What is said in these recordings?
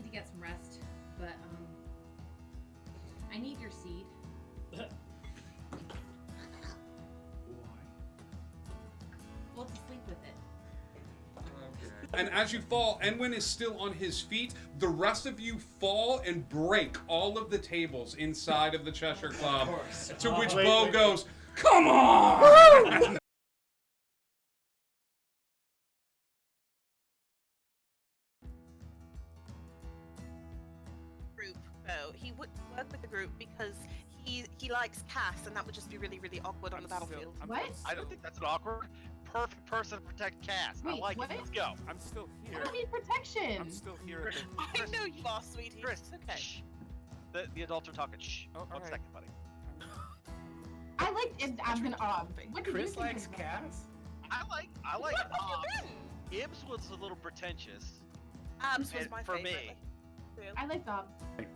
to get some rest, but I need your seed. Why? Well, to sleep with it. And as you fall, Enwin is still on his feet. The rest of you fall and break all of the tables inside of the Cheshire Club. To which Bo goes, "Come on!" Group, though. He would work with the group because he likes Cass, and that would just be really, really awkward on the battlefield. What? I don't think that's an awkward. Perfect person to protect Cass. I Wait, like what? it. Let's go. I'm still I here. don't need protection. I'm still here. At the... I know you are, sweetie. Chris, It's okay. shh. The adults are talking. Shh. Oh, One alright. second, buddy. I like it. I'm gonna what did Chris you think likes of Cass? I like What have you been? Ibs was a little pretentious. Abs was And my for favorite. me. I like Bob.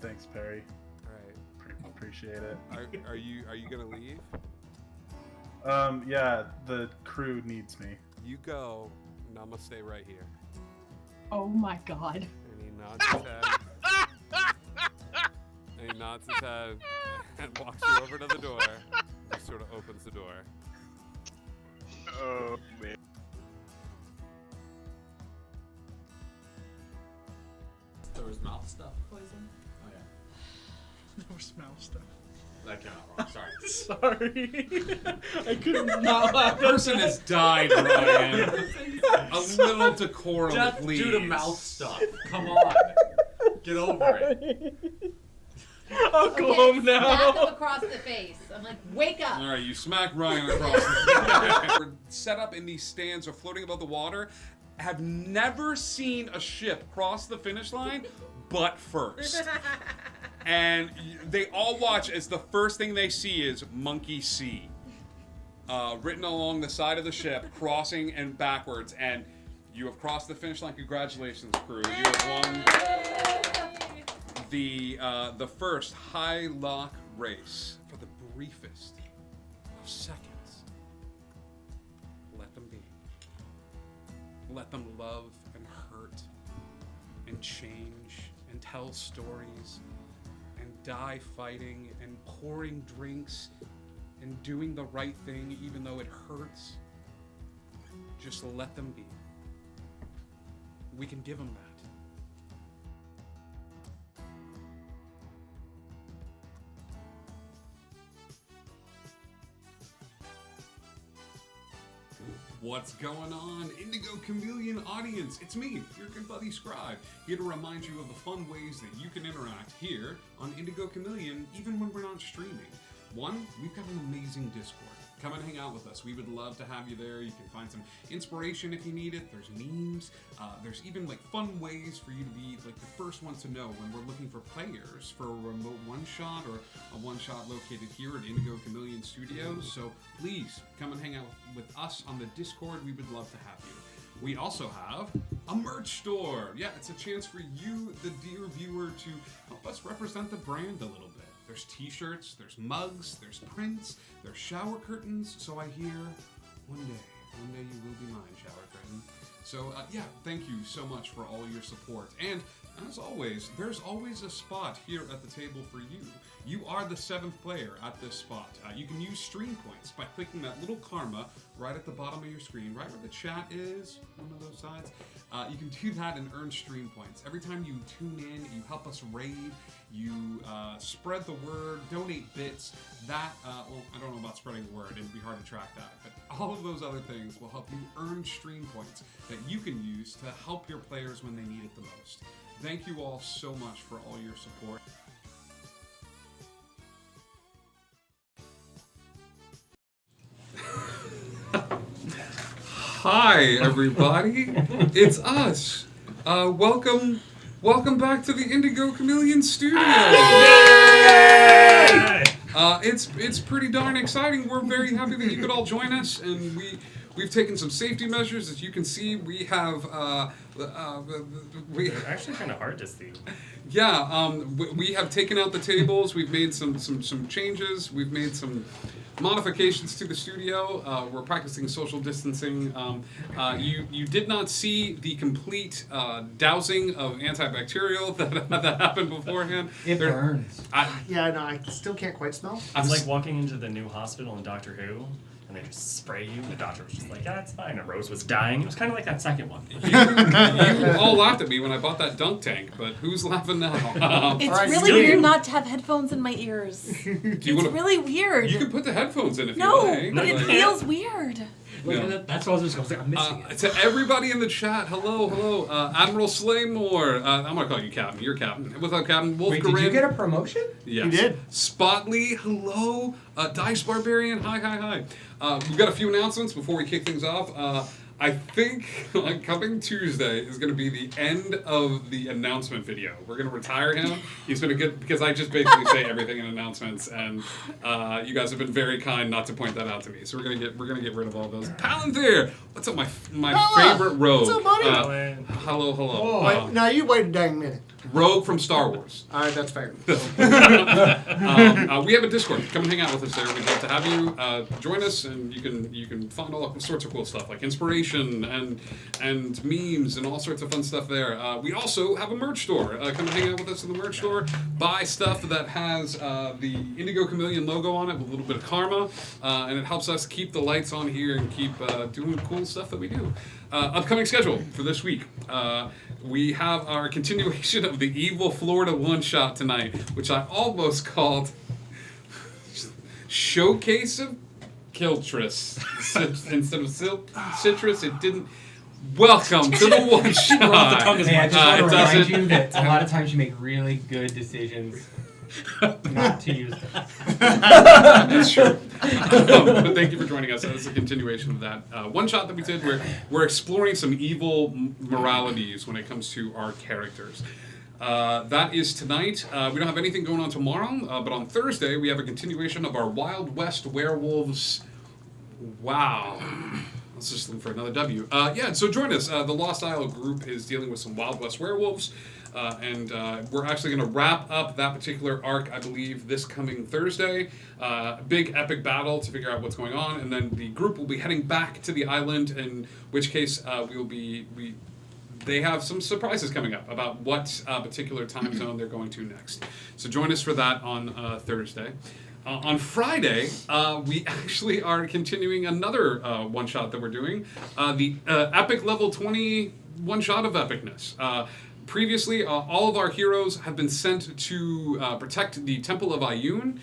Thanks, Perry. Alright. Appreciate it. Are you gonna leave? Yeah, the crew needs me. You go, and I'm gonna stay right here. Oh my god. And he nods his head. And he nods his head and walks you over to the door. Just sort of opens the door. Oh man. There was mouth stuff poison? Oh yeah. No smell stuff. That came out wrong, sorry. Sorry. I couldn't not laugh. Person has died, Ryan. A little decorum, Death please. due to mouth stuff. Come on. Get over it. I'll go home Smack him now. across the face. I'm like, wake up. All right, you smack Ryan across the face. We're set up in these stands or floating above the water. Have never seen a ship cross the finish line, but first. And they all watch as the first thing they see is Monkey C. Written along the side of the ship, crossing and backwards. And you have crossed the finish line. Congratulations, crew. You have won the first high lock race for the briefest of seconds. Let them be. Let them love and hurt and change and tell stories and die fighting and pouring drinks and doing the right thing even though it hurts. Just let them be. We can give them that. What's going on, Indigo Chameleon audience? It's me, your good buddy Scribe, here to remind you of the fun ways that you can interact here on Indigo Chameleon, even when we're not streaming. One, we've got an amazing Discord. Come and hang out with us. We would love to have you there. You can find some inspiration if you need it. There's memes. There's even like fun ways for you to be like the first ones to know when we're looking for players for a remote one-shot or a one-shot located here at Indigo Chameleon Studios. So please come and hang out with us on the Discord. We would love to have you. We also have a merch store. Yeah, it's a chance for you, the dear viewer, to help us represent the brand a little bit. There's t-shirts, there's mugs, there's prints, there's shower curtains. So I hear one day you will be mine, shower curtain. So yeah, thank you so much for all your support. And as always, there's always a spot here at the table for you. You are the 7th player at this spot. You can use stream points by clicking that little karma right at the bottom of your screen, right where the chat is, one of those sides. You can do that and earn stream points. Every time you tune in, you help us raid, you spread the word, donate bits. That, well, I don't know about spreading the word, it'd be hard to track that, but all of those other things will help you earn stream points that you can use to help your players when they need it the most. Thank you all so much for all your support. Hi, everybody. It's us. Welcome back to the Indigo Chameleon Studio. It's pretty darn exciting. We're very happy that you could all join us, and we've taken some safety measures. As you can see, we have They're actually kind of hard to see. Yeah, we have taken out the tables. We've made some changes. We've modifications to the studio. We're practicing social distancing. You did not see the complete dousing of antibacterial that happened beforehand. It burns. Yeah, no, I still can't quite smell. It's like walking into the new hospital in Doctor Who, and they just spray you. The doctor was just like, yeah, it's fine. And Rose was dying. It was kind of like that second one. You all laughed at me when I bought that dunk tank, but who's laughing now? It's Alright, really still weird you. not to have headphones in my ears. It's really weird. You can put the headphones in if No, you like. but it Like- feels weird. Yeah. That's what I was just going to say. I'm missing it. To everybody in the chat, hello. Admiral Slaymore. I'm going to call you Captain. You're Captain. What's up, Captain? Wolf Wait, did you get a promotion? Yes. You did. Spotley, hello. Dice Barbarian, hi. We've got a few announcements before we kick things off. I think coming Tuesday is going to be the end of the announcement video. We're going to retire him. He's been a good, because I just basically say everything in announcements, and you guys have been very kind not to point that out to me. So we're gonna get rid of all those. Palantir, what's up, my favorite rogue? What's up, buddy? Hello. Oh, wait, now you wait a dang minute. Rogue from Star Wars. All right, that's fair. We have a Discord. Come and hang out with us there. We'd love to have you join us, and you can find all sorts of cool stuff like inspiration and memes and all sorts of fun stuff there. We also have a merch store. Come and hang out with us in the merch store. Buy stuff that has the Indigo Chameleon logo on it with a little bit of karma, and it helps us keep the lights on here and keep doing cool stuff that we do. Upcoming schedule for this week. We have our continuation of the Evil Florida one-shot tonight, which I almost called Showcase of Kiltris. Instead of Citrus, it didn't. Welcome to the one-shot. Hey, I just want to it remind doesn't- you that a lot of times you make really good decisions not to use them. That's true. But thank you for joining us. That's a continuation of that one shot that we did. We're exploring some evil moralities when it comes to our characters. That is tonight. We don't have anything going on tomorrow, but on Thursday we have a continuation of our Wild West Werewolves. Wow. Let's just look for another W. So join us. The Lost Isle group is dealing with some Wild West werewolves. And we're actually going to wrap up that particular arc, I believe, this coming Thursday. Big epic battle to figure out what's going on, and then the group will be heading back to the island. In which case, they have some surprises coming up about what particular time zone they're going to next. So join us for that on Thursday. On Friday, we actually are continuing another one-shot that we're doing, the Epic Level 20 one-shot of epicness. Previously, all of our heroes have been sent to protect the Temple of Iyun.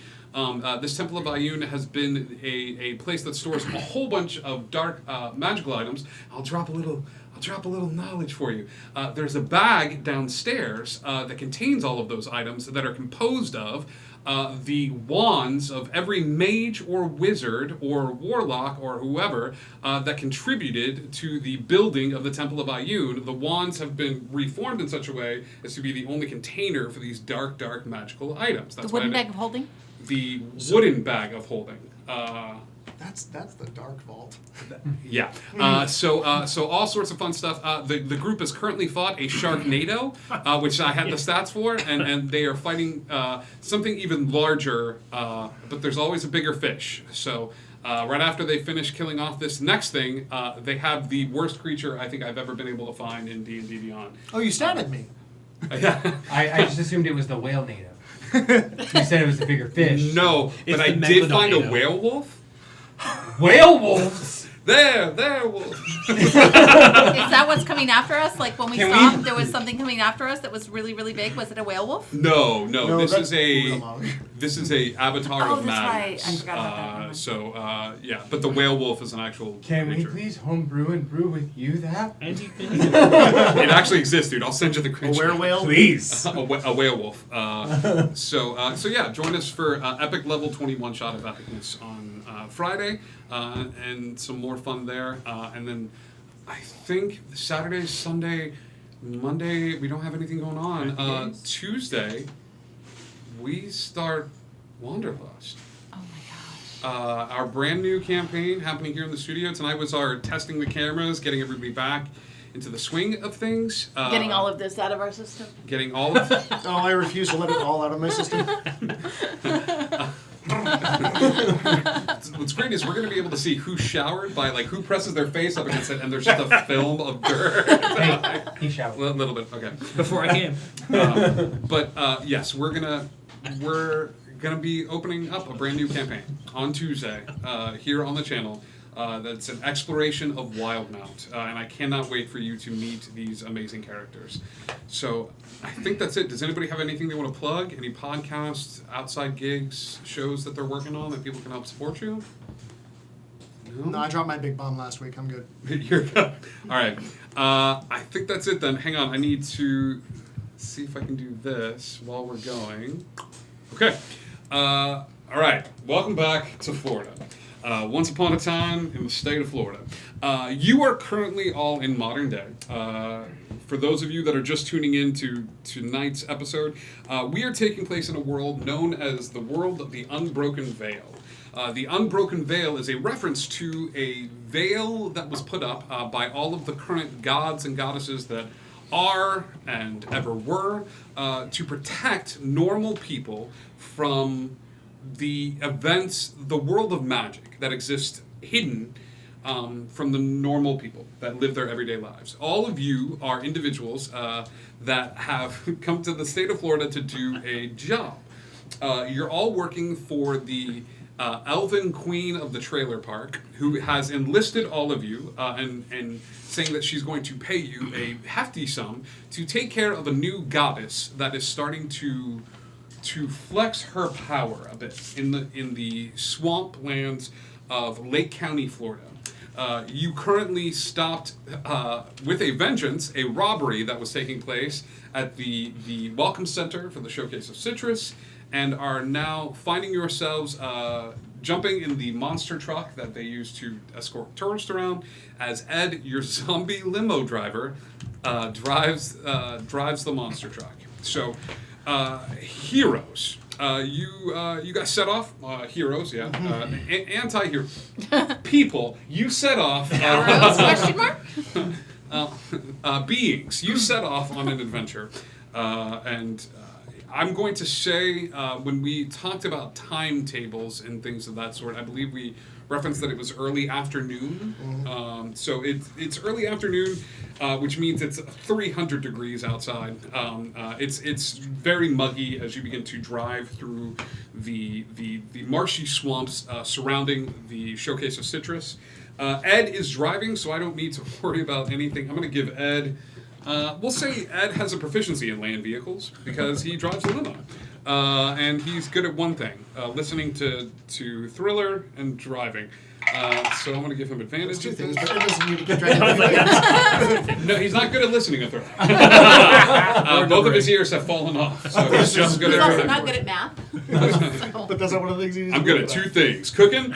This Temple of Iyun has been a place that stores a whole bunch of dark magical items. I'll drop a little knowledge for you. There's a bag downstairs that contains all of those items that are composed of the wands of every mage or wizard or warlock or whoever that contributed to the building of the Temple of Iyun. The wands have been reformed in such a way as to be the only container for these dark magical items. That's The wooden why bag of holding? The wooden bag of holding. That's the dark vault. Yeah. So all sorts of fun stuff. The group has currently fought a Sharknado, which I had the stats for, and they are fighting something even larger, but there's always a bigger fish. So right after they finish killing off this next thing, they have the worst creature I think I've ever been able to find in D&D Beyond. Oh, you stabbed me. I just assumed it was the whale native. You said it was a bigger fish. No, It's but I the did find a Megalodon. werewolf. Werewolves? There, wolf. Is that what's coming after us? Like when we Can we- stopped, there was something coming after us that was really, really big. Was it a werewolf? No. This that's is a Ulamog. this is a Avatar Oh, of that's right. Madness. I forgot about that. Never mind. So yeah, but the werewolf is an actual Can we creature. please homebrew and brew with you that? And you can. It actually exists, dude. I'll send you the A creature. werewolf. Please. A werewolf. So yeah, join us for Epic Level 21 shot of epicness on Friday, and some more fun there. And then I think Saturday, Sunday, Monday we don't have anything going on. Tuesday we start Wanderlust. Oh my gosh. Our brand new campaign happening here in the studio tonight was our testing the cameras, getting everybody back into the swing of things. Getting all of this out of our system. Getting all of Oh, I refuse to let it all out of my system. What's great is we're going to be able to see who showered by like who presses their face up against it, and there's just a film of dirt. Hey, he showered. A little bit, okay. Before I came. But yes, we're gonna be opening up a brand new campaign on Tuesday here on the channel. That's an exploration of Wildmount, and I cannot wait for you to meet these amazing characters. So I think that's it. Does anybody have anything they want to plug? Any podcasts, outside gigs, shows that they're working on that people can help support you? No, I dropped my big bomb last week. I'm good. You're good. All right. I think that's it then. Hang on. I need to see if I can do this while we're going. Okay. All right. Welcome back to Florida. Once upon a time in the state of Florida. You are currently all in modern day. For those of you that are just tuning in to tonight's episode, we are taking place in a world known as the world of the Unbroken Veil. The Unbroken Veil is a reference to a veil that was put up by all of the current gods and goddesses that are and ever were to protect normal people from the events, the world of magic that exists hidden from the normal people that live their everyday lives. All of you are individuals that have come to the state of Florida to do a job. You're all working for the Elven Queen of the trailer park, who has enlisted all of you and saying that she's going to pay you a hefty sum to take care of a new goddess that is starting to flex her power a bit in the swamp lands of Lake County, Florida. You currently stopped with a vengeance a robbery that was taking place at the Welcome Center for the Showcase of Citrus, and are now finding yourselves jumping in the monster truck that they use to escort tourists around, as Ed, your zombie limo driver, drives the monster truck. So, heroes. You guys set off, heroes, yeah, anti-hero, people, you set off, Question mark? beings, you set off on an adventure, and I'm going to say, when we talked about timetables and things of that sort, I believe we referenced that it was early afternoon. So it's early afternoon, which means it's 300 degrees outside. It's very muggy as you begin to drive through the marshy swamps surrounding the Showcase of Citrus. Ed is driving, so I don't need to worry about anything. I'm going to give Ed... we'll say Ed has a proficiency in land vehicles because he drives a limo. And he's good at one thing, listening to Thriller and driving. So I'm going to give him advantage. Those two things, but it doesn't need to get driving. No, he's not good at listening to Thriller. Both of his ears have fallen off, so he's just good He's at also driving. not good at math. So- But that's not one of the things he needs I'm to good do at about. two things, cooking.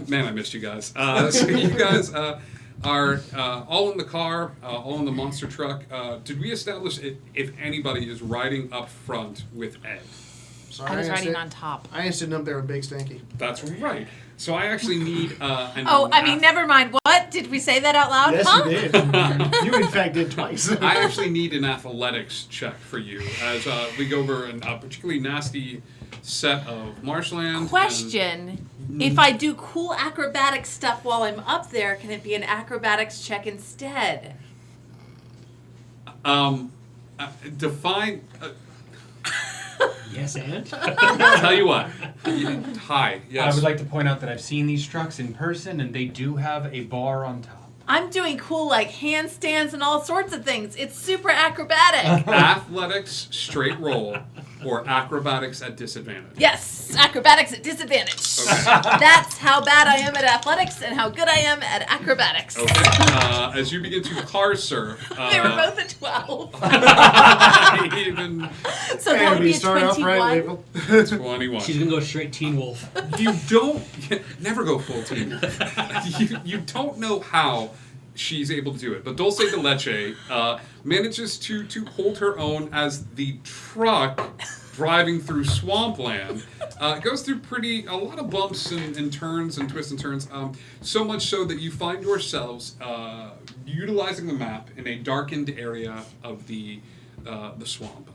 Man, I missed you guys. So you guys are all in the car, all in the monster truck. Did we establish if anybody is riding up front with Ed? Sorry, I was riding sit- on top. I ain't sitting up there with Big Stanky. That's right. So I actually need an... Oh, I mean, never mind. What? Did we say that out loud? Yes, huh? you did. You, in fact, did twice. I actually need an athletics check for you as we go over a particularly nasty set of marshland. Question. If I do cool acrobatic stuff while I'm up there, can it be an acrobatics check instead? Define... Yes, and? tell you what. Hi. Yes. I would like to point out that I've seen these trucks in person, and they do have a bar on top. I'm doing cool like handstands and all sorts of things. It's super acrobatic. Athletics, straight roll, or acrobatics at disadvantage. Yes, acrobatics at disadvantage. Okay. That's how bad I am at athletics and how good I am at acrobatics. Okay. As you begin to car surf. They were both at 12. Even So that would be a start off 21. right, people. 21. She's gonna go straight Teen Wolf. You don't never go full team. you don't know how she's able to do it, but Dulce de Leche manages to hold her own as the truck driving through swampland goes through a lot of bumps and turns and twists and turns. So much so that you find yourselves utilizing the map in a darkened area of the the swamp.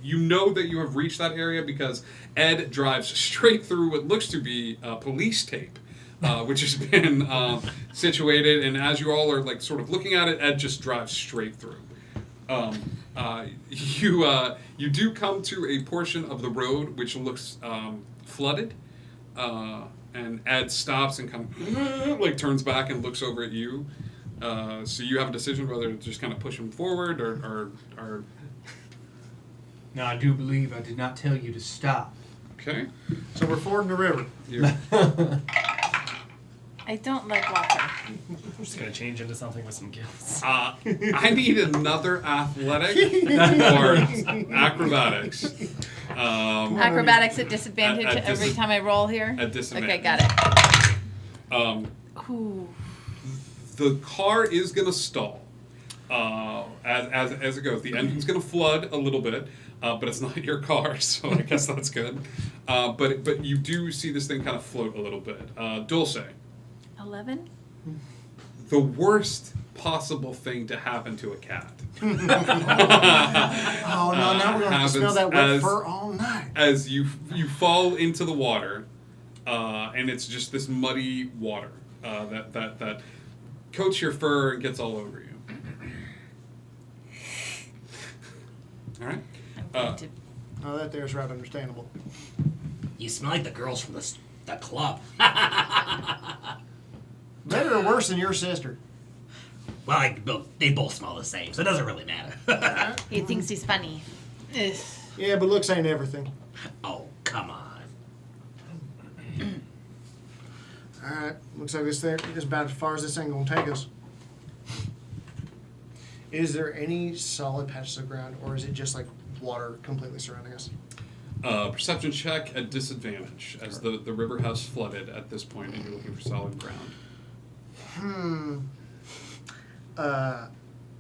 You know that you have reached that area because Ed drives straight through what looks to be police tape, which has been situated. And as you all are like sort of looking at it, Ed just drives straight through. You do come to a portion of the road which looks flooded, and Ed stops and kind of like turns back and looks over at you. So you have a decision whether to just kind of push him forward or Now, I do believe I did not tell you to stop. okay. So we're fording the river. You're, I don't like water. I'm just gonna change into something with some gills. I need another athletic or acrobatics. Acrobatics at disadvantage At every time I roll here? At disadvantage. Okay, got it. Ooh. The car is gonna stall as it goes. The engine's gonna flood a little bit, but it's not your car, so I guess that's good. But you do see this thing kind of float a little bit. Dulce, 11? the worst possible thing to happen to a cat. Oh no! Now we're gonna have to smell that wet fur all night. As you fall into the water, and it's just this muddy water that coats your fur and gets all over you. All right. I'm going to. Oh, that there's right understandable. You smell like the girls from the club. Better or worse than your sister? Well, they both smell the same, so it doesn't really matter. He thinks he's funny. Ugh. Yeah, but looks ain't everything. Oh, come on. All right, looks like this thing is about as far as this thing gonna take us. Is there any solid patches of ground, or is it just like water completely surrounding us? Perception check at disadvantage, as the river has flooded at this point, and you're looking for solid ground. I'm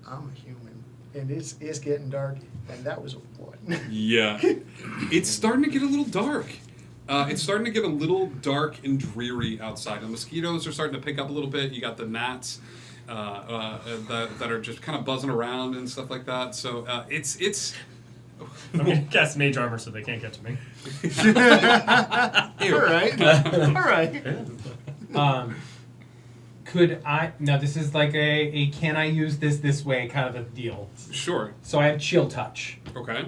a human, and it's getting dark, and that was a one. Yeah, it's starting to get a little dark. It's starting to get a little dark and dreary outside. The mosquitoes are starting to pick up a little bit. You got the gnats that are just kind of buzzing around and stuff like that. So it's. I'm gonna cast mage armor so they can't get to me. All right, all right. Could I? No, this is like a can I use this way kind of a deal. Sure. So I have chill touch, Okay.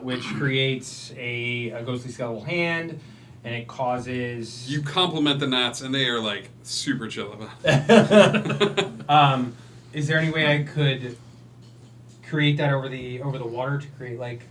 which creates a ghostly skeletal hand, and it causes. You compliment the gnats, and they are like super chill about it. Is there any way I could create that over the water to create like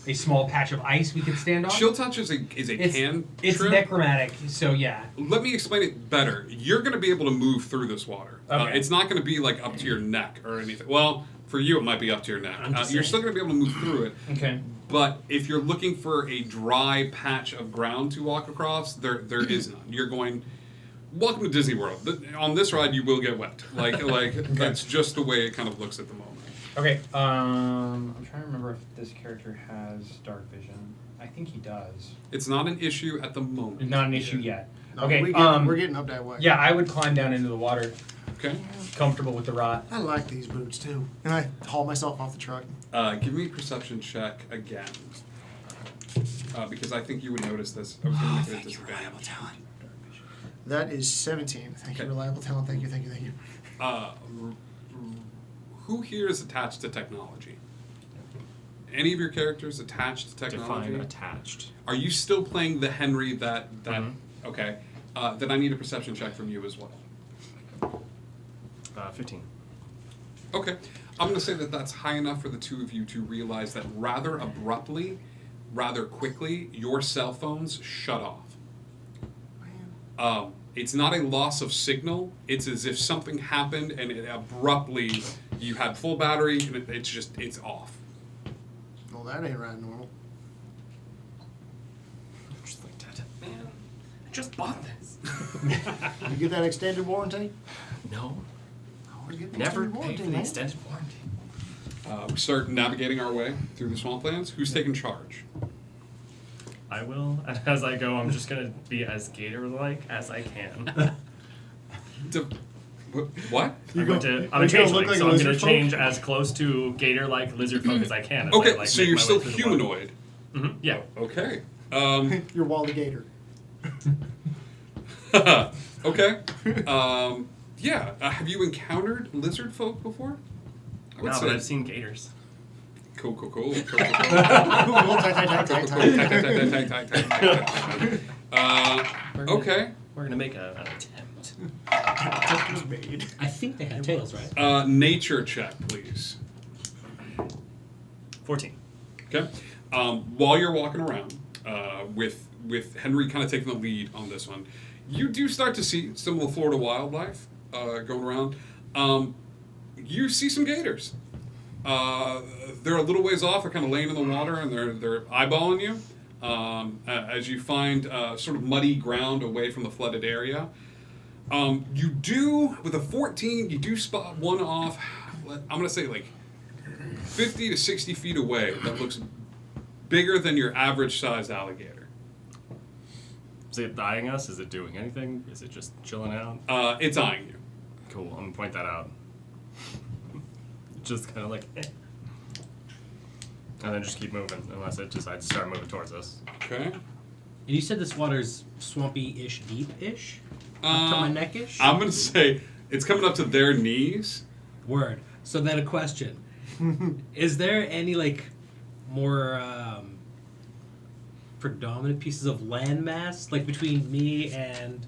a small patch of ice we could stand on? Chill touch is a cantrip. It's necromantic, so yeah. Let me explain it better. You're going to be able to move through this water. Okay. It's not going to be like up to your neck or anything. Well, for you it might be up to your neck. I'm just You're saying. still going to be able to move through it. Okay. But if you're looking for a dry patch of ground to walk across, there is none. You're going. Welcome to Disney World. On this ride, you will get wet. Like that's just the way it kind of looks at the moment. Okay. I'm trying to remember if this character has dark vision. I think he does. It's not an issue at the moment. Not an issue yet. No, Okay. we're getting up that way. Yeah, I would climb down into the water, Okay. comfortable with the rot. I like these boots too, and I haul myself off the truck. Give me a perception check again. Because I think you would notice this. I was going to make it a disadvantage. That is 17. Thank you, reliable talent. Thank you. Who here is attached to technology? Any of your characters attached to technology? Define attached. Are you still playing the Henry that okay. Then I need a perception check from you as well. 15. Okay. I'm going to say that that's high enough for the two of you to realize that rather abruptly, rather quickly, your cell phones shut off. It's not a loss of signal. It's as if something happened and it abruptly, you had full battery and it's off. Well, that ain't right normal. I'm just like, man, I just bought this. You get that extended warranty? No, We're getting never extended paid warranty, for the man. extended warranty. We start navigating our way through the swamplands. Who's taking charge? I will. As I go, I'm just gonna be as gator-like as I can. What? I'm go- a you gonna changeling, look like a so I'm going to lizard folk? change as close to gator-like lizard folk as I can. As Okay, I, like, so make you're my way still through the water. humanoid. Yeah. Okay. You're Wally Gator. Okay. Yeah. Have you encountered lizard folk before? I would No, say. but I've seen gators. Cool. Cool, tight. Okay. We're going to make an attempt. Attempt was made. I think they have tails, right? Nature check, please. 14. Okay. While you're walking around, with Henry kind of taking the lead on this one, you do start to see some of the Florida wildlife going around. You see some gators. They're a little ways off. They're kind of laying in the water, and they're eyeballing you as you find sort of muddy ground away from the flooded area. You do, with a 14, you do spot one off. I'm gonna say like 50 to 60 feet away. That looks bigger than your average sized alligator. Is it eyeing us? Is it doing anything? Is it just chilling out? It's eyeing you. Cool. I'm going to point that out. Just kind of like, eh. And then just keep moving unless it decides to start moving towards us. Okay. And you said this water's swampy-ish, deep-ish? Up to my neck-ish? I'm gonna say it's coming up to their knees. Word. So then a question. Is there any, like, more predominant pieces of landmass, like, between me and,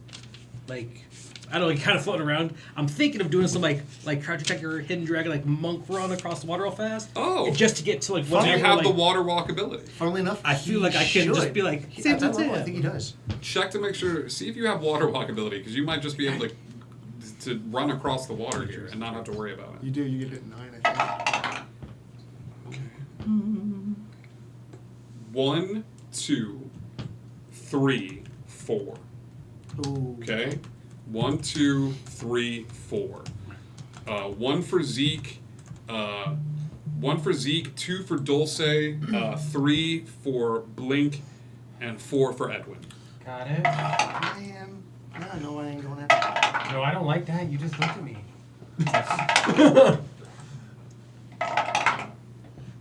like, I don't know, like, kind of floating around? I'm thinking of doing some, like Crouch Attacker, Hidden Dragon, like, monk run across the water real fast. Oh. Just to get to, like, Do you whatever, have like, the water walk ability? Funnily enough, I feel he like I can just should. be like, At that level, I think he does. Check to make sure. See if you have water walk ability, because you might just be able to run across the water here and not have to worry about it. You do. You get it at 9, I think. 1, 2, 3, 4. Ooh. Okay. 1, 2, 3, 4. 1 for Zeke. 1 for Zeke. 2 for Dulce. 3 for Blink, and 4 for Edwin. Got it. Man. No, I ain't going after. No, I don't like that. You just looked at me.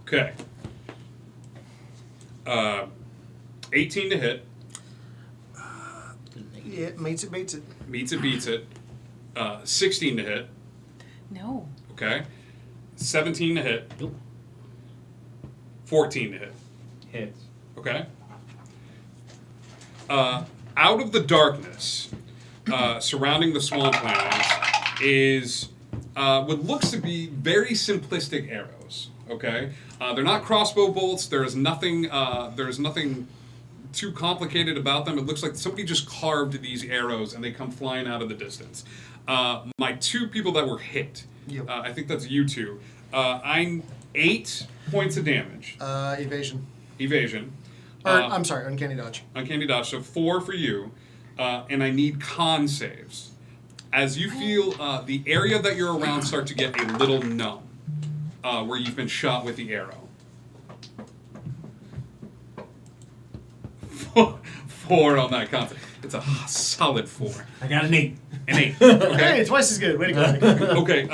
Okay. 18 to hit. Yeah, mates it, beats it. Meets it, beats it. 16 to hit. No. Okay. 17 to hit. Nope. 14 to hit. Hits. Okay. Out of the darkness surrounding the swamplands is what looks to be very simplistic arrows. Okay. They're not crossbow bolts. There's nothing too complicated about them. It looks like somebody just carved these arrows and they come flying out of the distance. My 2 people that were hit, Yep. I think that's you 2. I'm 8 points of damage. Evasion. Evasion. Or, I'm sorry, uncanny dodge. Uncanny dodge, so 4 for you. And I need con saves. As you feel the area that you're around start to get a little numb, where you've been shot with the arrow. 4 on that con save. It's a solid 4. I got an 8. An 8. Okay. Hey, twice as good. Way to go. Okay.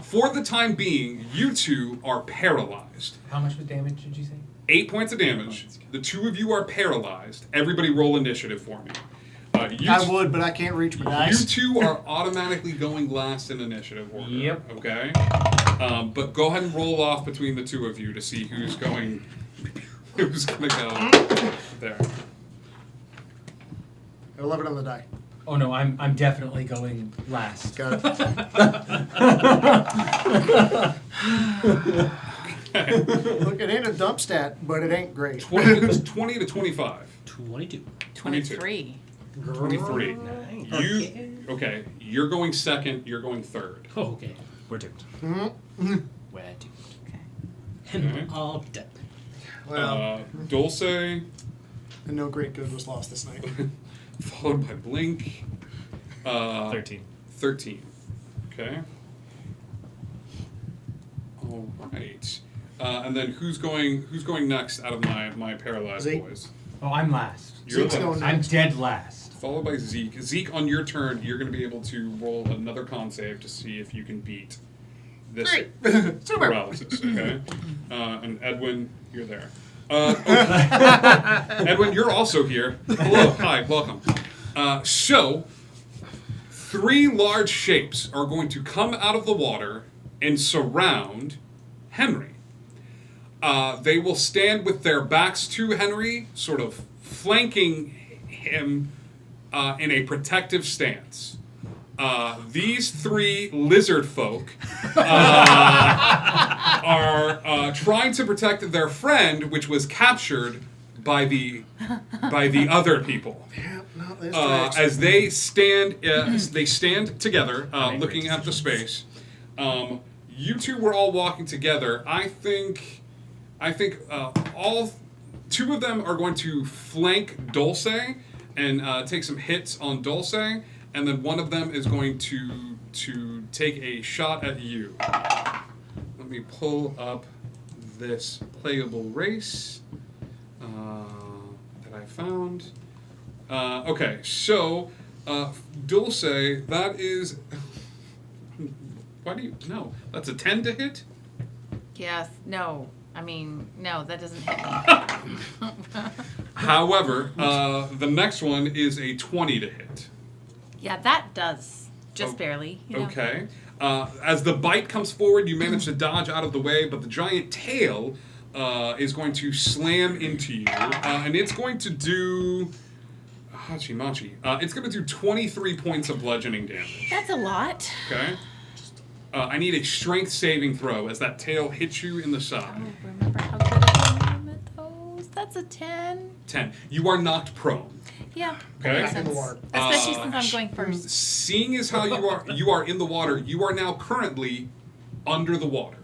For the time being, you 2 are paralyzed. How much was damage did you say? 8 points of damage. The 2 of you are paralyzed. Everybody roll initiative for me. I would, but I can't reach my dice. You 2 are automatically going last in initiative order. Yep. Okay. But go ahead and roll off between the 2 of you to see who's going go there. 11 on the die. Oh no, I'm definitely going last. Got it. Look, it ain't a dump stat, but it ain't great. 20 to 25. 22. 23. 23. Okay, you're going second, you're going third. Oh, okay. We're doomed. Mm-hmm. We're doomed. And Okay. we're all dead. Well, Dulce, and no great good was lost this night. followed by Blink. 13. 13. Okay. All right. And then who's going next out of my paralyzed Zeke. boys? Oh, I'm last. You're Zeke's last. going I'm next. dead last. Followed by Zeke. Zeke, on your turn, you're going to be able to roll another con save to see if you can beat this Super. paralysis. Okay. And Edwin, you're there. Okay. Edwin, you're also here. Hello. Hi. Welcome. So, 3 large shapes are going to come out of the water and surround Henry. They will stand with their backs to Henry, sort of flanking him in a protective stance. These 3 lizard folk are trying to protect their friend, which was captured by the other people. Yeah, no, there's Drax. As they stand together, looking at the space. You two were all walking together. I think all 2 of them are going to flank Dulce and take some hits on Dulce, and then one of them is going to take a shot at you. Let me pull up this playable race that I found. Okay, so Dulce, that is. Why do you no? That's a 10 to hit. Yes. No. I mean, no, that doesn't hit me. However, the next one is a 20 to hit. Yeah, that does. Just Oh, barely. You know? Okay. As the bite comes forward, you manage to dodge out of the way, but the giant tail is going to slam into you, and it's going to do. Hachi machi. It's going to do 23 points of bludgeoning damage. That's a lot. Okay. I need a strength saving throw as that tail hits you in the side. Oh, remember how good I am at those? That's a 10. 10. You are knocked prone. Yeah. Okay. That makes In the sense. water. Especially since I'm going first. Seeing as how you are in the water, you are now currently under the water.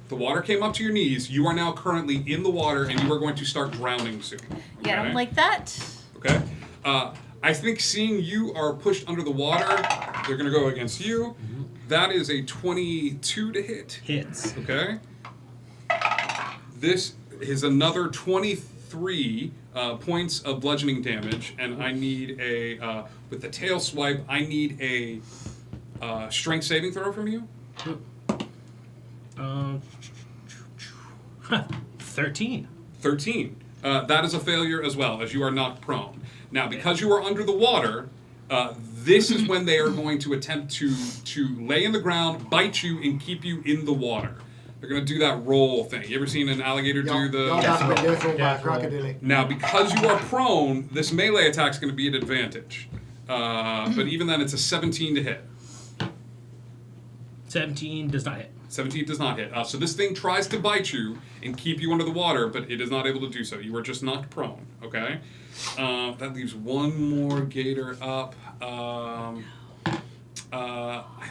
The water came up to your knees. You are now currently in the water, and you are going to start drowning soon. Yeah, I okay? don't like that. Okay. I think seeing you are pushed under the water, they're going to go against you. That is a 22 to hit. Hits. Okay. This is another 23 points of bludgeoning damage, and I need a with the tail swipe. I need a strength saving throw from you. 13. 13. That is a failure as well, as you are knocked prone. Now, because you are under the water, this is when they are going to attempt to lay in the ground, bite you, and keep you in the water. They're going to do that roll thing. You ever seen an alligator do the... Y'all got to be different by Yeah, crocodile. Now, because you are prone, this melee attack is going to be an advantage. But even then, it's a 17 to hit. 17 does not hit. 17 does not hit. So this thing tries to bite you and keep you under the water, but it is not able to do so. You are just knocked prone, okay? That leaves one more gator up. I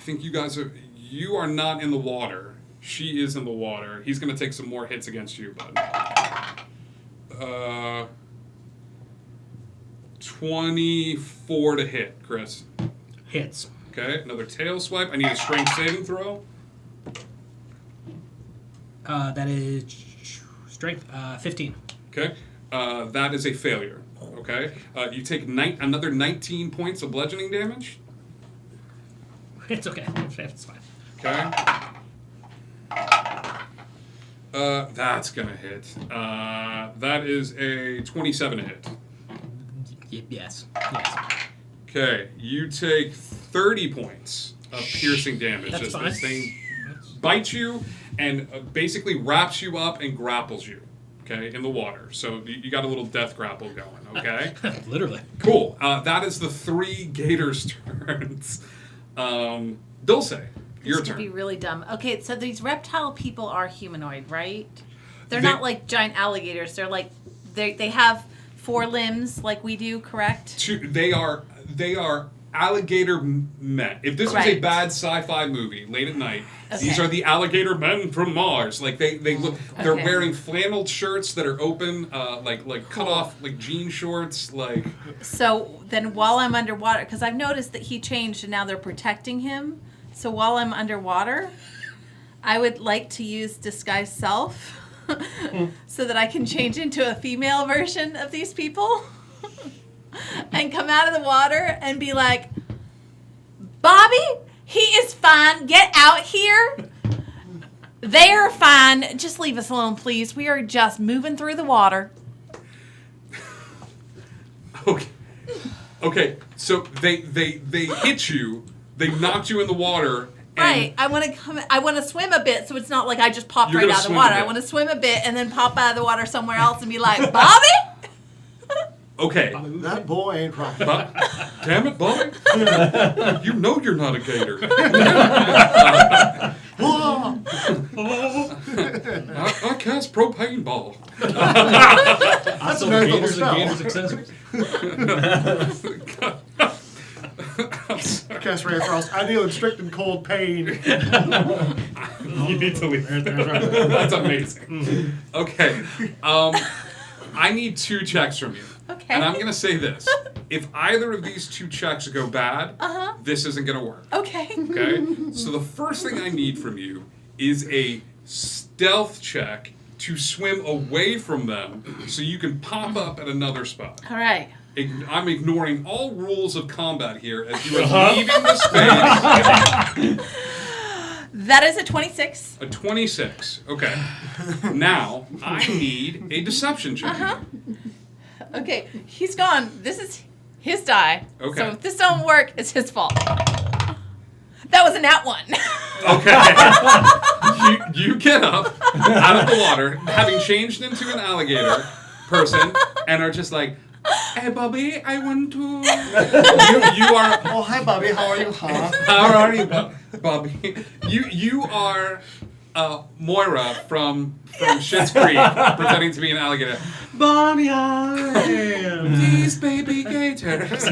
think you guys are... You are not in the water. She is in the water. He's going to take some more hits against you, bud. 24 to hit, Chris. Hits. Okay, another tail swipe. I need a strength saving throw. That is strength 15. Okay, that is a failure. Okay, you take another 19 points of bludgeoning damage. It's okay. It's fine. Okay. That's gonna hit. That is a 27 to hit. Yes. Okay, you take 30 points of piercing damage That's as fine. this thing bites you and basically wraps you up and grapples you. Okay, in the water. So you got a little death grapple going. Okay. Literally. Cool. That is the 3 gators' turns. Dulce, your This could be turn. really dumb. Okay, so these reptile people are humanoid, right? They're They- not like giant alligators. They're like they have 4 limbs like we do, correct? They are alligator men. If this was a Right. bad sci-fi movie late at night, these Okay. are the alligator men from Mars. Like they look. They're Okay. wearing flannel shirts that are open, like cut off like jean shorts. Like So then while I'm underwater, because I've noticed that he changed and now they're protecting him. So while I'm underwater, I would like to use disguise self so that I can change into a female version of these people and come out of the water and be like, Bobby, he is fine. Get out here. They are fine. Just leave us alone, please. We are just moving through the water. Okay. So they hit you. They knocked you in the water. Right. I want to swim a bit, so it's not like I just popped You're right gonna out of the swim a water. bit. I want to swim a bit and then pop out of the water somewhere else and be like, Bobby? Okay. That boy ain't right. Damn it, Bobby. You know you're not a gator. I cast propane ball. That's So a nice little gators spell. and gators accessories. Cast Ray of Frost. I deal in strict and cold pain. You need to leave. That's amazing. Okay. I need 2 checks from you. Okay. And I'm going to say this. If either of these 2 checks go bad, this isn't going to work. Okay. Okay? So the first thing I need from you is a stealth check to swim away from them so you can pop up at another spot. All right. I'm ignoring all rules of combat here as you are leaving the space. That is a 26. A 26. Okay. Now, I need a deception check. Okay, he's gone. This is his die. Okay. So if this don't work, it's his fault. That was a nat 1. Okay. you get up out of the water, having changed into an alligator person, and are just like, hey, Bobby, I want to... You are... Oh, hi, Bobby. How are you, huh? How are you, Bobby? You are Moira from Schitt's Creek, pretending to be an alligator. Bobby, I am. These baby gators.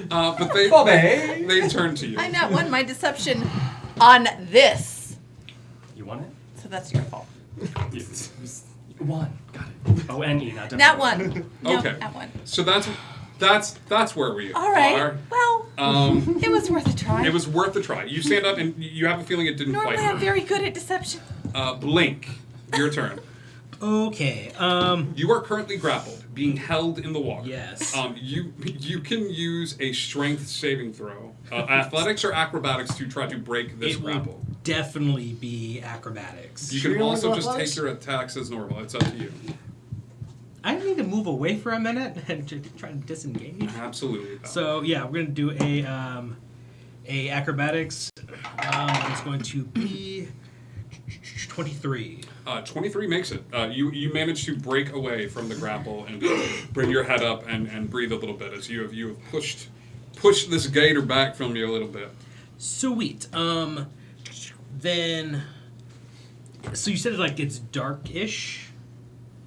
But they turn to you. I nat 1 my deception on this. You want it? So that's your fault. One. Got it. O-N-E, not Nat W. 1. No, Okay. Nat 1. So that's where we All right. are. Well, it was worth a try. It was worth a try. You stand up and you have a feeling it didn't Normally quite I'm work. very good at deception. Blink. Your turn. Okay. You are currently grappled, being held in the water. Yes. You can use a strength saving throw, athletics or acrobatics to try to break this It grapple. will definitely be acrobatics. You can also just take your attacks as normal. It's up to you. I need to move away for a minute and try to disengage. Absolutely. So yeah, we're gonna do a acrobatics. It's going to be 23. 23 makes it. You manage to break away from the grapple and bring your head up and breathe a little bit as you have pushed this gator back from you a little bit. Sweet. Then. So you said like it's dark-ish.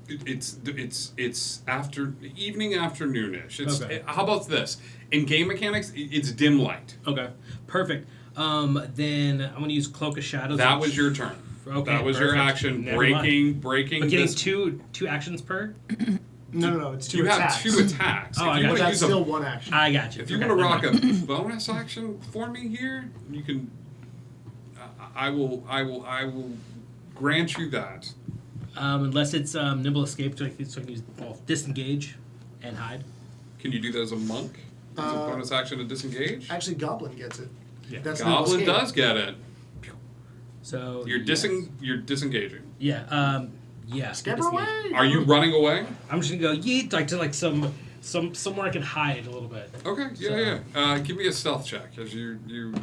It's after evening afternoonish. Okay. How about this? In game mechanics, it's dim light. Okay. Perfect. Then I'm gonna use Cloak of Shadows. That was your turn. Okay, that was your perfect. action. Never breaking. But getting this. two actions per. No. It's 2 You attacks. have 2 attacks. Oh, If I you got wanna That's use still 1 action. I got you. If you Okay, want to never rock mind. a bonus action for me here, you can. I will grant you that. Unless it's nimble escape, so I can use disengage and hide. Can you do that as a monk? As a bonus action to disengage? Actually, Goblin gets it. Yeah. That's Goblin nimble escape. does get it. So You're yes. disengaging. Yeah. Yeah. Scamper disengage. away! Are you running away? I'm just gonna go yeet like to like somewhere I can hide a little bit. Okay, yeah. Give me a stealth check as you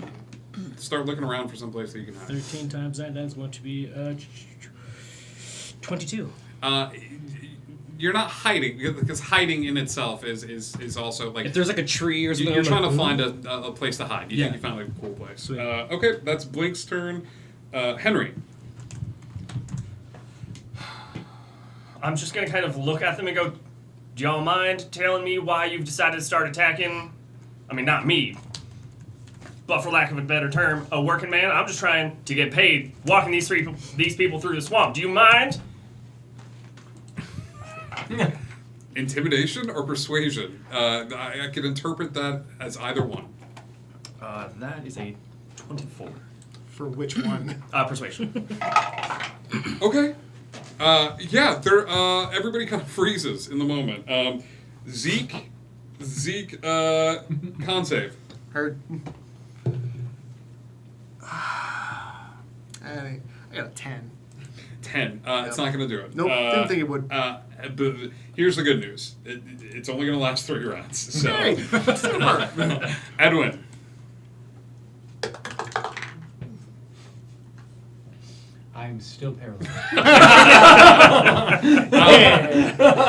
start looking around for some place that you can hide. 13 times that's going to be 22. You're not hiding because hiding in itself is also like If there's like a tree or something, you're I'm trying like, to ooh. find a place to hide. You Yeah. think you found a cool place. Sweet. Okay, that's Blink's turn. Henry. I'm just gonna kind of look at them and go, do y'all mind telling me why you've decided to start attacking? I mean, not me, but for lack of a better term, a working man. I'm just trying to get paid walking these people through the swamp. Do you mind? Intimidation or persuasion? I could interpret that as either one. That is a 24. For which one? Persuasion. Okay. Yeah, they're everybody kind of freezes in the moment. Zeke, con save. Heard. I got a 10. 10. It's not going to do it. Nope, didn't think it would. But here's the good news. It's only going to last 3 rounds. So, Hey, still work. Edwin. I'm still paralyzed.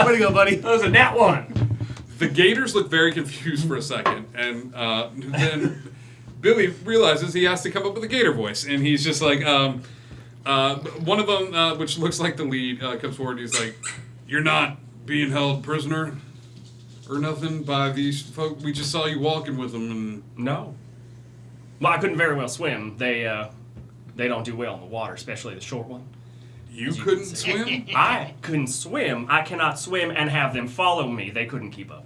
Way to go, buddy. That was a nat 1. The Gators look very confused for a second, and then Billy realizes he has to come up with a Gator voice, and he's just like, one of them, which looks like the lead, comes forward. And he's like, "You're not being held prisoner or nothing by these folk. We just saw you walking with them, and No. Well, I couldn't very well swim. They don't do well in the water, especially the short one. you couldn't swim." I couldn't swim. I cannot swim and have them follow me. They couldn't keep up.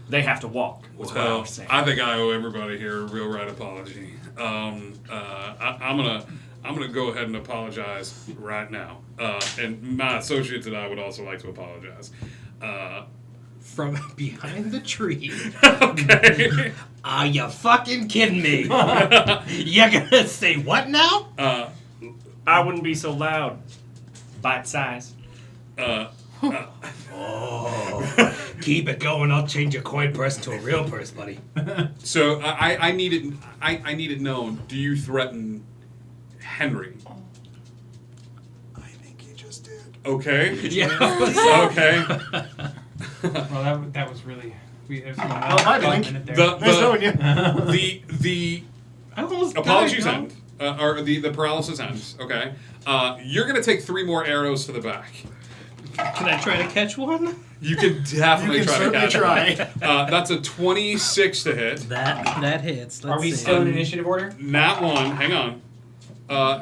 They have to walk. Was what I Well, was saying. I think I owe everybody here a real right apology. I'm gonna go ahead and apologize right now, and my associates and I would also like to apologize. From behind the tree. Okay. Are you fucking kidding me? You're gonna say what now? I wouldn't be so loud. Bite size. Oh, keep it going. I'll change your coin purse into a real purse, buddy. So I need it. I need it known. Do you threaten Henry? I think you just did. Okay. Yeah. Okay. Well, that was really. There's some hi, Blink. in it there. Nice knowing you. The I almost apologies died, end, or the paralysis ends. Okay. You're gonna take 3 more arrows to the back. Can I try to catch one? You can definitely You can try to catch certainly it. That's a 26 to hit. That hits. Let's Are we see. still in initiative order? Nat 1. Hang on.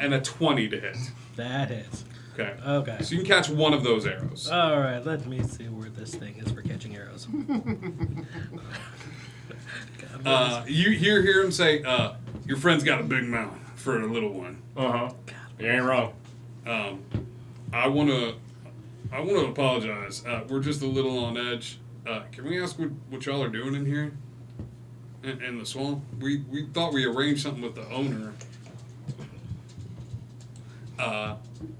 And a 20 to hit. That hits. Okay. Okay. So you can catch one of those arrows. All right. Let me see where this thing is for catching arrows. You hear him say, "Your friend's got a big mouth for a little one." Uh-huh. You ain't wrong. I wanna apologize. We're just a little on edge. Can we ask what y'all are doing in here? In the swamp? We thought we arranged something with the owner.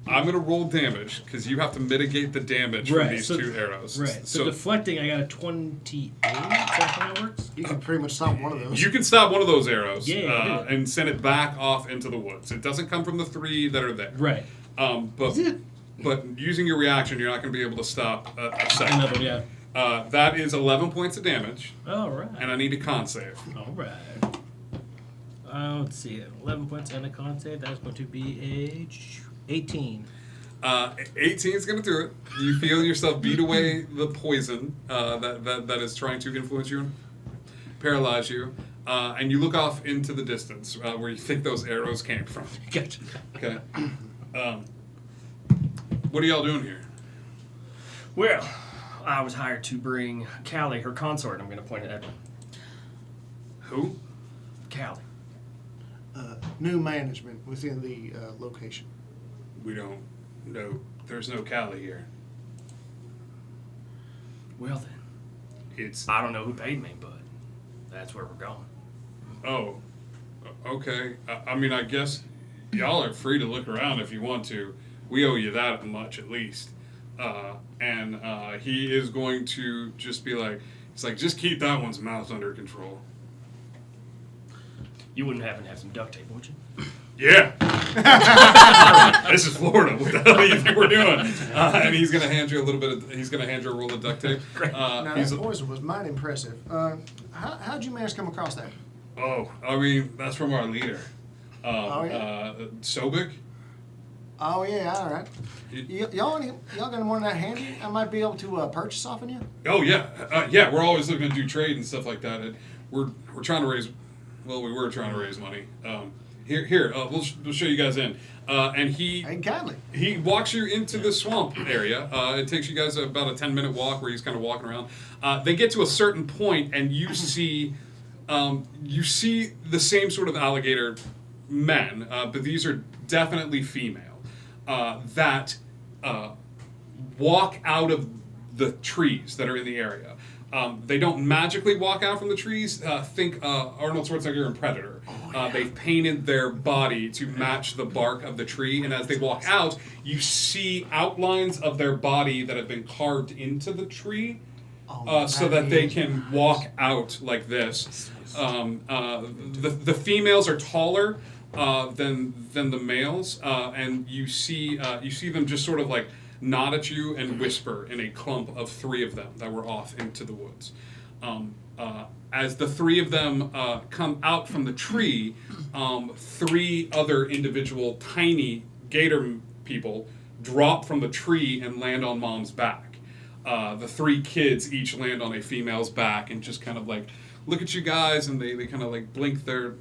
I'm gonna roll damage because you have to mitigate the damage from these 2 arrows. Right. So deflecting, I got a 28. Is that how it works? You can pretty much stop one of those. You can stop one of those arrows Yeah. and send it back off into the woods. It doesn't come from the 3 that are there. Right. But using your reaction, you're not going to be able to stop a second. Another, yeah. That is 11 points of damage, All right. and I need a con save. All right. Let's see. 11 points and a con save. That's going to be 18. 18 is going to do it. You feel yourself beat away the poison that is trying to influence you and paralyze you. And you look off into the distance where you think those arrows came from. Gotcha. Okay. What are y'all doing here? Well, I was hired to bring Callie, her consort. I'm going to point at Edwin. Who? Callie. New management within the location. We don't know. There's no Callie here. Well then, I don't know who paid me, but that's where we're going. Oh, okay. I mean, I guess y'all are free to look around if you want to. We owe you that much at least. And he is going to just be like, it's like, just keep that one's mouth under control. You wouldn't happen to have some duct tape, would you? Yeah. This is Florida. What the hell do you think we're doing? And he's gonna hand you a little bit. He's gonna hand you a roll of duct tape. Now that poison was mighty impressive. How'd you manage to come across that? Oh, I mean, that's from our leader. Sobek. Oh yeah, all right. Y'all got any more of that handy? I might be able to purchase off of you. Oh yeah, yeah. We're always looking to do trade and stuff like that. And we're trying to raise. Well, we were trying to raise money. Here. We'll show you guys in. And he walks you into the swamp area. It takes you guys about a 10-minute walk where he's kind of walking around. They get to a certain point, and you see the same sort of alligator men, but these are definitely female. That walk out of the trees that are in the area. They don't magically walk out from the trees. Think Arnold Schwarzenegger in Predator. They've painted their body to match the bark of the tree, and as they walk out, you see outlines of their body that have been carved into the tree, so that they can walk out like this. The females are taller than the males, and you see them just sort of like nod at you and whisper in a clump of 3 of them that were off into the woods. As the 3 of them come out from the tree, 3 other individual tiny gator people drop from the tree and land on Mom's back. The 3 kids each land on a female's back and just kind of like look at you guys, and they kind of like blink their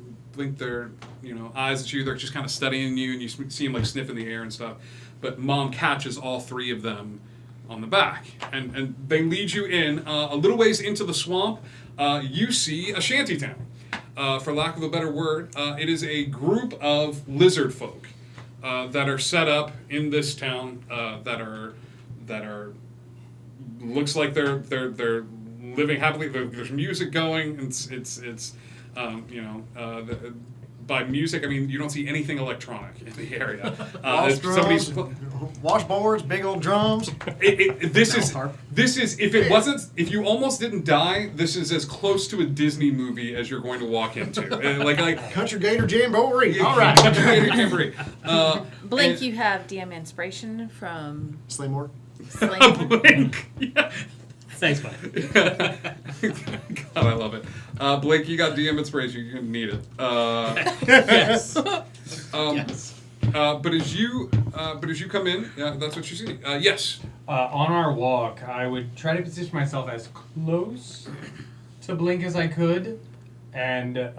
eyes at you. They're just kind of studying you, and you see them like sniffing the air and stuff. But Mom catches all 3 of them on the back, and they lead you in a little ways into the swamp. You see a shantytown, for lack of a better word. It is a group of lizard folk that are set up in this town that are looks like they're living happily. There's music going. By music, I mean you don't see anything electronic in the area. Washboards, big old drums. This is if you almost didn't die, this is as close to a Disney movie as you're going to walk into. like Country Gator Jamboree. All right, Country Gator Jamboree. Blink, you have DM inspiration from Slaymore. Blink. Yeah. Thanks, bud. God, I love it. Blake, you got DM inspiration. You're gonna need it. Yes. Yes. But as you come in, that's what you see. Yes. On our walk, I would try to position myself as close to Blink as I could, and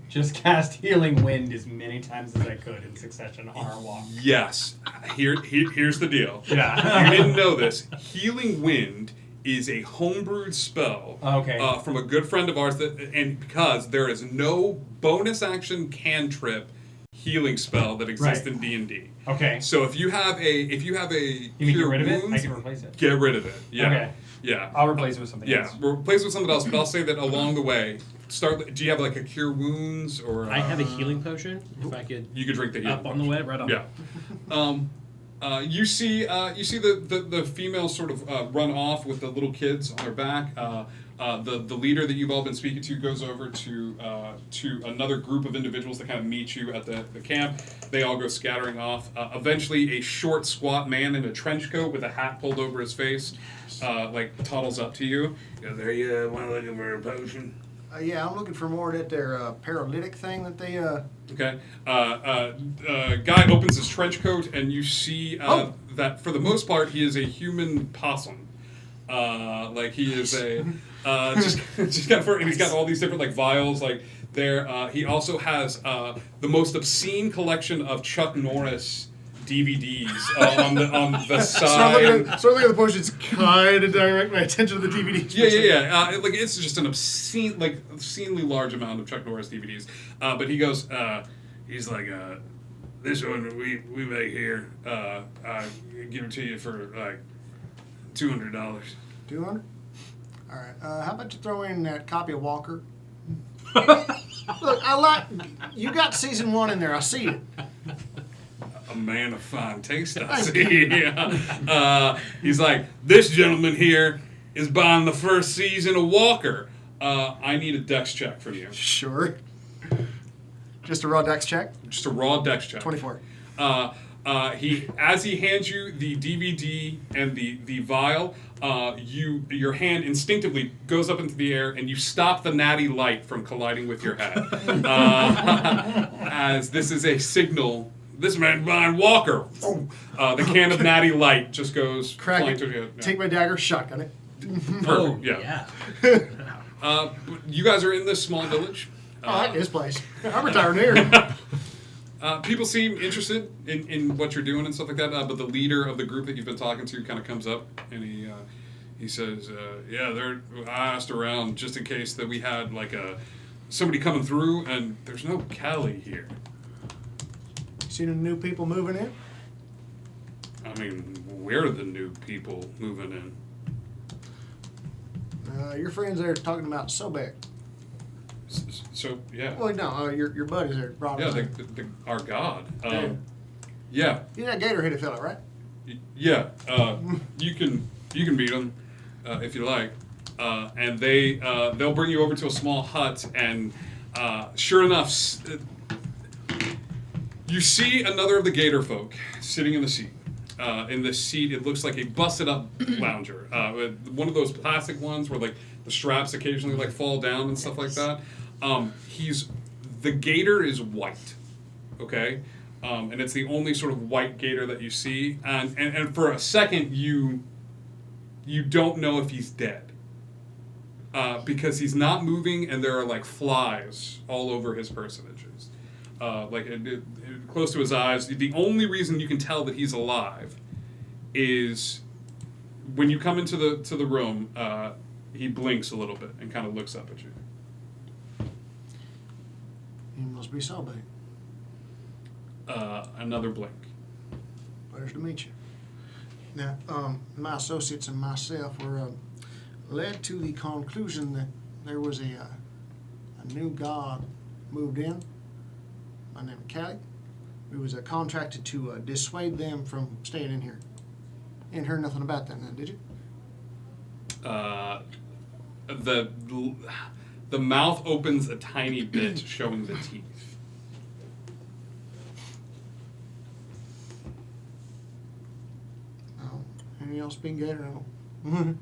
just cast Healing Wind as many times as I could in succession on our walk. Yes. Here's the deal. Yeah. You didn't know this. Healing Wind is a homebrewed spell from a good friend of ours because there is no bonus action cantrip healing spell that exists in D&D. Okay. So if you have a You mean get rid of it? I can replace it. Get rid of it. Yeah. Okay. Yeah. I'll replace it with something else. Yeah, replace it with something else, but I'll say that along the way, do you have like a cure wounds or I have a healing potion. If I could you could drink the healing up on the way, right on. Yeah. You see the females sort of run off with the little kids on their back. The leader that you've all been speaking to goes over to another group of individuals that kind of meet you at the camp. They all go scattering off. Eventually, a short, squat man in a trench coat with a hat pulled over his face toddles up to you. There you want to looking for a potion? Yeah, I'm looking for more at their paralytic thing that they. Okay. Guy opens his trench coat, and you see that for the most part he is a human possum. He is a just kind of and he's got all these different vials there. He also has the most obscene collection of Chuck Norris DVDs on the side. So looking at the potions, kind of direct my attention to the DVDs. Yeah. It's just an obscenely large amount of Chuck Norris DVDs. But he goes, he's like, this one we make here. I give it to you for $200. 200. All right. How about you throw in that copy of Walker? Look, you got season 1 in there. I see it. A man of fine taste, I see. Yeah. He's like, this gentleman here is buying the first season of Walker. I need a dex check from you. Sure. Just a raw dex check? Just a raw dex check. 24. As he hands you the DVD and the vial, your hand instinctively goes up into the air and you stop the natty light from colliding with your head. As this is a signal. This man buying Walker. The can of natty light just goes crack flying it. to the head. Take my dagger, shotgun it. Perfect. Yeah. You guys are in this small village. I like this place. I'm retiring here. People seem interested in what you're doing and stuff like that. But the leader of the group that you've been talking to kind of comes up and he says, I asked around just in case that we had somebody coming through, and there's no Callie here. Seen any new people moving in? I mean, we're the new people moving in. Your friends there talking about Sobek. So, yeah. Well, no, your buddies there brought Yeah, him. our god. Yeah. Yeah. You that gator-headed fella, right? Yeah. You can meet them if you like. And they'll bring you over to a small hut, and sure enough, you see another of the gator folk sitting in the seat. In the seat, it looks like a busted-up lounger. One of those plastic ones where like the straps occasionally like fall down and stuff like that. The gator is white, okay, and it's the only sort of white gator that you see. And for a second, you don't know if he's dead. Because he's not moving, and there are like flies all over his personages, close to his eyes. The only reason you can tell that he's alive is when you come into the room. He blinks a little bit and kind of looks up at you. You must be Sobek. Another blink. Pleasure to meet you. Now, my associates and myself were led to the conclusion that there was a new god moved in. My name is Callie. We was contracted to dissuade them from staying in here. Ain't heard nothing about that now, did you? The mouth opens a tiny bit, showing the teeth. Oh, anything else being gator? No.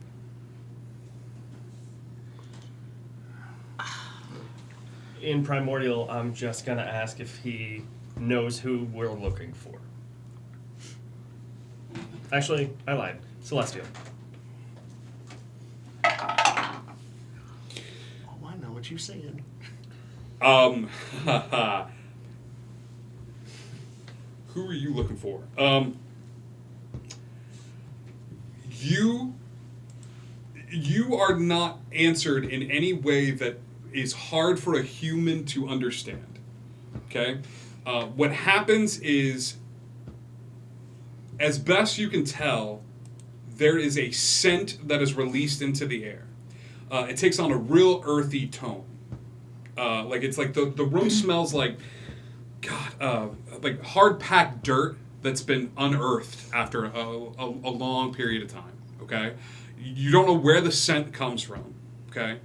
In Primordial, I'm just gonna ask if he knows who we're looking for. Actually, I lied. Celestial. Oh, I know what you said. Who are you looking for? You are not answered in any way that is hard for a human to understand. Okay? What happens is, as best you can tell, there is a scent that is released into the air. It takes on a real earthy tone. It's like the room smells like, like hard-packed dirt that's been unearthed after a long period of time, okay? You don't know where the scent comes from, okay?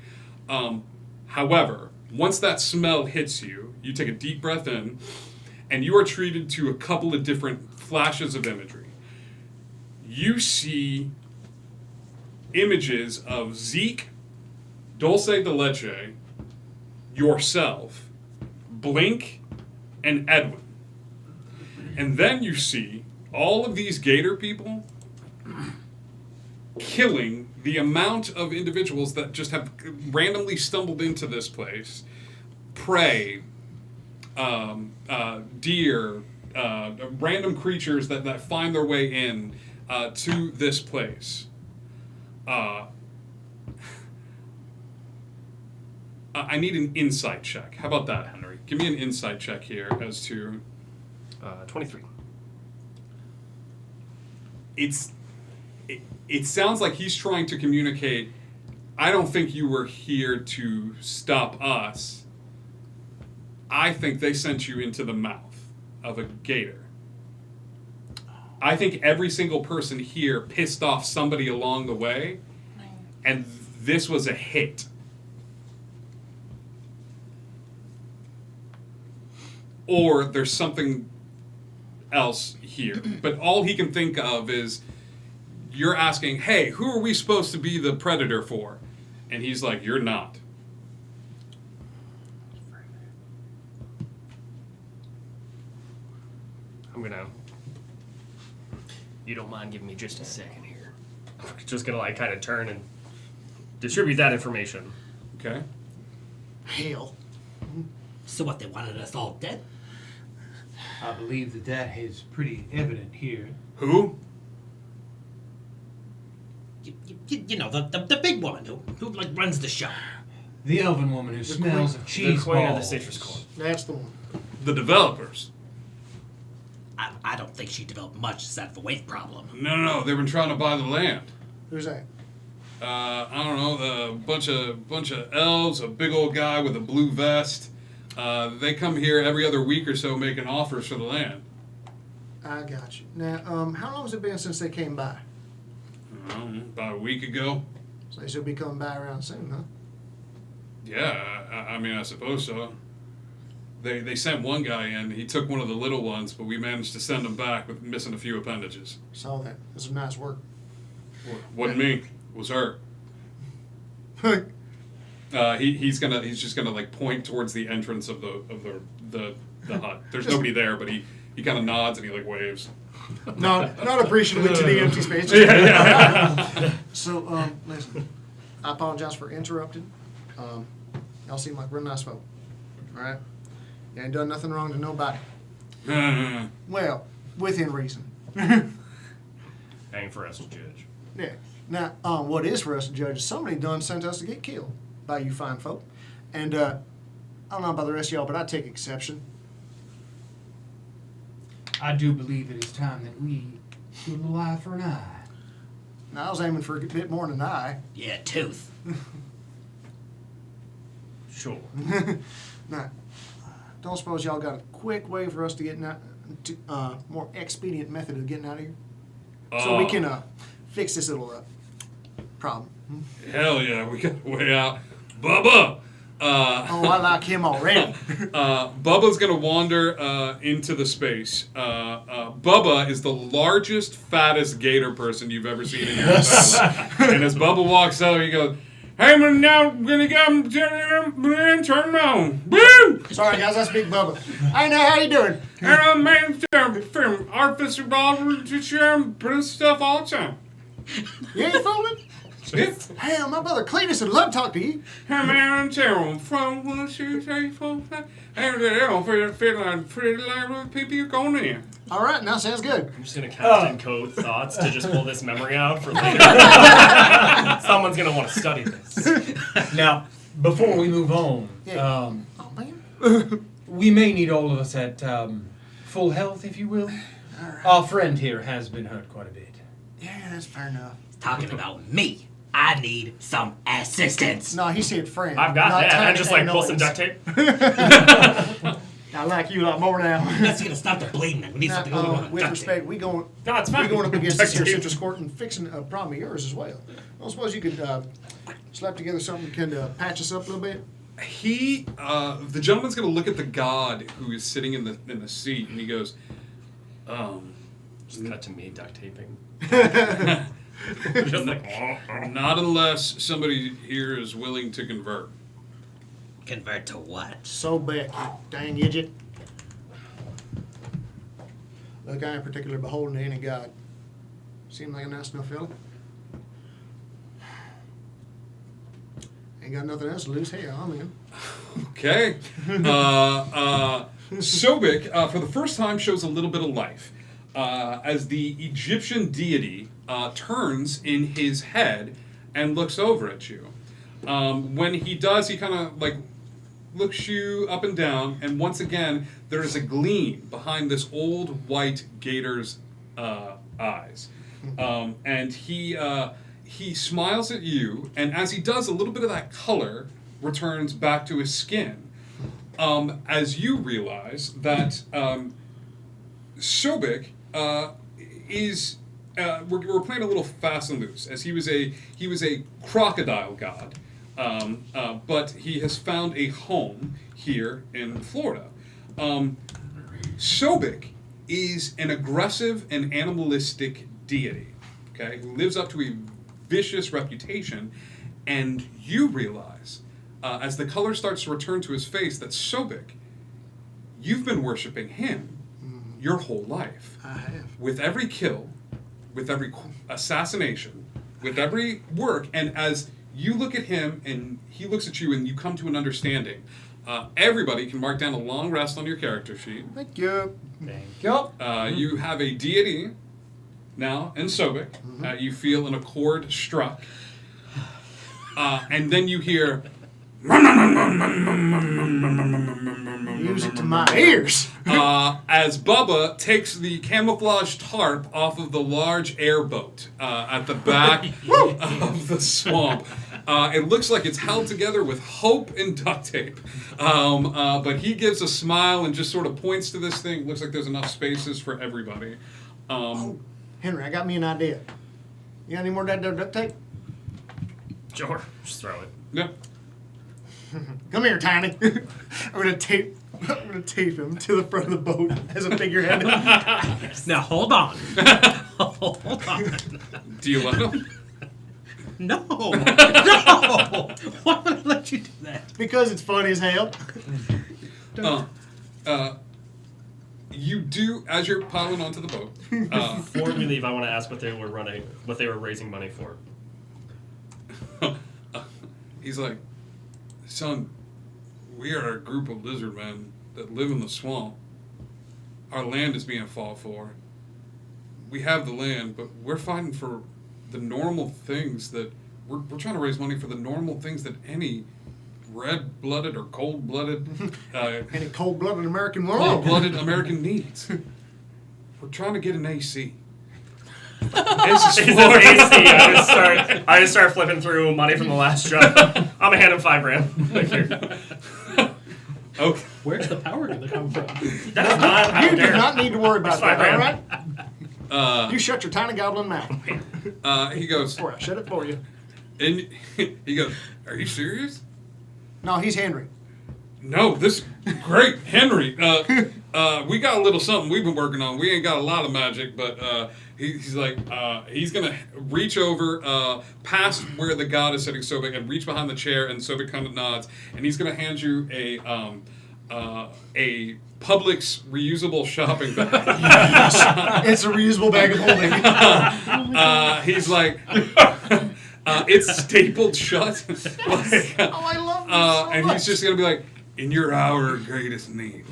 However, once that smell hits you, you take a deep breath in, and you are treated to a couple of different flashes of imagery. You see images of Zeke, Dulce de Leche, yourself, Blink, and Edwin. And then you see all of these gator people killing the amount of individuals that just have randomly stumbled into this place. Prey, deer, random creatures that find their way in to this place. I need an insight check. How about that, Henry? Give me an insight check here as to... 23. It sounds like he's trying to communicate, I don't think you were here to stop us. I think they sent you into the mouth of a gator. I think every single person here pissed off somebody along the way, and this was a hit. Or there's something else here. But all he can think of is, you're asking, hey, who are we supposed to be the predator for? And he's like, you're not. I'm gonna... You don't mind giving me just a second here. I'm just gonna kind of turn and distribute that information. Okay. Hell. So what, they wanted us all dead? I believe that is pretty evident here. Who? You know, the big woman who like runs the show. The elven woman who smells of cheese The queen balls. of the citrus corn. That's the one. The developers. I don't think she developed much aside of a weight problem. No, they've been trying to buy the land. Who's that? I don't know, a bunch of elves, a big old guy with a blue vest. They come here every other week or so making offers for the land. I got you. Now, how long has it been since they came by? About a week ago. So they should be coming by around soon, huh? Yeah, I mean, I suppose so. They sent one guy in. He took one of the little ones, but we managed to send him back with missing a few appendages. Saw that. This is nice work. Wasn't me. It was her. He's just gonna like point towards the entrance of the hut. There's nobody there, but he kind of nods and he like waves. Not appreciatively to the empty space. So, listen, I apologize for interrupting. Y'all seem like real nice folk. All right? You ain't done nothing wrong to nobody. Well, within reason. Ain't for us to judge. Yeah. Now, what is for us to judge is somebody done sent us to get killed by you fine folk. And, I don't know about the rest of y'all, but I take exception. I do believe it is time that we do a little eye for an eye. Now, I was aiming for a bit more than an eye. Yeah, tooth. Sure. Now, don't suppose y'all got a quick way for us to get more expedient method of getting out of here? So we can fix this little problem. Hell yeah, we got a way out. Bubba! I like him already. Bubba's gonna wander into the space. Bubba is the largest, fattest gator person you've ever seen in your entire life. And as Bubba walks out, he goes, "Hey man, now I'm gonna get him, turn on. Woo!" Sorry guys, that's Big Bubba. I know how you doing. And man, film artificial ball to share put stuff all the time. You ain't fooling? Hell, my brother Cletus would love to talk to you. Hey man, I'm from 1, 2, 3, 4, 5. And they don't feel like pretty like people you're going in. All right, now sounds good. I'm just gonna cast in code thoughts to just pull this memory out for later. Someone's gonna want to study this. Now, before we move on, Oh man. we may need all of us at full health, if you will. Our friend here has been hurt quite a bit. Yeah, that's fair enough. Talking about me. I need some assistance. No, he said friend. I've got not that. I tiny just like pull some annoyance. duct tape. I like you a lot more now. That's gonna stop the bleeding. We need Now, something over with respect, we going No, it's fine. we going up against this here Duct tape. citrus court and fixing a problem of yours as well. I don't suppose you could slap together something that can patch us up a little bit. The gentleman's gonna look at the god who is sitting in the seat, and he goes, Just cut to me duct taping. Just like, not unless somebody here is willing to convert. Convert to what? So bet, you dang idiot. Look, I ain't particularly beholden to any god. Seem like a nice enough fella. Ain't got nothing else to lose. Hey, I'm in. Okay. Sobek, for the first time, shows a little bit of life. As the Egyptian deity turns in his head and looks over at you. When he does, he kind of like looks you up and down, and once again, there is a gleam behind this old white gator's eyes. And he smiles at you, and as he does, a little bit of that color returns back to his skin. As you realize that Sobek is we're playing a little fast and loose, as he was a crocodile god, but he has found a home here in Florida. Sobek is an aggressive and animalistic deity, okay, who lives up to a vicious reputation, and you realize, as the color starts to return to his face, that Sobek, you've been worshiping him your whole life. I have. With every kill, with every assassination, with every work, and as you look at him and he looks at you and you come to an understanding, everybody can mark down a long rest on your character sheet. Thank you. Thank you. You have a deity now in Sobek. You feel an accord struck. And then you hear... You music to my ears. As Bubba takes the camouflage tarp off of the large airboat at the back of the swamp. It looks like it's held together with hope and duct tape. But he gives a smile and just sort of points to this thing. Looks like there's enough spaces for everybody. Henry, I got me an idea. You got any more of that there duct tape? Sure, just throw it. Yep. Come here, Tiny. I'm gonna tape him to the front of the boat as a figurehead. Now hold on. Hold on. Do you let him? No. No. Why would I let you do that? Because it's funny as hell. You do, as you're piling onto the boat. Before we leave, I want to ask what they were raising money for. He's like, son, we are a group of lizard men that live in the swamp. Our land is being fought for. We have the land, but we're fighting for the normal things that we're trying to raise money for the normal things that any red-blooded or cold-blooded Any cold-blooded American woman. cold-blooded American needs. We're trying to get an AC. It's He says AC. I just start flipping through money from the last job. I'm gonna hand him $5,000. Thank you. Okay. Where's the power going to come from? That's not. I You don't do care. not need to worry about That's that, $5,000. all right? You shut your tiny goblin mouth. He goes, Or I shut it for you. and he goes, are you serious? No, he's Henry. No, this great Henry. We got a little something we've been working on. We ain't got a lot of magic, but he's like he's gonna reach over past where the god is sitting, Sobek, and reach behind the chair, and Sobek kind of nods, and he's gonna hand you a Publix reusable shopping bag. It's a reusable bag of holding. He's like. It's stapled shut. Like, I love this so and much. he's just gonna be like, in your hour of greatest need,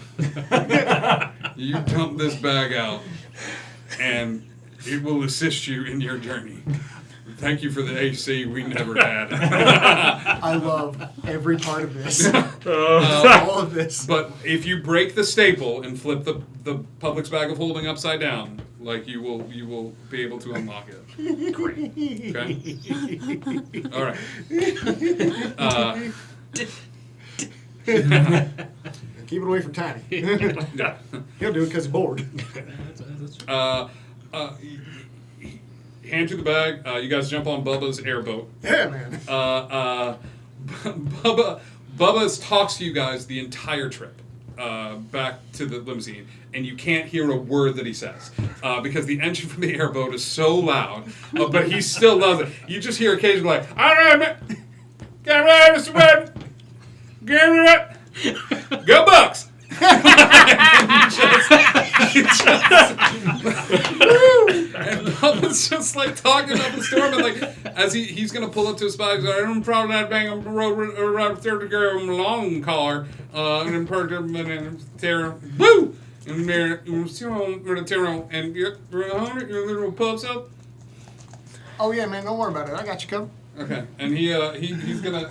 you dump this bag out, and it will assist you in your journey. Thank you for the AC we never had. I love every part of this. All of this. But if you break the staple and flip the Publix bag of holding upside down, like you will be able to unlock it. Great. Okay. All right. Keep it away from Tiny. Yeah. He'll do it because he's bored. Hand you the bag. You guys jump on Bubba's airboat. Yeah, man. Bubba talks to you guys the entire trip back to the limousine, and you can't hear a word that he says because the engine from the airboat is so loud, but he still loves it. You just hear occasionally like, all right, man. Get ready, Mr. Webb. Get ready. Go Bucks. And Bubba's just like talking up the storm, and like as he's gonna pull up to his spot, he's like, I'm probably not bang on the road around 30 girl in a long car, and then parked up and tear boo! And there and your little pups up. Oh yeah, man. Don't worry about it. I got you covered. Okay, and he's gonna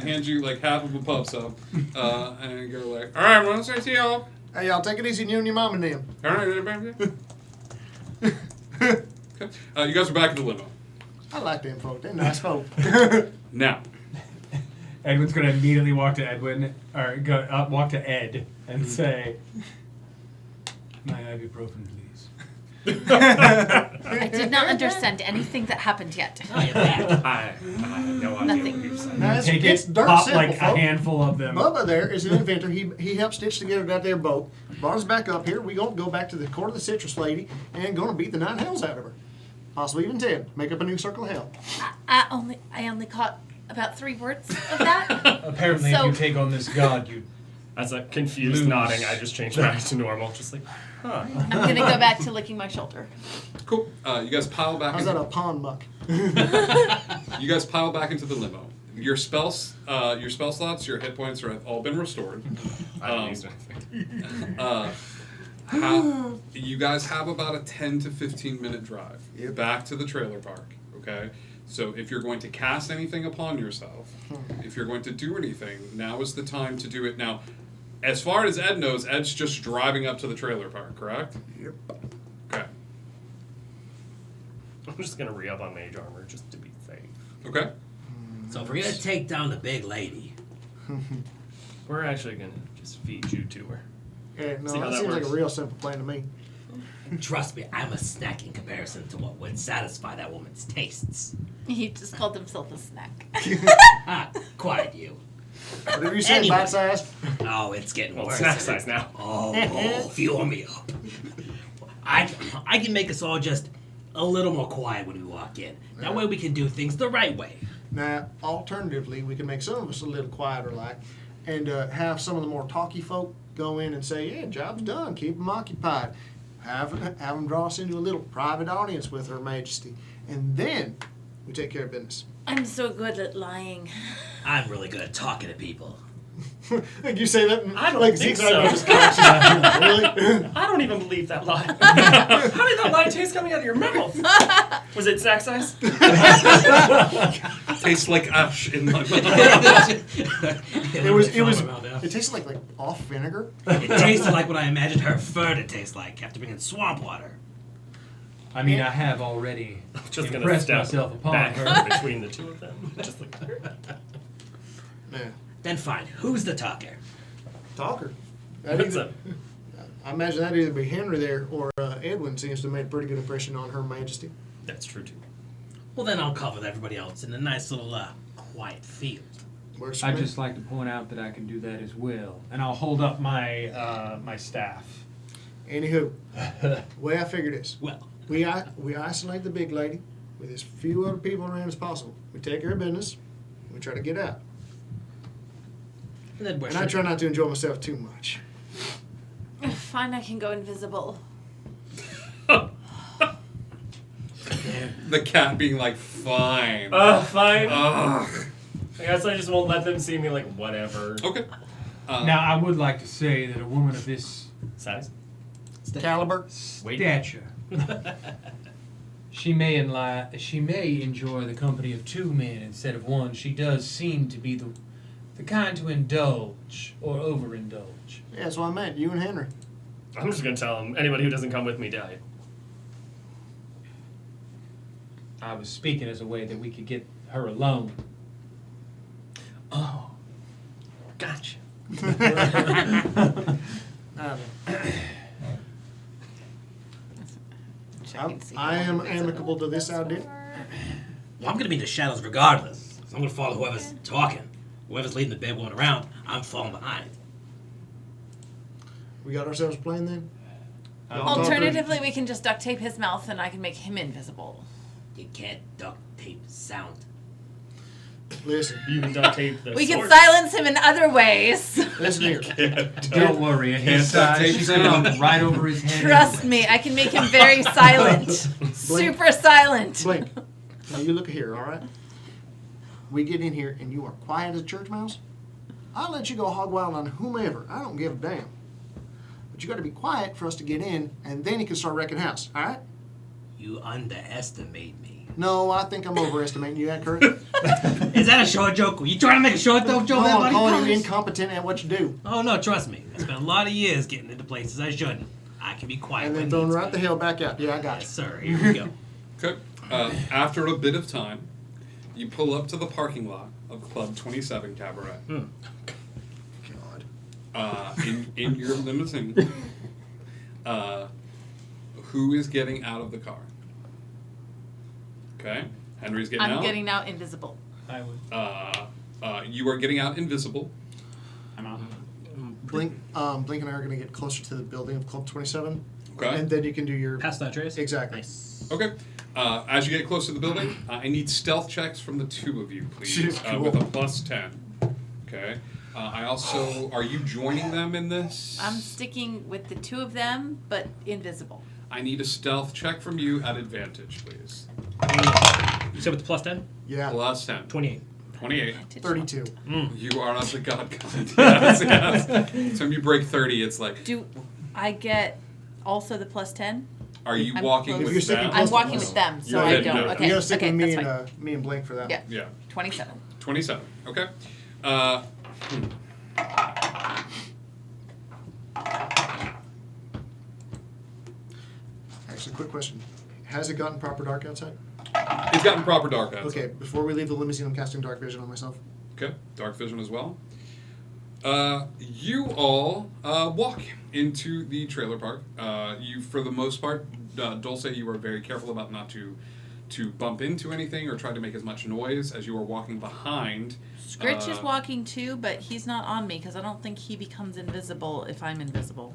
hand you like half of a pub sub, and go like, all right, well, let's see y'all. Hey, y'all, take it easy, you and your mom and them. All right, everybody. Okay. You guys are back in the limo. I like them folk. They're nice folk. Now, Edwin's going to immediately walk to Edwin, or walk to Ed, and say, "My ibuprofen, please." I did not understand anything that happened yet. I have no idea Nothing. what you're saying. Now, Take it's it, dirt pop simple, like folk. a handful of them. Bubba there is an inventor. He helped stitch together that there boat. Brought us back up here. We gonna go back to the court of the citrus lady and gonna beat the 9 hells out of her. Possibly even 10. Make up a new circle of hell. I only caught about 3 words of that. Apparently, So- if you take on this god, you As a confused Lose. nodding, I just changed back to normal. Just like, huh. I'm gonna go back to licking my shoulder. cool. You guys pile back. How's that a pond muck? You guys pile back into the limo. Your spell slots, your hit points are all been restored. I haven't used anything. You guys have about a 10 to 15 minute drive back to the trailer park. Okay, so if you're going to cast anything upon yourself, if you're going to do anything, now is the time to do it. Now, As far as Ed knows, Ed's just driving up to the trailer park, correct? Yep. Okay. I'm just gonna re-up on mage armor just to be safe. Okay. So if we're gonna take down the big lady, We're actually gonna just feed you to her. Yeah, no, See how that that seems like works? a real simple plan to me. trust me, I'm a snack in comparison to what would satisfy that woman's tastes. He just called himself a snack. Ah, quiet you. Whatever you said, Anyway. bite size. Oh, it's getting Well, worse. snack size now. Oh, fuel me up. I can make us all just a little more quiet when we walk in. That way we can do things the right way. Now, alternatively, we can make some of us a little quieter, like, and have some of the more talky folk go in and say, "Yeah, job's done. Keep them occupied." Have them draw us into a little private audience with Her Majesty, and then we take care of business. I'm so good at lying. I'm really good at talking to people. Like you say that, I don't like think Zeke's out of his so. conscience. Really? I don't even believe that lie. How did that lie taste coming out of your mouth? Was it snack size? Tastes like ash in my mouth. It tasted like off vinegar. It tasted like what I imagined her fur to taste like after bringing swamp water. I mean, I have already Just gonna impressed step myself upon back her. between the two of them. Just like Yeah. Then fine, who's the talker? Talker. That'd What's either- up? I imagine that'd either be Henry there or Edwin seems to have made a pretty good impression on Her Majesty. That's true too. Well, then I'll cover everybody else in a nice little quiet field. Works for I'd me. just like to point out that I can do that as well, and I'll hold up my my staff. Anywho, the way I figure this, Well, we isolate the big lady with as few other people around as possible. We take care of business. We try to get out. and then And I try not to enjoy myself too much. Fine, I can go invisible. The cat being like, fine. Fine. Ugh. I guess I just won't let them see me like whatever. Okay. Now, I would like to say that a woman of this Size? Caliber. stature, she may enjoy the company of two men instead of one. She does seem to be the kind to indulge or overindulge. Yeah, that's what I meant. You and Henry. I'm just gonna tell them anybody who doesn't come with me died. I was speaking as a way that we could get her alone. Oh. Gotcha. I am amicable to this idea. Well, I'm gonna be in the shadows regardless. So I'm gonna follow whoever's talking. Whoever's leading the bad one around, I'm falling behind. We got ourselves a plan then? Alternatively, we can just duct tape his mouth and I can make him invisible. You can't duct tape sound. Listen, You can duct tape the We can sword. silence him in other ways. listen here. Don't worry, at his size, she's gonna look right over his head. Trust me, I can make him very silent. Super silent. Blink. Now you look here, all right? We get in here and you are quiet as a church mouse. I'll let you go hog wild on whomever. I don't give a damn. But you got to be quiet for us to get in, and then you can start wrecking house. All right? You underestimate me. No, I think I'm overestimating you, that Kurt. Is that a short joke? Were you trying to make a short joke, No, there, I'm buddy? calling you incompetent at what you do, Oh no, trust me. I spent a lot of years getting into places I shouldn't. I can be quiet. and then when throwing needs right be. the hell back out. Yeah, I got Yes, you. sir. Here we go. Okay. After a bit of time, you pull up to the parking lot of Club 27 Cabaret. God. In your limousine, who is getting out of the car? Okay. Henry's getting out. I'm getting out invisible. I would. You are getting out invisible. I'm out. Blink and I are going to get closer to the building of Club 27. Okay. And then you can do your... Pass that, Trace. Exactly. Nice. Okay. As you get close to the building, I need stealth checks from the two of you, please, Cool. with a +10. Okay. I also, are you joining them in this? I'm sticking with the two of them, but invisible. I need a stealth check from you at advantage, please. You said with the plus 10? Yeah. +10. 28. 28. 32. You are of the god kind. Yes, yes. So when you break 30, it's like, Do I get also the plus 10? are you I'm walking close. with You're sticking them? close I'm to walking us. with them, so You're I good, don't. no. Okay, You got to stick okay, with me that's and fine. me and Blake for that. Yeah. Yeah. 27. 27. Okay. So quick question. Has it gotten proper dark outside? It's gotten proper dark outside. Okay, before we leave the limousine, I'm casting dark vision on myself. Okay, dark vision as well. You all walk into the trailer park. You, for the most part, Dulce, you are very careful about not to bump into anything or try to make as much noise as you are walking behind. Scritch is walking too, but he's not on me because I don't think he becomes invisible if I'm invisible.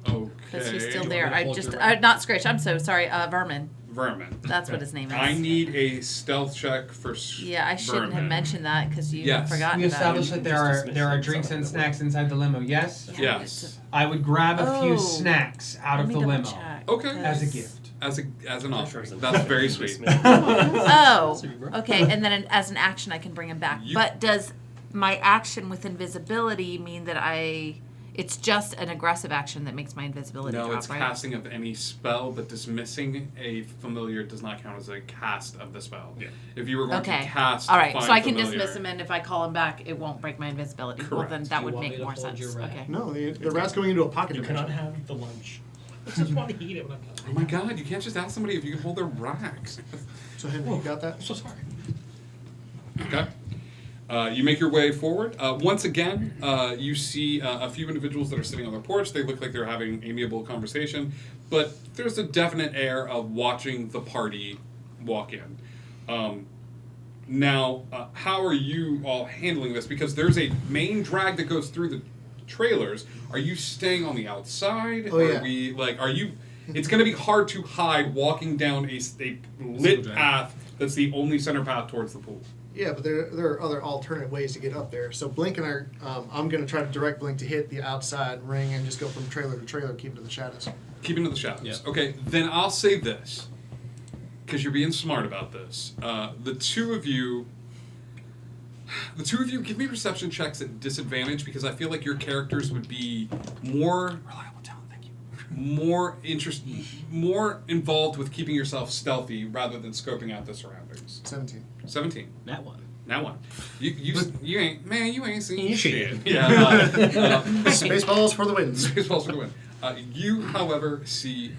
Okay. Because he's still Do you there. want me to I hold just, your right? not Scritch. I'm so sorry. Vermin. Vermin. That's what his name is. I need a stealth check for Yeah, I shouldn't have Vermin. mentioned that because you Yes. have forgotten We about established it. that there are drinks and snacks inside the limo. Yes. Yes. I would grab a few Oh. snacks out Let of me the double limo check. Okay. as a gift. As an offering. That's very sweet. Oh, okay. And then as an action, I can bring him back. You- But does my action with invisibility mean that it's just an aggressive action that makes my invisibility No, drop, it's right? casting of any spell, but dismissing a familiar does not count as a cast of the spell. Yeah. If you were going Okay. to cast, All right. So Find I can Familiar- dismiss him, and if I call him back, it won't break my invisibility. Well, then Correct. that You would want me make to more hold sense. your rat? Okay. No, the rat's going into a pocket You dimension. cannot have the lunch. I just want to eat it when I'm done. Oh my god, you can't just ask somebody if you can hold their racks. So Henry, you got that? I'm so sorry. Okay. You make your way forward. Once again, you see a few individuals that are sitting on their porch. They look like they're having amiable conversation, but there's a definite air of watching the party walk in. Now, how are you all handling this? Because there's a main drag that goes through the trailers. Are you staying on the outside? Oh, yeah. Are you... It's going to be hard to hide walking down a lit drag. path that's the only center path towards the pool. Yeah, but there are other alternate ways to get up there. So Blink and I'm going to try to direct Blink to hit the outside ring and just go from trailer to trailer, keep to the shadows. Keep into the shadows. Yeah. Okay, then I'll say this, because you're being smart about this. The two of you, give me perception checks at disadvantage, because I feel like your characters would be more reliable talent. Thank you. More involved with keeping yourself stealthy rather than scoping out the surroundings. 17. 17. That one. Now one. You ain't seen Shit. shit. Yeah. Spaceballs for the win. Spaceballs for the win. You, however, see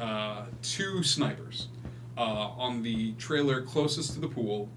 two snipers on the trailer closest to the pool.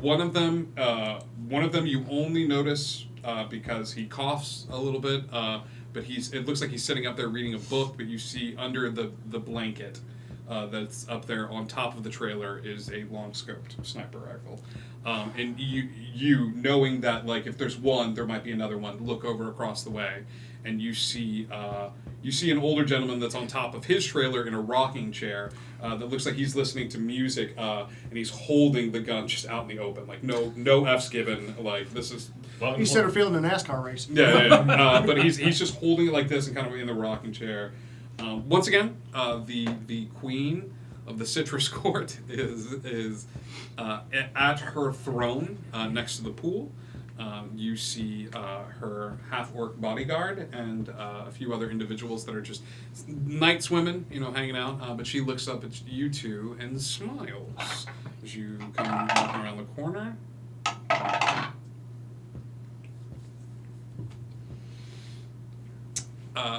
One of them you only notice because he coughs a little bit, but it looks like he's sitting up there reading a book. But you see under the blanket that's up there on top of the trailer is a long-scoped sniper rifle. And you knowing that, like, if there's one, there might be another one. Look over across the way, and you see an older gentleman that's on top of his trailer in a rocking chair that looks like he's listening to music, and he's holding the gun just out in the open, like no F's given. Like, this is. He's center field in a NASCAR race. Yeah. But he's just holding it like this and kind of in the rocking chair. Once again, the queen of the Citrus Court is at her throne next to the pool. You see her half-orc bodyguard and a few other individuals that are just night swimming, hanging out. But she looks up at you two and smiles as you come walking around the corner.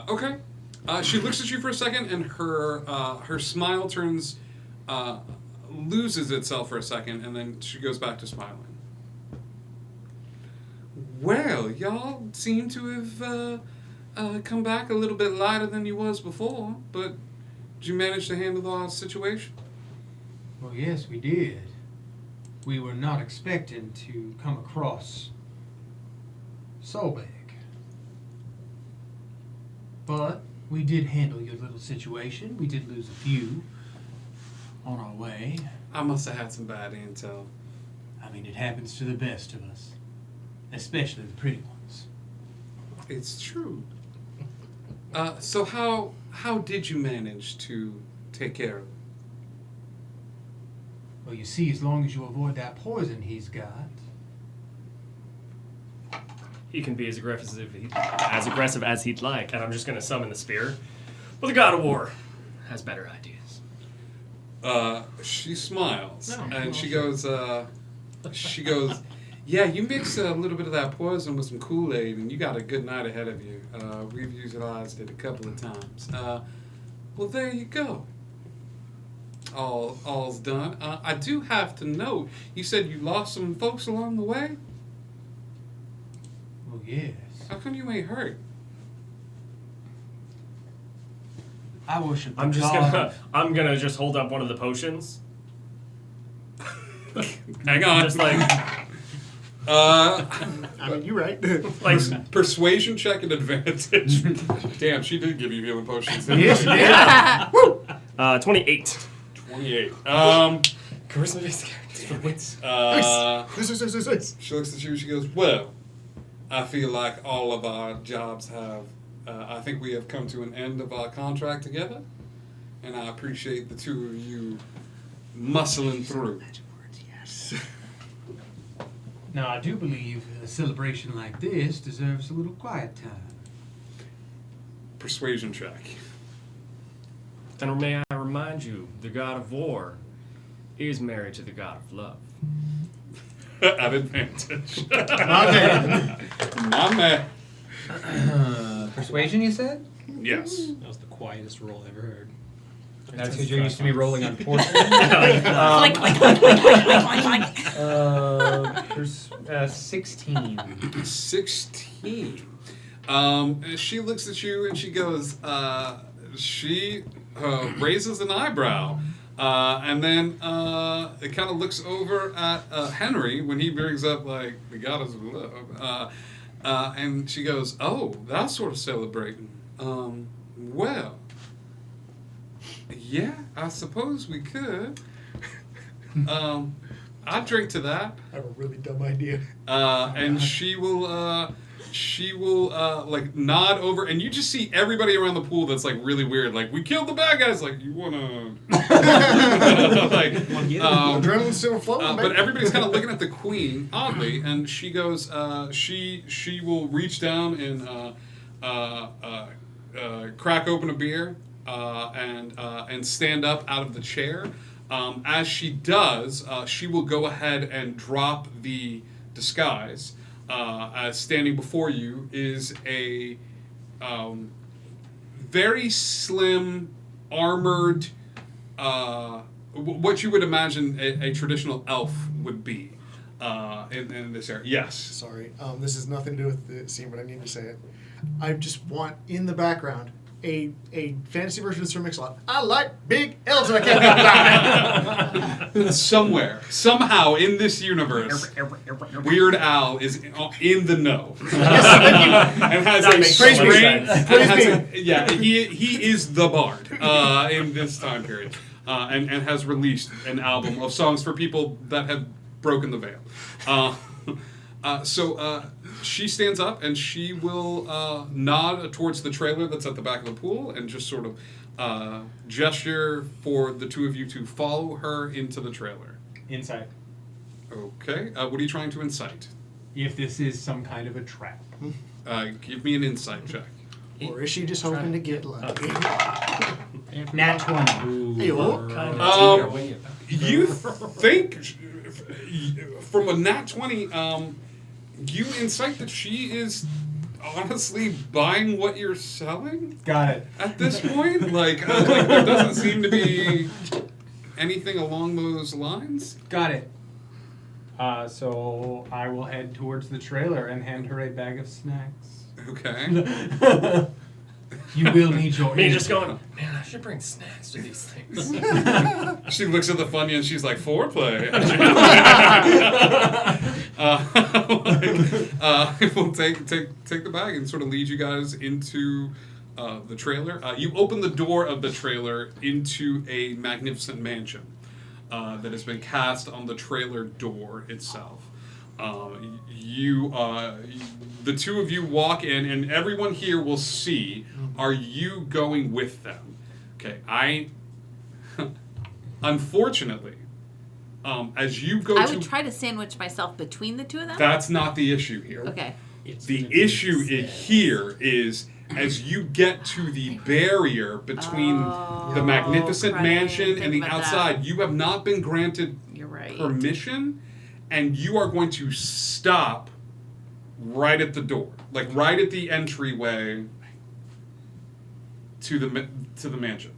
Okay. She looks at you for a second, and her smile loses itself for a second, and then she goes back to smiling. Well, y'all seem to have come back a little bit lighter than you was before, but did you manage to handle our situation? Well, yes, we did. We were not expecting to come across so big. But we did handle your little situation. We did lose a few on our way. I must have had some bad intel. I mean, it happens to the best of us, especially the pretty ones. It's true. So how did you manage to take care of him? Well, you see, as long as you avoid that poison he's got. He can be as aggressive as he'd like, and I'm just going to summon the spear. But the God of War has better ideas. She smiles, No, and well, she goes, yeah, you mix a little bit of that poison with some Kool-Aid, and you got a good night ahead of you. We've utilized it a couple of times. Well, there you go. All's done. I do have to note, you said you lost some folks along the way? Oh, yes. How come you ain't hurt? I worship the I'm just god. I'm gonna just hold up one of the potions. Hang on. Just like I mean, you're right. like Persuasion check and advantage. Damn, she did give you healing potions. Yes, yeah. 28. 28. Charisma based character. Nice. She looks at you and she goes, well, I feel like all of our jobs have, I think we have come to an end of our contract together, and I appreciate the two of you muscling through. Now, I do believe a celebration like this deserves a little quiet time. Persuasion check. And may I remind you, the god of war is married to the god of love. At advantage. My man. My man. Persuasion, you said? Yes. That was the quietest roll I ever heard. That's because you're used to me rolling on fortune. Click, click, click, click, click, click, click. 16. 16. She looks at you and she goes, she raises an eyebrow. And then it kind of looks over at Henry when he brings up, like, the goddess of love. And she goes, oh, that sort of celebrating. Well, yeah, I suppose we could. I'd drink to that. I have a really dumb idea. And she will like nod over, and you just see everybody around the pool that's like really weird. Like, we killed the bad guys. Like, you wanna like Adrenaline's still flowing. but everybody's kind of looking at the queen oddly, and she goes, she will reach down and crack open a beer and stand up out of the chair. As she does, she will go ahead and drop the disguise. As standing before you is a very slim, armored, what you would imagine a traditional elf would be in this area. Yes. Sorry, this has nothing to do with the scene, but I need to say it. I just want in the background a fantasy version of Sir Mix-a-Lot. I like big elves and I can't be Somewhere, somehow in this universe, Weird Al is in the know. And has That a makes so much strange. sense. And has yeah, he is the bard in this time period, and has released an album of songs for people that have broken the veil. So she stands up and she will nod towards the trailer that's at the back of the pool and just sort of gesture for the two of you to follow her into the trailer. Insight. Okay. What are you trying to incite? If this is some kind of a trap. Give me an insight check. Or is she just hoping to get lucky? Nat 20. Hey, what? You think from a nat 20, you incite that she is honestly buying what you're selling Got it. at this point. Like there doesn't seem to be anything along those lines. Got it. So I will head towards the trailer and hand her a bag of snacks. Okay. You will need your Me aid. just going, man, I should bring snacks to these things. She looks at the Funya and she's like, foreplay. We'll take the bag and sort of lead you guys into the trailer. You open the door of the trailer into a magnificent mansion that has been cast on the trailer door itself. The two of you walk in, and everyone here will see. Are you going with them? Okay, unfortunately, as you go I to, would try to sandwich myself between the two of them. that's not the issue here. Okay. The issue here is as you get to the barrier between the magnificent right. mansion Think and the about outside, you have not been granted You're right. permission, and you are going to stop right at the door, like right at the entryway to the mansion.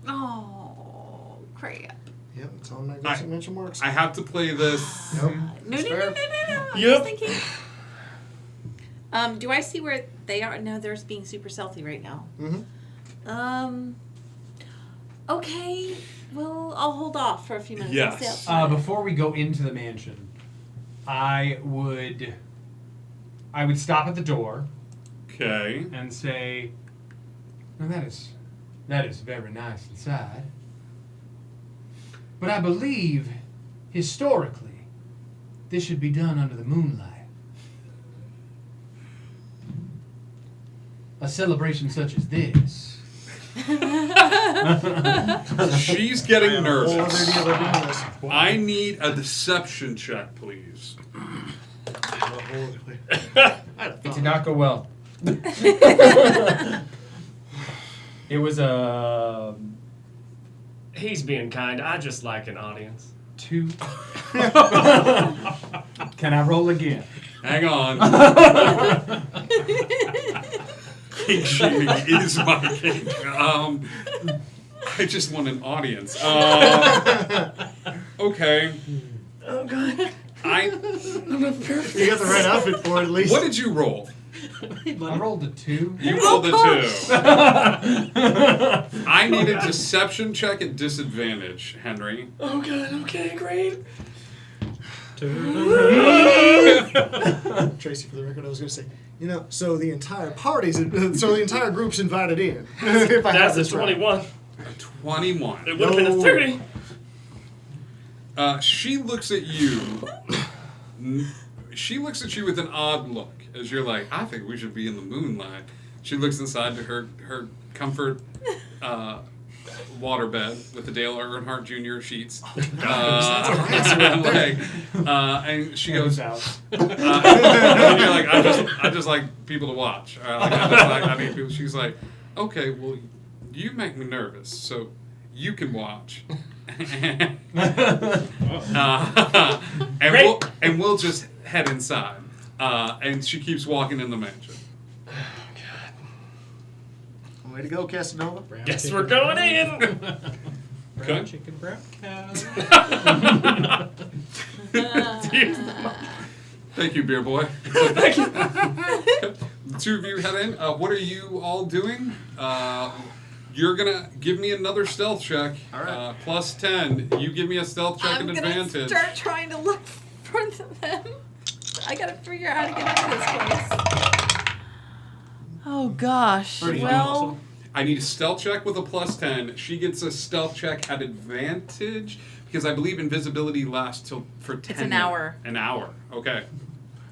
Oh, crap. Yep, it's on that dimension marks. I have to play this. Nope. No. It's I'm fair. just thinking. Do I see where they are? No, they're being super stealthy right now. Mm-hmm. Okay. Well, I'll hold off for a few minutes. Yes. Before we go into the mansion, I would stop at the door Okay. and say, "Now that is very nice inside. But I believe, historically, this should be done under the moonlight. A celebration such as this." She's getting nervous. Whole other deal of doing this. I need a deception check, please. It did not go well. It was a He's being kind. I just like an audience. 2. Can I roll again? Hang on. King shaming is my king. I just want an audience. Okay. Oh god. I. You got the right outfit for it, at least. What did you roll? I rolled a 2. You rolled a 2. I need a deception check at disadvantage, Henry. Oh god. Okay, great. Tracy, for the record, I was going to say, so the entire group's invited in. If I have That's a this right. 21. A 21. It would have been a 30. She looks at you. She looks at you with an odd look as you're like, I think we should be in the moonlight. She looks inside to her comfort waterbed with the Dale Earnhardt Jr. sheets. And she goes, and you're like, I just like people to watch. I need people. She's like, okay, well, you make me nervous, so you can watch. And we'll just head inside. And she keeps walking in the mansion. Way to go, Casanova. Guess we're going in. Brown chicken, brown cow. Thank you, beer boy. Thank you. The two of you head in. What are you all doing? You're gonna give me another stealth check. All right. Plus 10. You give me a stealth check I'm at gonna advantage. start trying to look for them. I gotta figure out how to get into this place. Oh gosh. 31 Well, also. I need a stealth check with a plus 10. She gets a stealth check at advantage because I believe invisibility lasts for 10 It's an hour. An hour. Okay.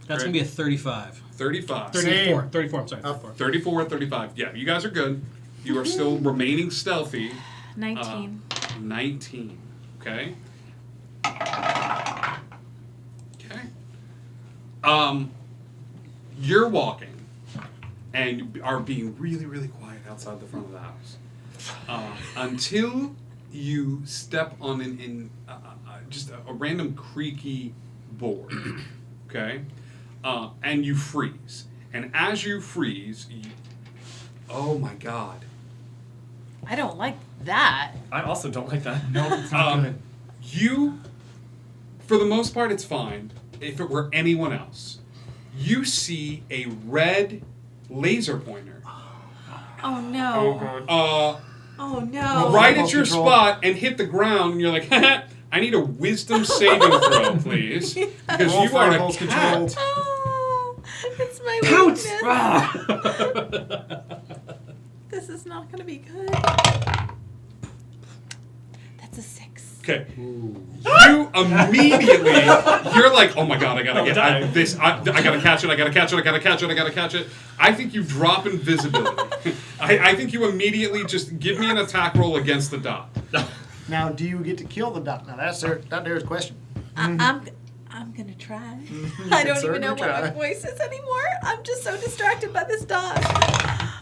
That's going to be a 35. 35. 34. 34, I'm sorry. 34 or 35. Yeah, you guys are good. You are still remaining stealthy. 19. 19. Okay. Okay. You're walking and are being really, really quiet outside the front of the house until you step on just a random creaky board. Okay. And you freeze. And as you freeze, oh my God. I don't like that. I also don't like that. No, it's not good. You, for the most part, it's fine. If it were anyone else, you see a red laser pointer. Oh no. Oh no. Right at your spot and hit the ground, and you're like, I need a wisdom saving throw, please. Because Roll you are a fireballs cat. controlled. Oh, it's my Pounce! weakness. This is not going to be good. That's a 6. Okay. You immediately, you're like, oh my God, I gotta get this. I gotta catch it. I gotta catch it. I gotta catch it. I gotta catch it. I think you drop invisibility. I think you immediately just give me an attack roll against the dot. Now, do you get to kill the dot? Now, that's there's a question. I'm going to try. I don't even know what my voice is anymore. I'm just so distracted by this dog.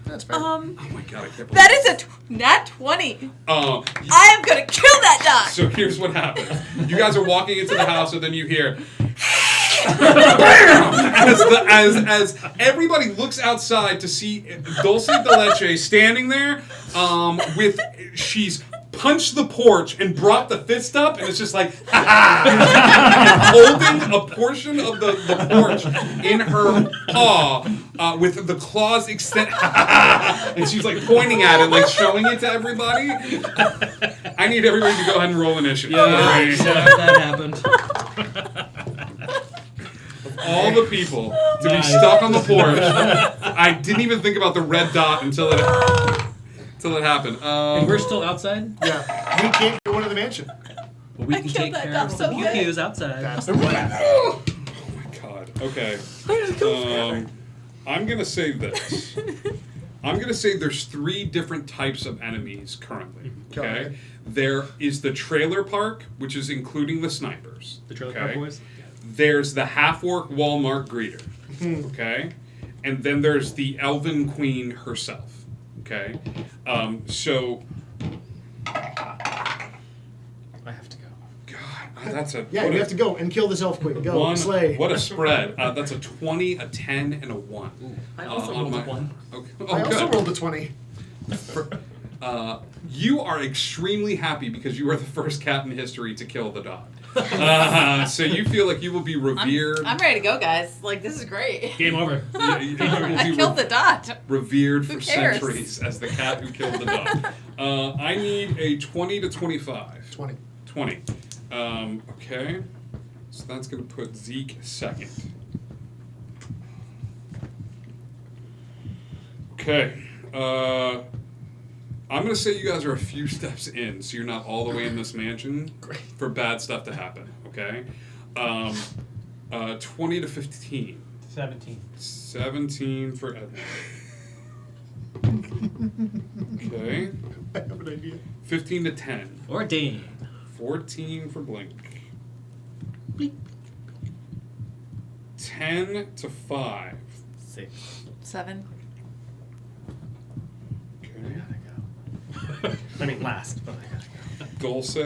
That's fair. Oh my God, I can't believe That is a nat 20. I am going to kill that dog. So here's what happens. You guys are walking into the house, and then you hear BAM! As everybody looks outside to see Dulce de Leche standing there, she's punched the porch and brought the fist up, and it's just like, and holding a portion of the porch in her paw with the claws extended, and she's like pointing at it, like showing it to everybody. I need everybody to go ahead and roll initiative. Yeah, that happened. All the people to be stuck on the porch. I didn't even think about the red dot until it happened. And we're still outside? Yeah. We can't go into the mansion. Well, we can take that care dot of so the good. Pukis outside. That's the plan. Oh my god. Okay. I'm gonna say this. I'm gonna say there's 3 different types of enemies currently. Okay. There is the trailer park, which is including the snipers. The trailer park boys? There's the half-orc Walmart greeter. Okay. And then there's the Elven Queen herself. Okay. So. I have to go. God, that's a. Yeah, what you a- have to go and kill this elf queen. Go, One, slay. what a spread. That's a 20, a 10, and a 1. I also on rolled a my- 1. Okay. I Oh, also good. rolled a 20. You are extremely happy because you are the first cat in history to kill the dog. So you feel like you will be revered. I'm ready to go, guys. Like, this is great. Game over. you will I be killed the dot. revered Who for cares? centuries as the cat who killed the dog. I need a 20 to 25. 20. 20. Okay. So that's going to put Zeke second. Okay. I'm going to say you guys are a few steps in, so you're not all the way in this mansion for bad stuff to happen, okay? 20 to 15. 17. 17 for Edmund. Okay. I have an idea. 15 to 10. Or Dane. 14 for Blink. 10 to 5. 6. 7. Okay. I mean, last, but I gotta go. Dulce,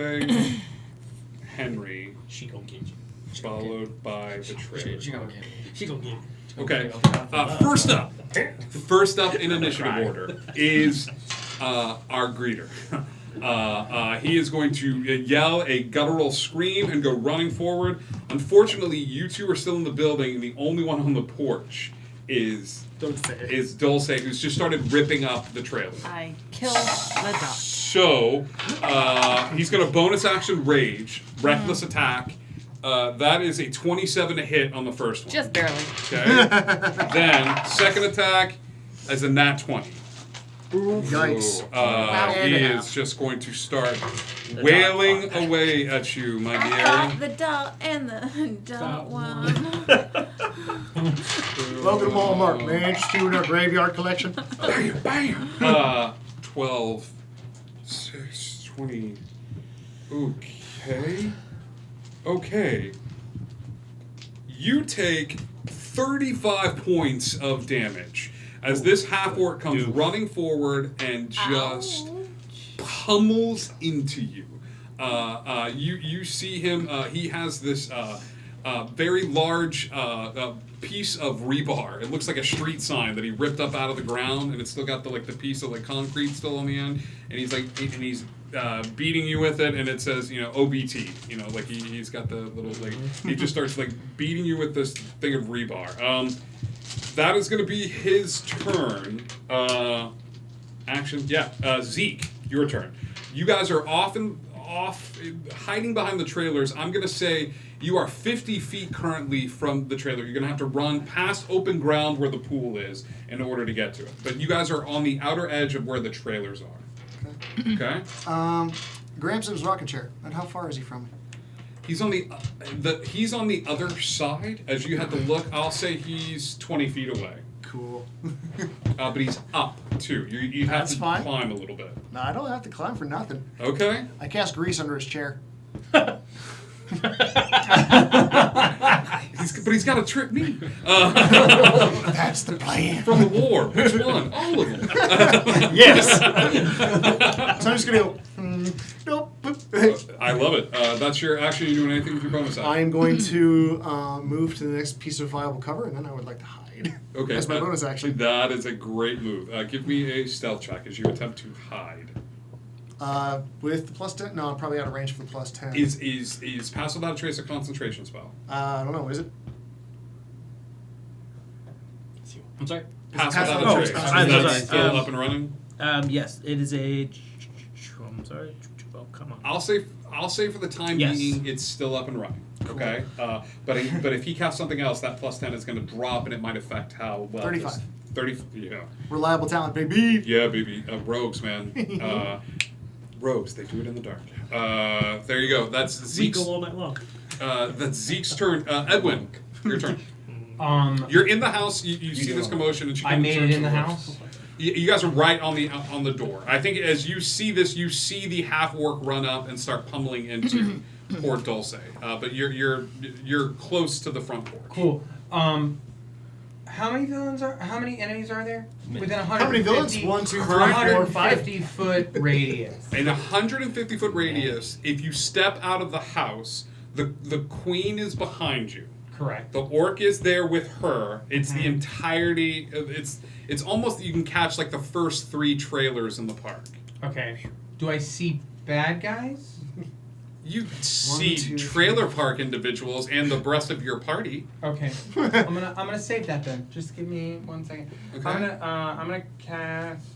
Henry, She gon' get you. followed by the trailer. She gonna get you. She gonna get you. Okay. First up in initiative order is our greeter. He is going to yell a guttural scream and go running forward. Unfortunately, you two are still in the building, and the only one on the porch is Dulce, who's just started ripping up the trailer. I killed the dot. So, he's going to bonus action rage, reckless attack. That is a 27 to hit on the first one. Just barely. Okay. Then, second attack is a nat 20. Yikes. So, he is just going to start wailing away at you, my I dear. got the dot and the dot one. Welcome to Walmart, man. Just doing our graveyard collection. Bam, bam. 12, 6, 20. Okay. Okay. You take 35 points of damage as this half-orc comes running forward and just pummels into you. You see him, he has this very large piece of rebar. It looks like a street sign that he ripped up out of the ground, and it's still got the piece of concrete still on the end. And he's beating you with it, and it says OBT. He's got the little he just starts beating you with this thing of rebar. That is going to be his turn. Action. Yeah. Zeke, your turn. You guys are off hiding behind the trailers. I'm going to say you are 50 feet currently from the trailer. You're going to have to run past open ground where the pool is in order to get to it. But you guys are on the outer edge of where the trailers are. Okay? Gramson's rocking chair. And how far is he from me? He's on he's on the other side. As you have to look, I'll say he's 20 feet away. Cool. But he's up too. You have That's to fine. climb a little bit. No, I don't have to climb for nothing. Okay. I cast grease under his chair. But he's got to trip me. That's the plan. From the war. Which one? All of them. Yes. So I'm just gonna go. Nope. I love it. That's your action. You doing anything with your bonus action? I am going to move to the next piece of viable cover, and then I would like to hide. Okay. That's my bonus action. That is a great move. Give me a stealth check as you attempt to hide. With the plus 10? No, I'm probably out of range for the plus 10. Is Pass Without a Trace a concentration spell? I don't know, is it? I'm sorry? Pass Pass Without Without a a Trace. Trace. Is I'm that sorry. still up and running? Yes, it is a. I'm sorry. Oh, come on. I'll say for the time Yes. being, it's still up and running. Okay, but if he casts something else, that plus 10 is going to drop, and it might affect how well. 35. 30. Yeah. Reliable talent, baby. Yeah, baby. Rogues, man. Rogues. They do it in the dark. There you go. That's We Zeke's. go all night long. That's Zeke's turn. Edwin, your turn. You're in the house. You see this commotion, and she I kinda made it turns in the to the house. You guys are right on the door. I think as you see this, you see the half orc run up and start pummeling into poor Dulce. But you're close to the front porch. Cool. How many enemies are there? Within 150, How many villains? 1, 2, 3, 4, 5. 150 foot radius. In a 150 foot radius, if you step out of the house, the queen is behind you. Correct. The orc is there with her. It's the entirety. It's almost that you can catch like the first 3 trailers in the park. Okay. Do I see bad guys? You see trailer park individuals and the rest of your party. Okay. I'm gonna save that then. Just give me 1 second. Okay. I'm gonna cast.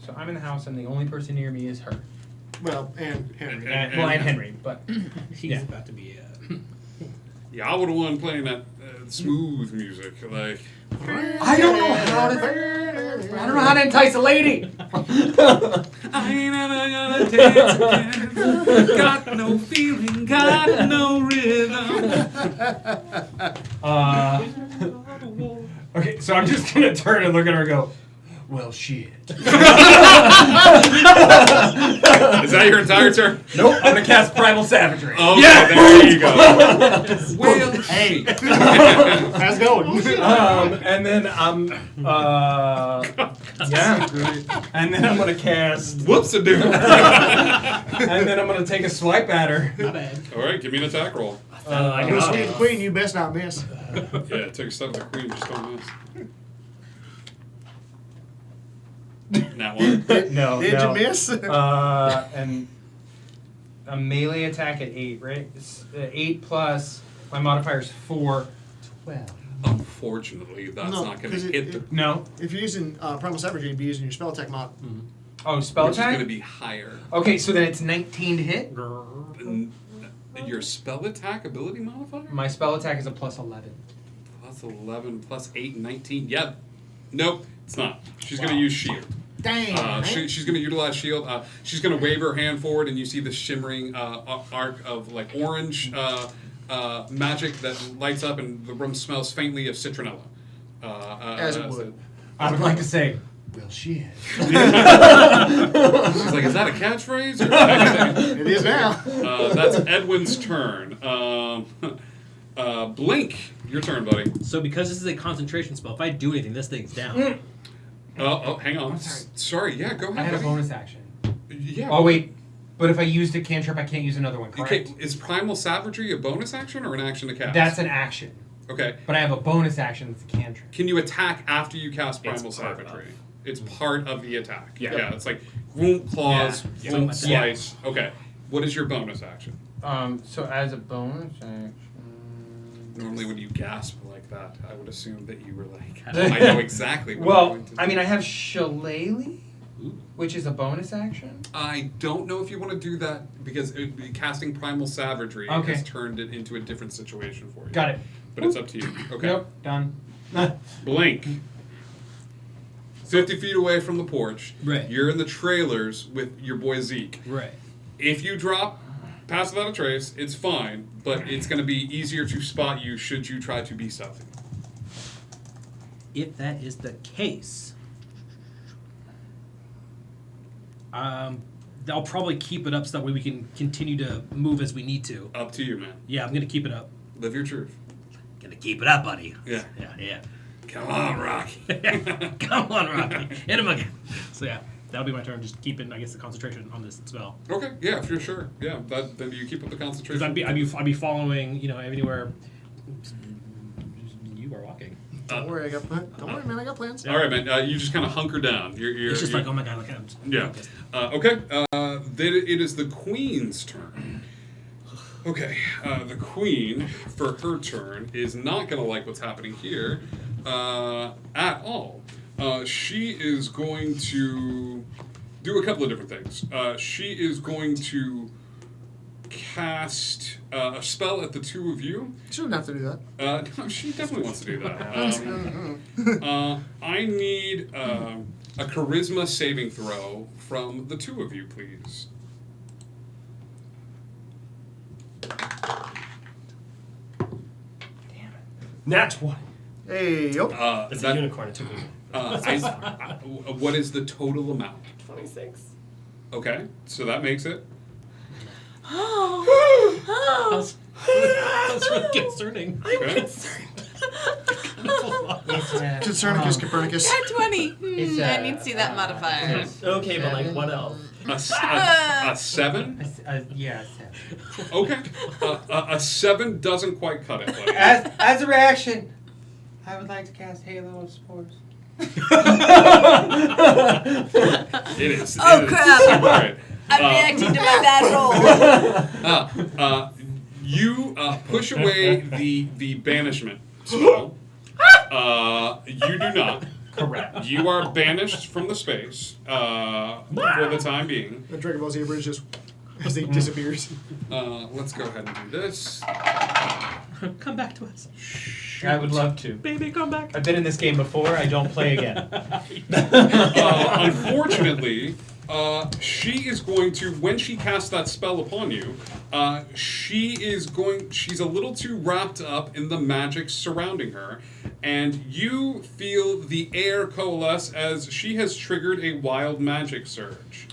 So I'm in the house and the only person near me is her. Well, and Henry. And Henry, but He's about to be. Yeah, I would have won playing that smooth music. Like I don't know how to entice a lady. I ain't never gonna dance again. Got no feeling, got no rhythm. Okay, so I'm just gonna turn and look at her and go, well, shit. Is that your entire turn? Nope, I'm gonna cast Primal Savagery. Oh, yeah, there you go. Well, hey. How's it going? And then I'm, yeah. And then I'm gonna cast. Whoops-a-doo. And then I'm gonna take a swipe at her. Not bad. All right, give me an attack roll. I You're got sweet the queen, you best not miss. Yeah, take a step with the queen, just don't miss. That one. No, Did no. you miss? And a melee attack at 8, right? It's, 8 plus my modifier's 4, 12. Unfortunately, that's No, not going to 'cause hit the. No. If you're using Primal Savagery, you'd be using your spell attack mod. Oh, spell Which is attack? going to be higher. Okay, so then it's 19 to hit. Your spell attack ability modifier? My spell attack is a plus 11. Plus 11, plus 8, 19. Yep. Nope, it's not. She's going to use shield. Dang. She's going to utilize shield. She's going to wave her hand forward, and you see the shimmering arc of like orange magic that lights up, and the room smells faintly of citronella. As it would. I would like to say, well, shit. She's like, is that a catchphrase? Or It is now. that's Edwin's turn. Blink, your turn, buddy. So because this is a concentration spell, if I do anything, this thing's down. Oh, hang on. Sorry, yeah, go ahead. I had a buddy. bonus action. Yeah. Oh, wait. But if I used a cantrip, I can't use another one, Okay, correct? is Primal Savagery a bonus action or an action to cast? That's an action. Okay. But I have a bonus action that's a cantrip. Can you attack after you cast Primal It's part Savagery? of. It's part of the attack. Yeah. It's like boom, claws, Yeah. boom, Yeah. slice. Okay. What is your bonus action? So as a bonus action... Normally when you gasp like that, I would assume that you were like, I know exactly what I'm Well, going to do. I mean, I have Shillelagh, which is a bonus action. I don't know if you want to do that because casting Primal Savagery Okay. has turned it into a different situation for you. Got it. But it's up to you. Okay. Nope, done. Blink. 50 feet away from the porch. Right. You're in the trailers with your boy Zeke. Right. If you drop Pass Without a Trace, it's fine, but it's going to be easier to spot you should you try to be stealthy. If that is the case, I'll probably keep it up so that way we can continue to move as we need to. Up to you, man. Yeah, I'm gonna keep it up. Live your truth. Gonna keep it up, buddy. Yeah. Yeah. Come on, Rocky. Come on, Rocky. Hit him again. So yeah, that'll be my turn. Just keeping, I guess, the concentration on this spell. Okay, yeah, for sure. Yeah, then you keep up the Because concentration. I'd be following, anywhere you are walking. Don't worry, don't worry, man. I got plans. All right, man. You just kind of hunker down. It's just like, oh my god, look at him. Yeah. Okay. Then it is the Queen's turn. Okay. The Queen, for her turn, is not going to like what's happening here at all. She is going to do a couple of different things. She is going to cast a spell at the two of you. She wouldn't have to do that. No, she definitely wants to do that. I need a charisma saving throw from the two of you, please. Nat 20. Hey, yo. It's a unicorn. It took me. What is the total amount? 26. Okay, so that makes it. That's really concerning. Okay. Concerning Copernicus. At 20. It's, I need to see that modifier. Okay, but like, what else? A 7? Yeah. Okay. A 7 doesn't quite cut it, buddy. As a reaction, I would like to cast Halo of Spores. It is. Oh, it is crap. super great. I'm reacting to my bad roll. You push away the banishment spell. You do not. Correct. You are banished from the space for the time being. The Dragon Ball Z bridge just as he disappears. Let's go ahead and do this. Come back to us. I would love to. Baby, come back. I've been in this game before. I don't play again. Unfortunately, she is going to, when she casts that spell upon you, she's a little too wrapped up in the magic surrounding her, and you feel the air coalesce as she has triggered a wild magic surge.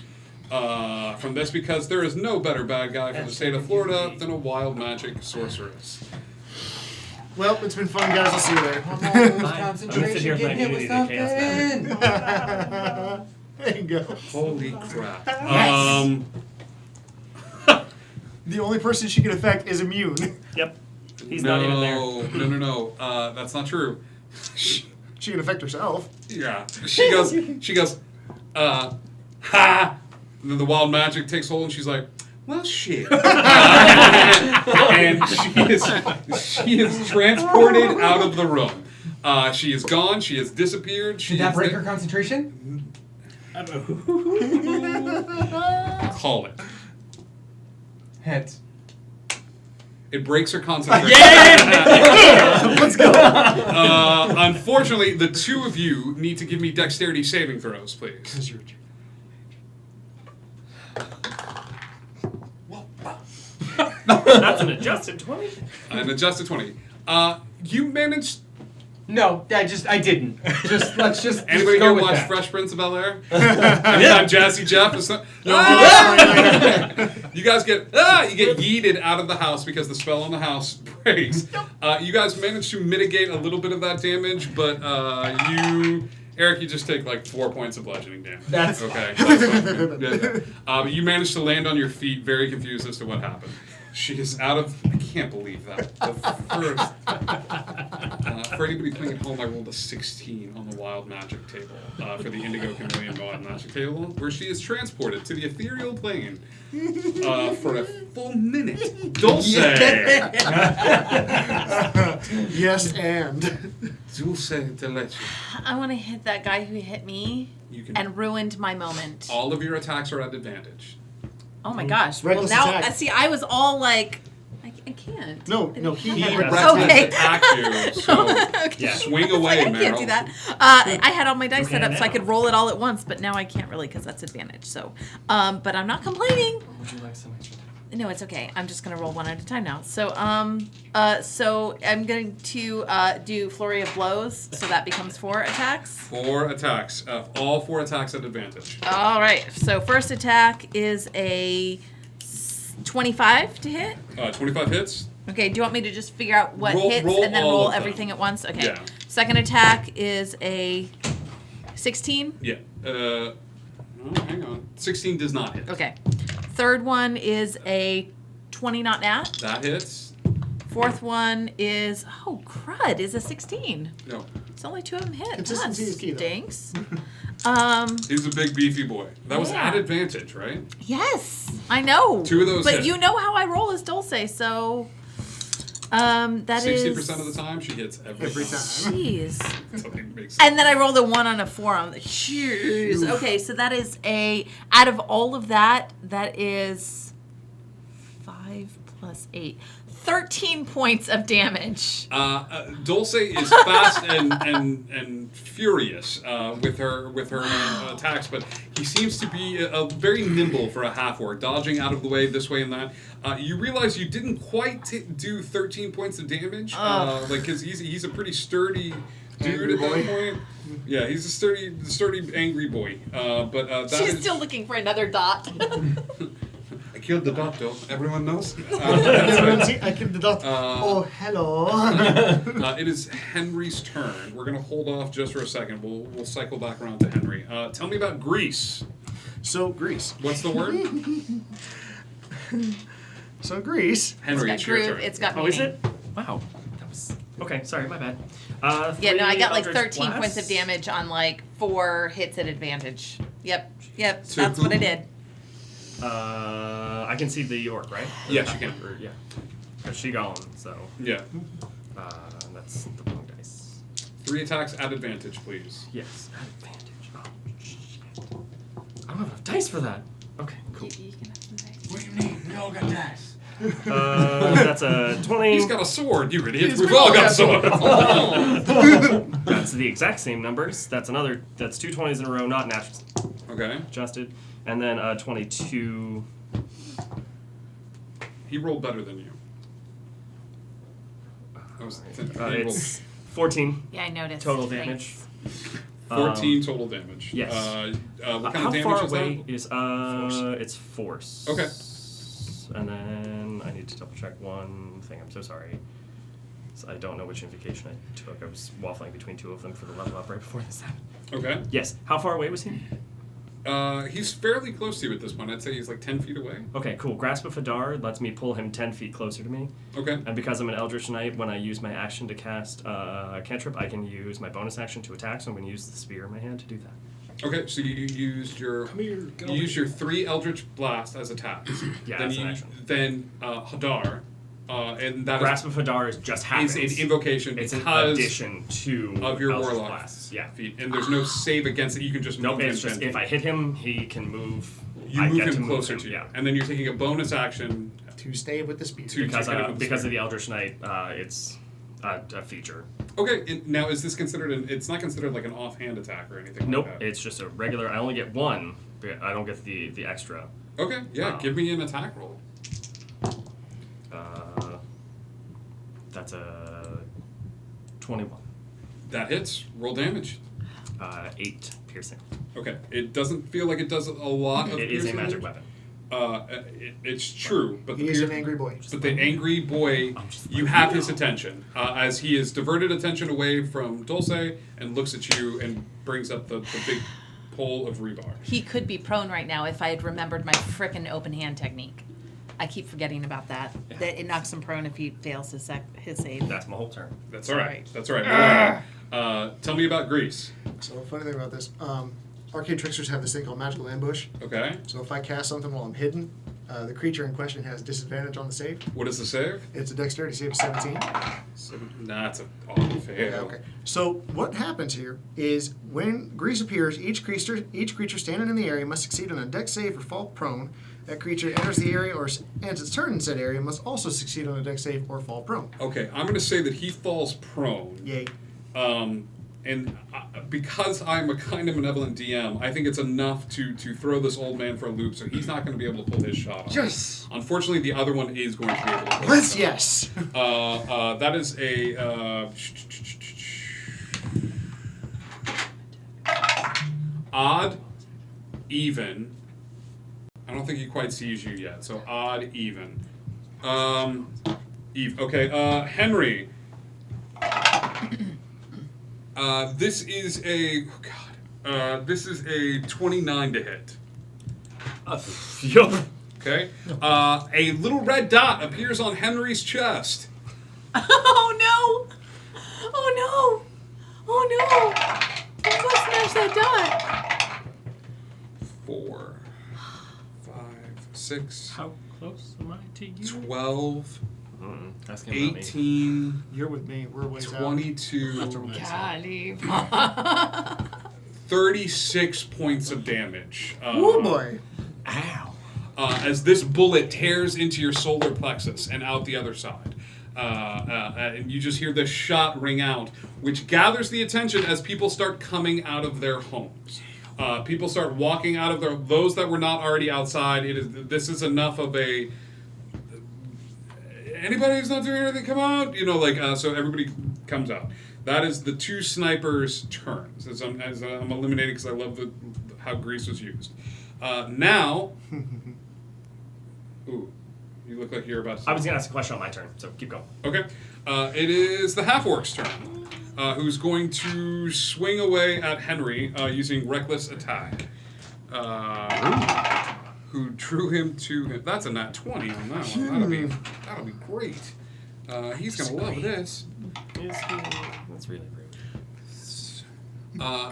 From this, because there is no better bad guy for the state of Florida than a wild magic sorceress. Well, it's been fun, guys. I'll see you later. Concentration, get hit with something. There you go. Holy crap. The only person she can affect is immune. Yep. He's not even there. No. That's not true. She can affect herself. Yeah. She goes, ha! And then the wild magic takes hold and she's like, well, shit. And she is transported out of the room. She is gone. She has disappeared. Did that break her concentration? Call it. Heads. It breaks her concentration. Let's go. Unfortunately, the two of you need to give me dexterity saving throws, please. Because you're That's an adjusted 20. An adjusted 20. You managed. No, I didn't. Let's just Anybody go here with watch that. Fresh Prince of Bel-Air? Anytime Jazzy Jeff is you guys get yeeted out of the house because the spell on the house breaks. You guys managed to mitigate a little bit of that damage, but Eric, you just take like 4 points of bludgeoning damage. That's okay. But you managed to land on your feet, very confused as to what happened. She is out of. I can't believe that. The first. For anybody playing at home, I rolled a 16 on the Wild Magic table for the Indigo Chameleon Wild Magic table, where she is transported to the ethereal plane for a full minute. Dulce. Yes, and. Dulce de leche. I want to hit that guy who hit me You can. and ruined my moment. All of your attacks are at advantage. Oh my gosh. Well, Reckless now, attack. see, I was all like, I can't. No, he He had reckless Okay. attacked you, so Okay. swing away, I can't do Meryl. that. I had all my dice You set can up so I now. could roll it all at once, but now I can't really because that's advantage. So, but I'm not complaining. Would you like some extra time? No, it's okay. I'm just gonna roll one at a time now. So, so I'm going to do flurry of blows. So that becomes 4 attacks. 4 attacks. All 4 attacks at advantage. All right. So first attack is a 25 to hit. 25 hits. Okay. Do you want me to just figure out what Roll- hits roll and then all roll of them. everything at once? Okay. Yeah. Second attack is a 16. Yeah. Oh, hang on. 16 does not hit. Okay. Third one is a 20 not nat. That hits. Fourth one is, oh crud, is a 16. No. It's only 2 of them hit. Consistency That is key, though. stinks. He's a big beefy boy. That was Yeah. at advantage, right? Yes, I know. 2 of those But hit. you know how I roll as Dulce, so that is 60% of the time she hits every time. Jeez. Something makes And then I rolled a 1 on a 4 on the jeez. Okay, so that is out of all of that, that is 5 plus 8. 13 points of damage. Dulce is fast and furious with her attacks, but he seems to be very nimble for a half-orc, dodging out of the way this way and that. You realize you didn't quite do 13 points of damage, because he's a pretty sturdy dude at that point. Yeah, he's a sturdy angry boy. But She's still looking for another dot. I killed the dot, though. Everyone knows. I killed the dot. Oh, hello. It is Henry's turn. We're gonna hold off just for a second. We'll cycle back around to Henry. Tell me about Greece. So, Greece. What's the word? So, Greece. Henry, it's your turn. It's got Oh, is meaning. it? Wow. That was okay. Sorry, my bad. Yeah, no, I 3 got like Eldritch 13 points of Blasts. damage on like 4 hits at advantage. Yep, So that's what I did. I can see the orc, right? Yes, you can. Yeah. Because she gone, so. Yeah. That's the wrong dice. 3 attacks at advantage, please. Yes, at advantage. Oh, shit. I don't have enough dice for that. Okay, cool. You can have some dice. What do you mean? We all got dice. That's a 20. He's got a sword, you idiot. We've all got swords. That's the exact same numbers. That's 2 20s in a row, not natural. Okay. Adjusted. And then 22. He rolled better than you. It's 14 Yeah, I noticed. total damage. Thanks. 14 total damage. Yes. What kind How of damage far is away that? is it's force. Okay. And then I need to double check one thing. I'm so sorry. So I don't know which invocation I took. I was waffling between 2 of them for the level up right before this happened. Okay. Yes. How far away was he? He's fairly close to you at this point. I'd say he's like 10 feet away. Okay, cool. Grasp of Hadar lets me pull him 10 feet closer to me. Okay. And because I'm an Eldritch Knight, when I use my action to cast a cantrip, I can use my bonus action to attack, so I'm going to use the spear in my hand to do that. Okay, so you used your your 3 Eldritch Blast as attacks. Yeah, then that's an action. Then Hadar, and that Grasp of Hadar is just happens. is an invocation It's an because addition to of your Eldritch Warlock Blasts. Yeah. feat, and there's no save against it. You can just Nope, move it's him just 10 if I hit him, he can move. You I move get him to move closer him, to you, yeah. and then you're taking a bonus action To stay with the speed. Because hit him with the because spear. of the Eldritch Knight, it's a feature. Okay, and now is this considered it's not considered like an offhand attack or anything Nope, like that? it's just a regular. I only get 1. But I don't get the extra. Okay, yeah, give me an attack roll. That's a 21. That hits. Roll damage. 8 piercing. Okay, it doesn't feel like it does a lot of It is a piercing magic damage. weapon. It's true, but He is an angry boy. But the angry boy, you have his attention as he has diverted attention away from Dulce and looks at you and brings up the big pole of rebar. He could be prone right now if I had remembered my frickin' open hand technique. I keep forgetting about that. That it knocks him prone if he fails his save. That's my whole turn. That's all right. That's all right. Tell me about Greece. So, funny thing about this, arcane tricksters have this thing called magical ambush. Okay. So if I cast something while I'm hidden, the creature in question has disadvantage on the save. What is the save? It's a dexterity save of 17. That's an awful fail. Okay. So what happens here is when Grease appears, each creature standing in the area must succeed on a dex save or fall prone. That creature enters the area or ends its turn in said area must also succeed on a dex save or fall prone. Okay, I'm going to say that he falls prone. Yay. And because I'm a kind of benevolent DM, I think it's enough to throw this old man for a loop, so he's not going to be able to pull his shot off. Yes! Unfortunately, the other one is going to be able to pull Let's his yes! That is a... odd, even. I don't think he quite sees you yet, so odd, even. Okay, Henry. This is a this is a 29 to hit. Yup. Okay. A little red dot appears on Henry's chest. Oh no! Oh no! Oh no! I'm gonna smash that 4, 5, 6, How close am I to you? 12, That's gonna be 18, You're with me. We're ways out. 22, dot. Golly. 36 points of damage. Oh boy. Ow. As this bullet tears into your solar plexus and out the other side. And you just hear this shot ring out, which gathers the attention as people start coming out of their homes. People start walking out of those that were not already outside. This is enough of a anybody who's not doing anything, come out. So everybody comes out. That is the 2 snipers' turns as I'm eliminating because I love how grease was used. Now, ooh, you look like you're about to. I was gonna ask a question on my turn, so keep going. Okay. It is the half-orc's turn, who's going to swing away at Henry using reckless attack. Who drew him to him. That's a nat 20 on that one. That'll be great. He's going to love this. That's really rude.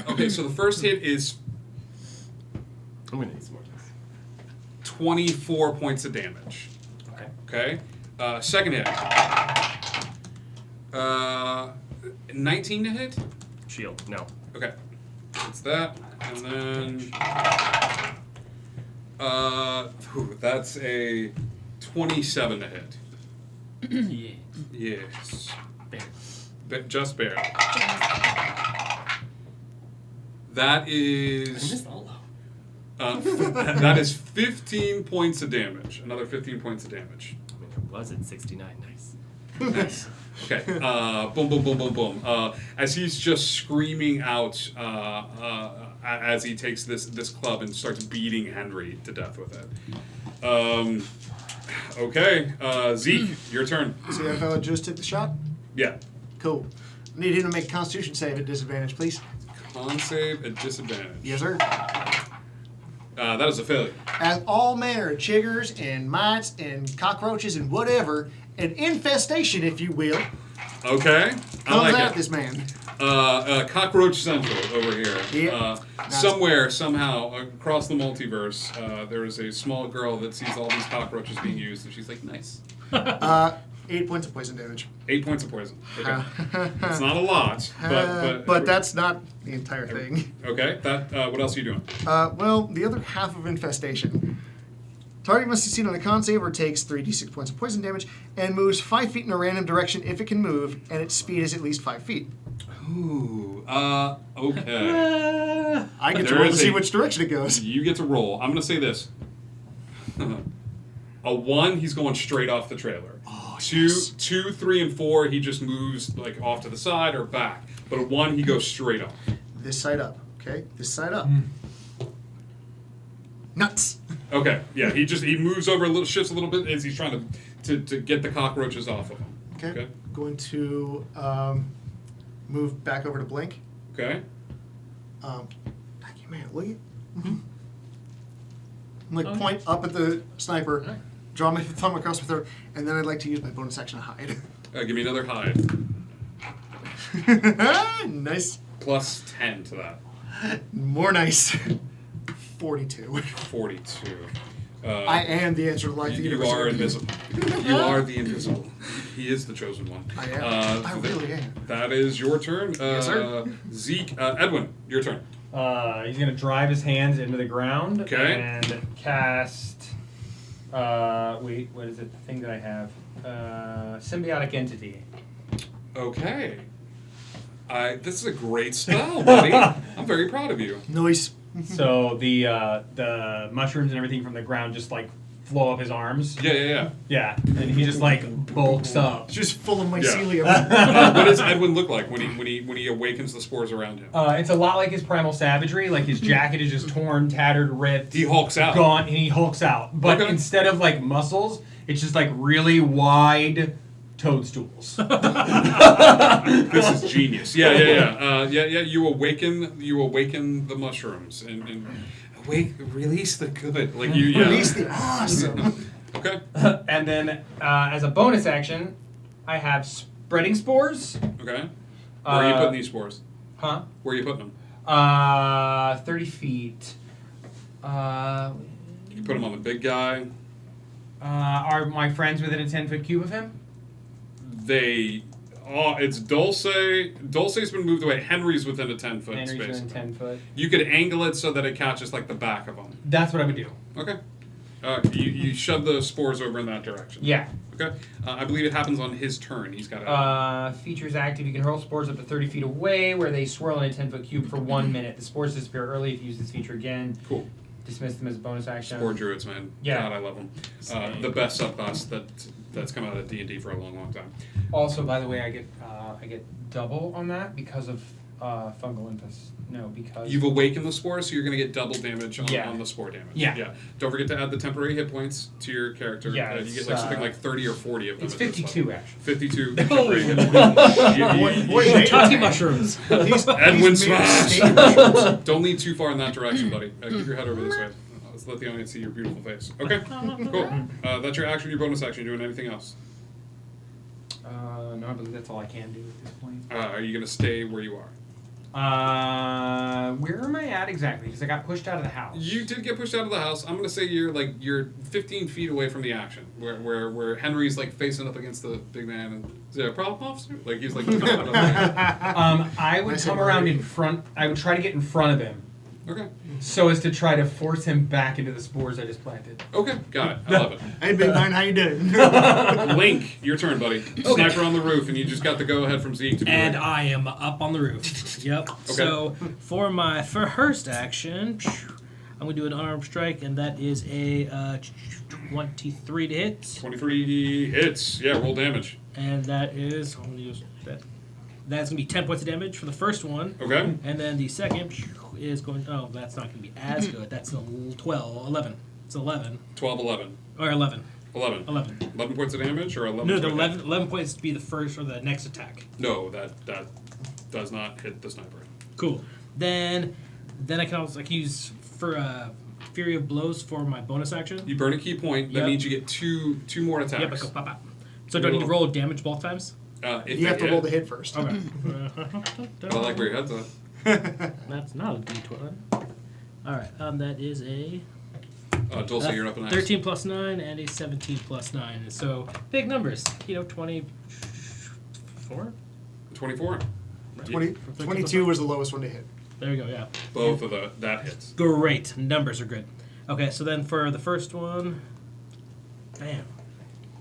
Okay, so the first hit is I'm gonna need some more dice. 24 points of damage. Okay. Okay. Second hit. 19 to hit? Shield. No. Okay. It's that. And then that's a 27 to hit. Yeah. Yes. Bear. Just barely. That is that is 15 points of damage. Another 15 points of damage. I mean, it was at 69. Nice. Nice. Okay. Boom, boom, boom, boom, boom. As he's just screaming out as he takes this club and starts beating Henry to death with it. Okay. Zeke, your turn. See that fella just took the shot? Yeah. Cool. I need him to make a Constitution save at disadvantage, please. Con save at disadvantage. Yes, sir. That is a failure. As all manner of chiggers and mites and cockroaches and whatever, an infestation, if you will, Okay. I comes like at it. this man. Cockroach Central over here. Yep. Somewhere, somehow, across the multiverse, there is a small girl that sees all these cockroaches being used, and she's like, nice. 8 points of poison damage. 8 points of poison. Okay. It's not a lot, but that's not the entire thing. Okay. What else are you doing? Well, the other half of infestation. Target must succeed on a con save or takes 3d6 points of poison damage and moves 5 feet in a random direction if it can move, and its speed is at least 5 feet. Ooh. Okay. I get to roll to see which direction it goes. You get to roll. I'm going to say this. A 1, he's going straight off the trailer. Oh, 2, 3, and 4, he just moves like off to the side or back. But a 1, he goes straight off. This side up, okay? This side up. Nuts. Okay, yeah, he moves over a little, shifts a little bit as he's trying to get the cockroaches off of him. Okay. Going to move back over to Blink. Okay. Thank you, man. Will you? Point up at the sniper, draw my thumb across my throat, and then I'd like to use my bonus action to hide. Give me another hide. Nice. Plus 10 to that. More nice. 42. 42. I am the answer to life. You are invisible. You are the invisible. He is the chosen one. I am. I really am. That is your turn. Yes, sir. Zeke, Edwin, your turn. He's gonna drive his hands into the ground and cast. Wait, what is it? The thing that I have. Symbiotic entity. Okay. This is a great spell, buddy. I'm very proud of you. Nice. So the mushrooms and everything from the ground just like flow up his arms. Yeah. Yeah, and he just like bulks up. Just full of Yeah. mycelium. What does Edwin look like when he awakens the spores around him? It's a lot like his primal savagery. Like his jacket is just torn, tattered, ripped. He hulks out. Gone, and he hulks out. But instead of like muscles, it's just like really wide toadstools. This is genius. Yeah. You awaken the mushrooms and release the good. Like you. Yeah. Release the awesome. Okay. And then as a bonus action, I have spreading spores. Okay. Where are you putting these spores? Huh? Where are you putting him? 30 feet. You put him on the big guy. Are my friends within a 10-foot cube of him? It's Dulce. Dulce's been moved away. Henry's within a 10-foot Henry's space. within 10 foot. You could angle it so that it catches like the back of him. That's what I would do. Okay. You shove the spores over in that direction. Yeah. Okay. I believe it happens on his turn. He's got features active. You can hurl spores up to 30 feet away where they swirl in a 10-foot cube for 1 minute. The spores disappear early if you use this feature again. Cool. Dismiss them as a bonus action. Spore druids, man. Yeah. God, I love them. The best subclass that's come out of D&D for a long, long time. Also, by the way, I get double on that because of fungal infest. No, because You've awakened the spore, so you're going to get double damage on, Yeah. on the spore damage. Yeah. Don't forget to add the temporary hit points to your character. Yeah, You get like it's, something like 30 or 40 of them. it's at this 52 level. actually. 52 Oh. temporary hit points. Boy, Totti mushrooms. Edwin He's made Smash! state mushrooms. Don't lean too far in that direction, buddy. Keep your head over this way. Let's let the audience see your beautiful face. Okay, cool. That's your action, your bonus action. You doing anything else? No, I believe that's all I can do at this point. Are you going to stay where you are? Where am I at exactly? Because I got pushed out of the house. You did get pushed out of the house. I'm gonna say you're 15 feet away from the action, where Henry's like facing up against the big man. And is there a problem, officer? Like he's like. I would come around in front. I would try to get in front of him. Okay. So as to try to force him back into the spores I just planted. Okay, got it. I love it. Hey, big man, how you doing? Link, your turn, buddy. Sniper on the roof, and you just got the go ahead from Zeke to do And it. I am up on the roof. Yep. So for my first action, I'm gonna do an unarmed strike, and that is a 23 to hit. 23 hits. Yeah, roll damage. And that is I'm gonna use that. That's gonna be 10 points of damage for the first one. Okay. And then the second is going. Oh, that's not gonna be as good. That's a 11. It's 11 12, 11. or 11. 11. 11 points of damage or 11? No, the 11 points to be the first or the next attack. No, that does not hit the sniper. Cool. Then I can also use for Fury of Blows for my bonus action. You burn a key point. That Yep. means you get two more attacks. Yep, I go pop, pop. So do I need to roll damage both times? If You have to hit. roll the hit first. Okay. I like where your head's at. That's not a D12. All right. That is a Dulce, you're up next. 13 plus 9 and a 17 plus 9. So big numbers. 24. 24. 22 was the lowest one to hit. There we go. Yeah. Both of that hits. Great. Numbers are good. Okay. So then for the first one, bam,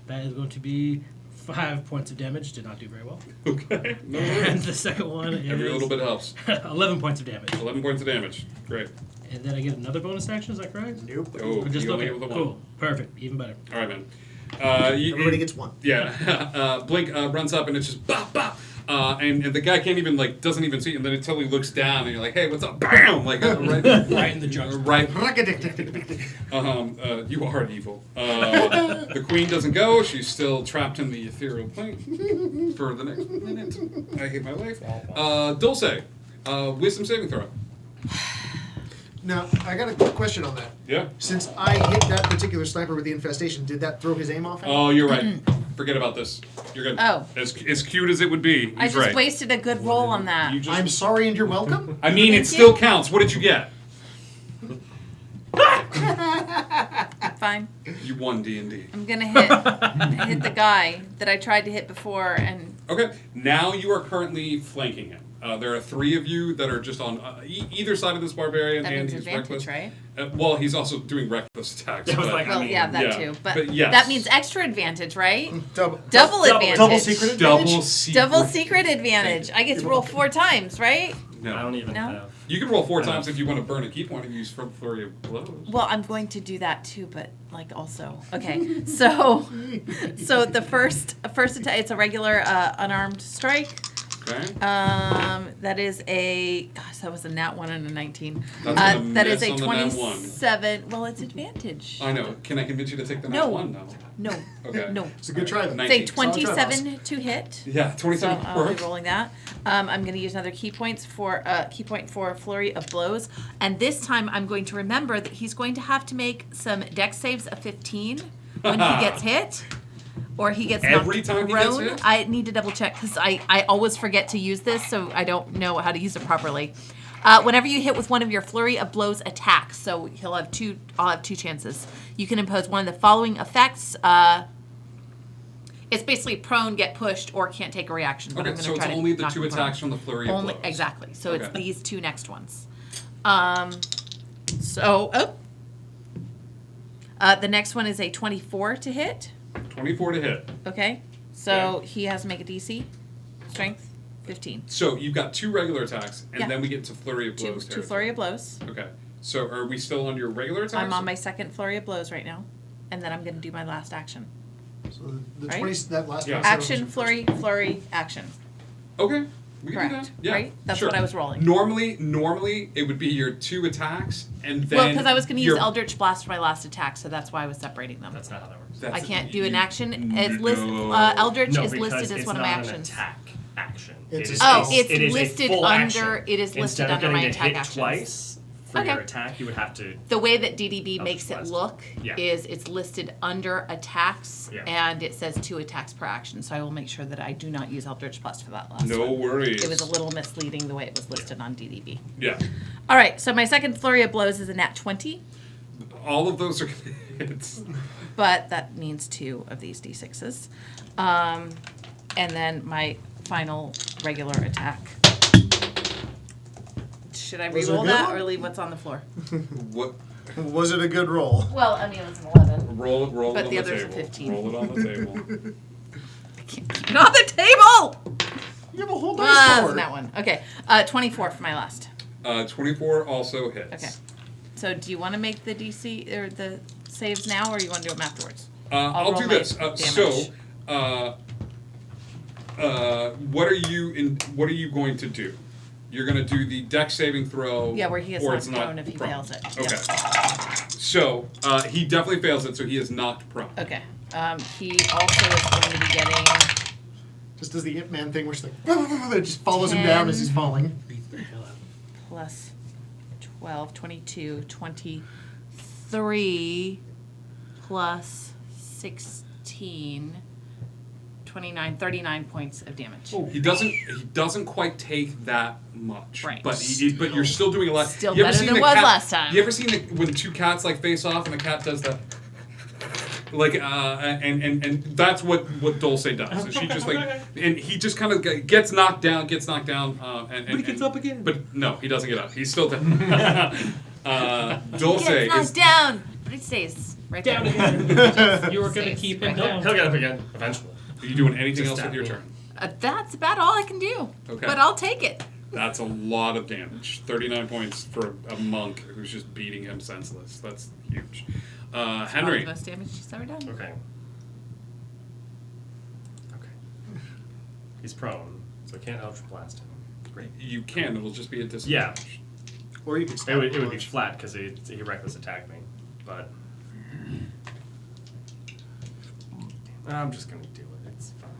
that is going to be 5 points of damage. Did not do very well. Okay. No And worries. the second one is Every little bit helps. 11 points of damage. 11 points of damage. Great. And then I get another bonus action. Is that correct? Nope. Oh, Or just you only okay. get the one. Cool. Perfect. Even better. All right, man. Everybody gets one. Yeah. Blink runs up and it's just bop bop. And the guy can't even doesn't even see it, and then until he looks down and you're like, hey, what's up? Bam! Right in the jugular. Right. You are evil. The queen doesn't go. She's still trapped in the ethereal plane for the next minute. I hate my life. Dulce, wisdom saving throw. Now, I got a quick question on that. Yeah. Since I hit that particular sniper with the infestation, did that throw his aim off? Oh, you're right. Forget about this. You're good. Oh. As cute as it would be, I he's just right. wasted a good roll on that. You just, I'm sorry and you're welcome? I mean, it Thank still you. counts. What did you get? Fine. You won D&D. I'm gonna hit the guy that I tried to hit before, and Okay, now you are currently flanking him. There are 3 of you that are just on either side of this barbarian, that and means he's advantage, reckless. right? Well, he's also doing reckless attacks. That was but- like- Well, yeah, that yeah, too. But yes. that means extra advantage, right? Double Advantage. Double secret advantage? Double secret advantage. I get to roll 4 times, right? No. I don't even No? have. You can roll 4 times if you want to burn a key point and use flurry of blows. Well, I'm going to do that too, but also okay. So the first attack, it's a regular unarmed strike. Okay. That is that was a nat 1 and a 19. That's gonna That is miss a on the nat 1. 27. Well, it's advantage. I know. Can I convince you to take the nat No. 1 now? No. Okay. No. It's a good try then. Say 19. Solid try, boss. 27 to hit. Yeah, So 27 I'll be works. rolling that. I'm going to use another key point for flurry of blows, and this time I'm going to remember that he's going to have to make some dex saves of 15 when he gets hit. Or he gets Every knocked time he gets prone. hit? I need to double check because I always forget to use this, so I don't know how to use it properly. Whenever you hit with one of your flurry of blows attacks, so I'll have two chances. You can impose one of the following effects. It's basically prone, get pushed, or can't take a reaction. But Okay, I'm going so to it's try to only the knock 2 him prone. attacks from the flurry of Only blows. exactly. So it's Okay. these 2 next ones. The next one is a 24 to hit. 24 to hit. Okay. So he has to make a DC. Strength 15. So you've got 2 regular attacks, and Yeah. then we get to flurry of blows. Two flurry of blows. Okay. So are we still on your regular attacks? I'm on my second flurry of blows right now, and then I'm going to do my last action. So the Right? 20, that last Yeah. one, so Action, it was your flurry, flurry, action. Okay. We can do Correct, that. Yeah. right? That's sure. what I was rolling. Normally it would be your 2 attacks, and then Well, because I was going to use your- Eldritch Blast for my last attack, so that's why I was separating them. That's not how that works. That's- I can't do an you- action. It's no. Eldritch No, is because listed as it's one of my not actions. An attack action. It's It a is spell. Oh, it's it is a listed full under. action. It is listed Instead under of my getting to attack hit actions. twice for Okay. your attack, you would have to. The way that DDB Eldritch makes it Blast. look Yeah. is it's listed under attacks, Yeah. and it says 2 attacks per action. So I will make sure that I do not use Eldritch Blast for that last No one. worries. It was a little misleading the way it was listed on DDB. Yeah. All right, so my second flurry of blows is a nat 20, All of those are hits. but that means 2 of these d6s. And then my final regular attack. Should I Was it a re-roll good that one? or leave what's on the floor? What? Was it a good roll? Well, I mean, it was an 11. Roll But it on the the others are table. 15. Roll it on the table. I can't keep it on the table! You have a whole Ah, dice that's board. that one. Okay, 24 for my last. 24 also hits. Okay. So do you want to make the DC or the saves now, or you want to do them afterwards? I'll roll do my this. damage. What are you going to do? You're going to do the dex saving throw. Yeah, where he gets or knocked it's not prone if he prone. fails it. Okay. Yeah. So he definitely fails it, so he is knocked prone. Okay. He also is going to be getting Just does the Ip Man thing, which it just follows him down as he's falling. plus 12, 22, 23 plus 16, 29, 39 points of damage. He doesn't quite take that much. Right. But you're still doing a lot. Still You ever better seen than the it was cat- last time. You ever seen when 2 cats like face off and the cat does that? Like and that's what Dulce does. So she just like and he just kind of gets knocked down, and But he gets up again. But no, he doesn't get up. He's still down. Dulce He gets knocked is down, but he stays right Down there. again. You were gonna Stays keep right him there. down. He'll get up again eventually. Are you doing anything Just else with stab your me. turn? That's about all I can do. Okay. But I'll take it. That's a lot of damage. 39 points for a monk who's just beating him senseless. That's huge. Probably Henry. the most damage she's ever done. Okay. Okay. He's prone, so I can't Eldritch Blast him. Great. You can. It'll just be a disadvantage. Yeah. Or you could It stab would him be once. flat because he reckless attacked me, but I'm just gonna do it. It's fine.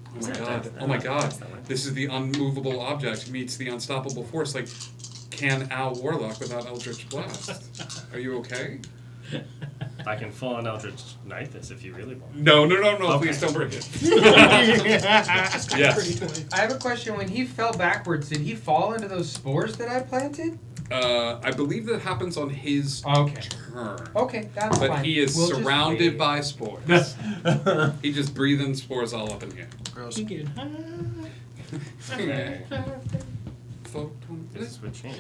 Oh my Is god. that- Oh my god. is that right? This is the unmovable object meets the unstoppable force. Like, can Al Warlock without Eldritch Blast? Are you okay? I can full on Eldritch Knight this if you really want. No. Okay. Please don't break it. Yes. Yes. I have a question. When he fell backwards, did he fall into those spores that I planted? I believe that happens on his Okay. turn. Okay, that's But fine. he is We'll just surrounded wait. by spores. He just breathing spores all up in here. Gross. Okay. Folk don't- This would change.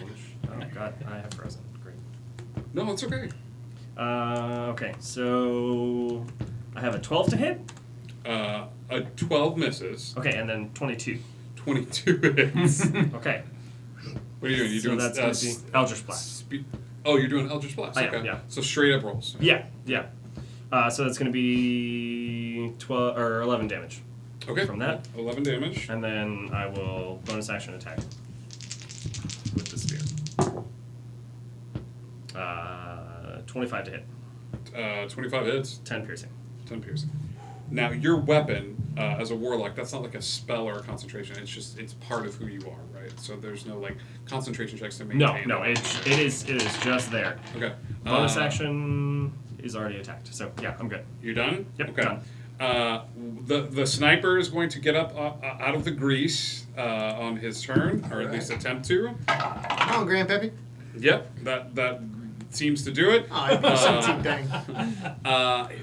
Oh god, I have frozen. Great. No, it's okay. Okay, so I have a 12 to hit. A 12 misses. Okay, and then 22. 22 hits. Okay. What are you doing? You So doing that's gonna be Eldritch Blast. Oh, you're doing Eldritch Blast. I am, Okay. yeah. So straight up rolls. Yeah. So that's gonna be 12 or 11 damage. Okay. From that. 11 damage. And then I will bonus action attack with the spear. 25 to hit. 25 hits. 10 piercing. 10 piercing. Now, your weapon, as a warlock, that's not like a spell or a concentration. It's part of who you are, right? So there's no like concentration checks to maintain. No, it is just there. Okay. Bonus action is already attacked. So yeah, I'm good. You done? Yep, Okay. done. The sniper is going to get up out of the grease on his turn, or at least attempt to. Come on, Grandpappy. Yep, that seems to do it. Oh, I beat 17, dang.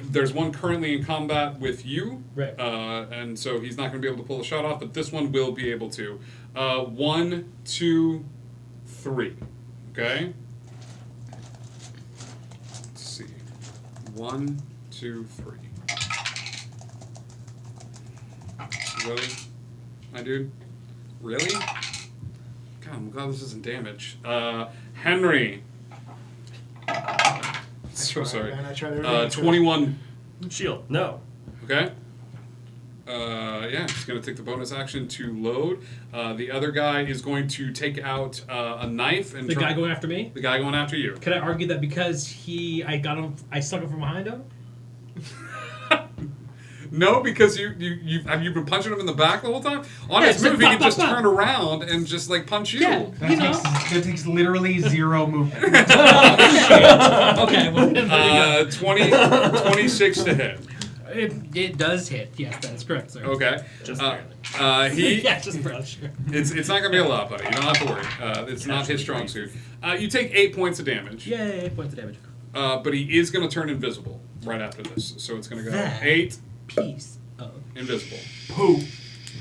There's one currently in combat with you, Right. and so he's not going to be able to pull a shot off, but this one will be able to. 1, 2, 3. Okay? Let's see. 1, 2, 3. Really? My dude? Really? God, I'm glad this isn't damage. Henry. So sorry. Man, I tried everything. 21. Shield. No. Okay. Yeah, he's going to take the bonus action to load. The other guy is going to take out a knife and The guy going after me? The guy going after you. Can I argue that because I stuck him from behind him? No, because have you been punching him in the back the whole time? On his move, he can just turn around and just like punch you. Yeah. That takes literally 0 movement. Okay. Well, 26 to hit. it does hit. Yes, that's correct, sir. Okay. Just barely. Yeah, just barely, sure. It's not going to be a lot, buddy. You don't have to worry. It's not his strong suit. You take 8 points of damage. Yay, 8 points of damage. But he is going to turn invisible right after this. So it's going to go That 8 piece of invisible. Pooh.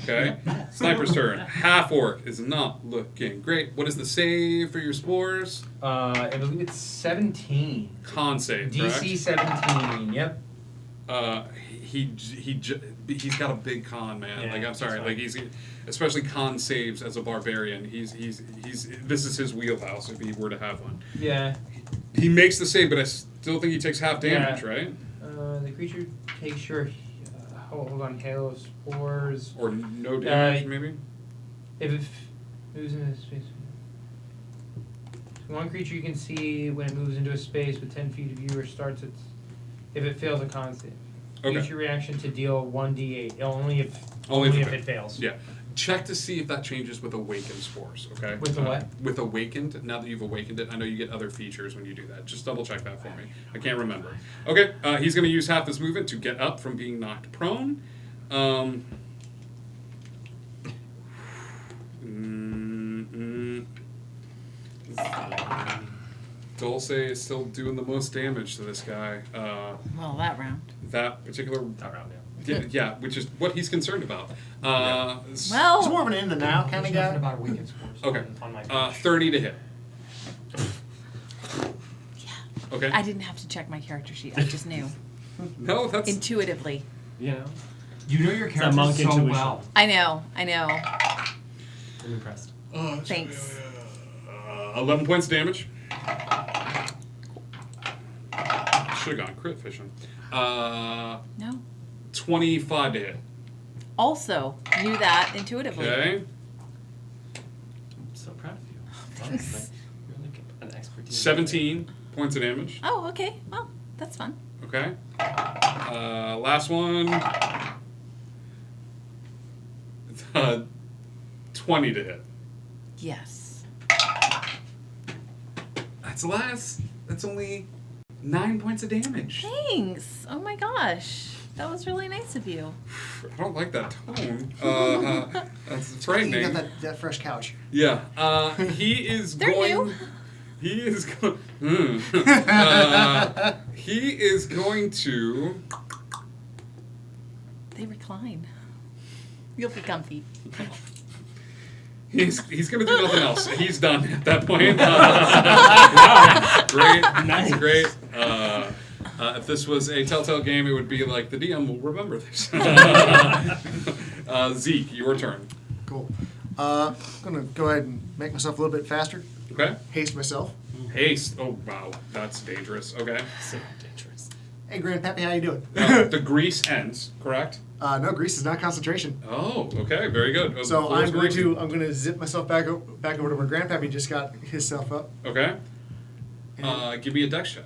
Okay. Sniper's turn. Half orc is not looking great. What is the save for your spores? I believe it's 17. Con save, correct? DC 17. Yep. He's got a big con, man. Yeah, like I'm sorry, that's like he's especially con saves as a barbarian. He's this is his wheelhouse if he were to have one. Yeah. He makes the save, but I still think he takes half damage, Yeah. right? The creature takes your hold on hail of spores. Or no damage, maybe. If it moves into space. One creature you can see when it moves into a space with 10 feet of you or starts its. If it fails a con save. Okay. Use your reaction to deal 1d8. Only if it fails. Yeah. Check to see if that changes with awakened spores, okay? With the what? With awakened. Now that you've awakened it, I know you get other features when you do that. Just double check that for me. I can't remember. Okay, he's going to use half this movement to get up from being knocked prone. Dulce is still doing the most damage to this guy. Well, that round. That particular That round, yeah. Yeah, which is what he's concerned about. Well, He's more of an in the now kind of There's guy. nothing about weakened spores. Okay. On my 30 to hit. Okay. I didn't have to check my character sheet. I just knew No, that's intuitively. You know? You know your It's that monk character so intuition. well. I know. I'm impressed. Thanks. 11 points of damage. Should have gone crit fishing. No. 25 to hit. Also knew that intuitively. Okay. I'm so proud of you. Thanks. You're like an expert. 17 points of damage. Oh, okay. Well, that's fun. Okay. Last one. 20 to hit. Yes. That's less. That's only 9 points of damage. Thanks. Oh my gosh. That was really nice of you. I don't like that tone. That's You frightening. got that fresh couch. Yeah. He is They're going. new. He is going. He is going to. They recline. You'll be comfy. He's going to do nothing else. He's done at that point. Great. Nice. That's great. If this was a Telltale game, it would be like the DM will remember this. Zeke, your turn. Cool. I'm gonna go ahead and make myself a little bit faster. Okay. Haste myself. Haste. Oh wow, that's dangerous. Okay. So dangerous. Hey, Grandpappy, how you doing? The grease ends, correct? No, grease is not concentration. Oh, okay, very good. So Floor's greasy. I'm going to zip myself back over to where Grandpappy just got himself up. Okay. And- Give me a dex check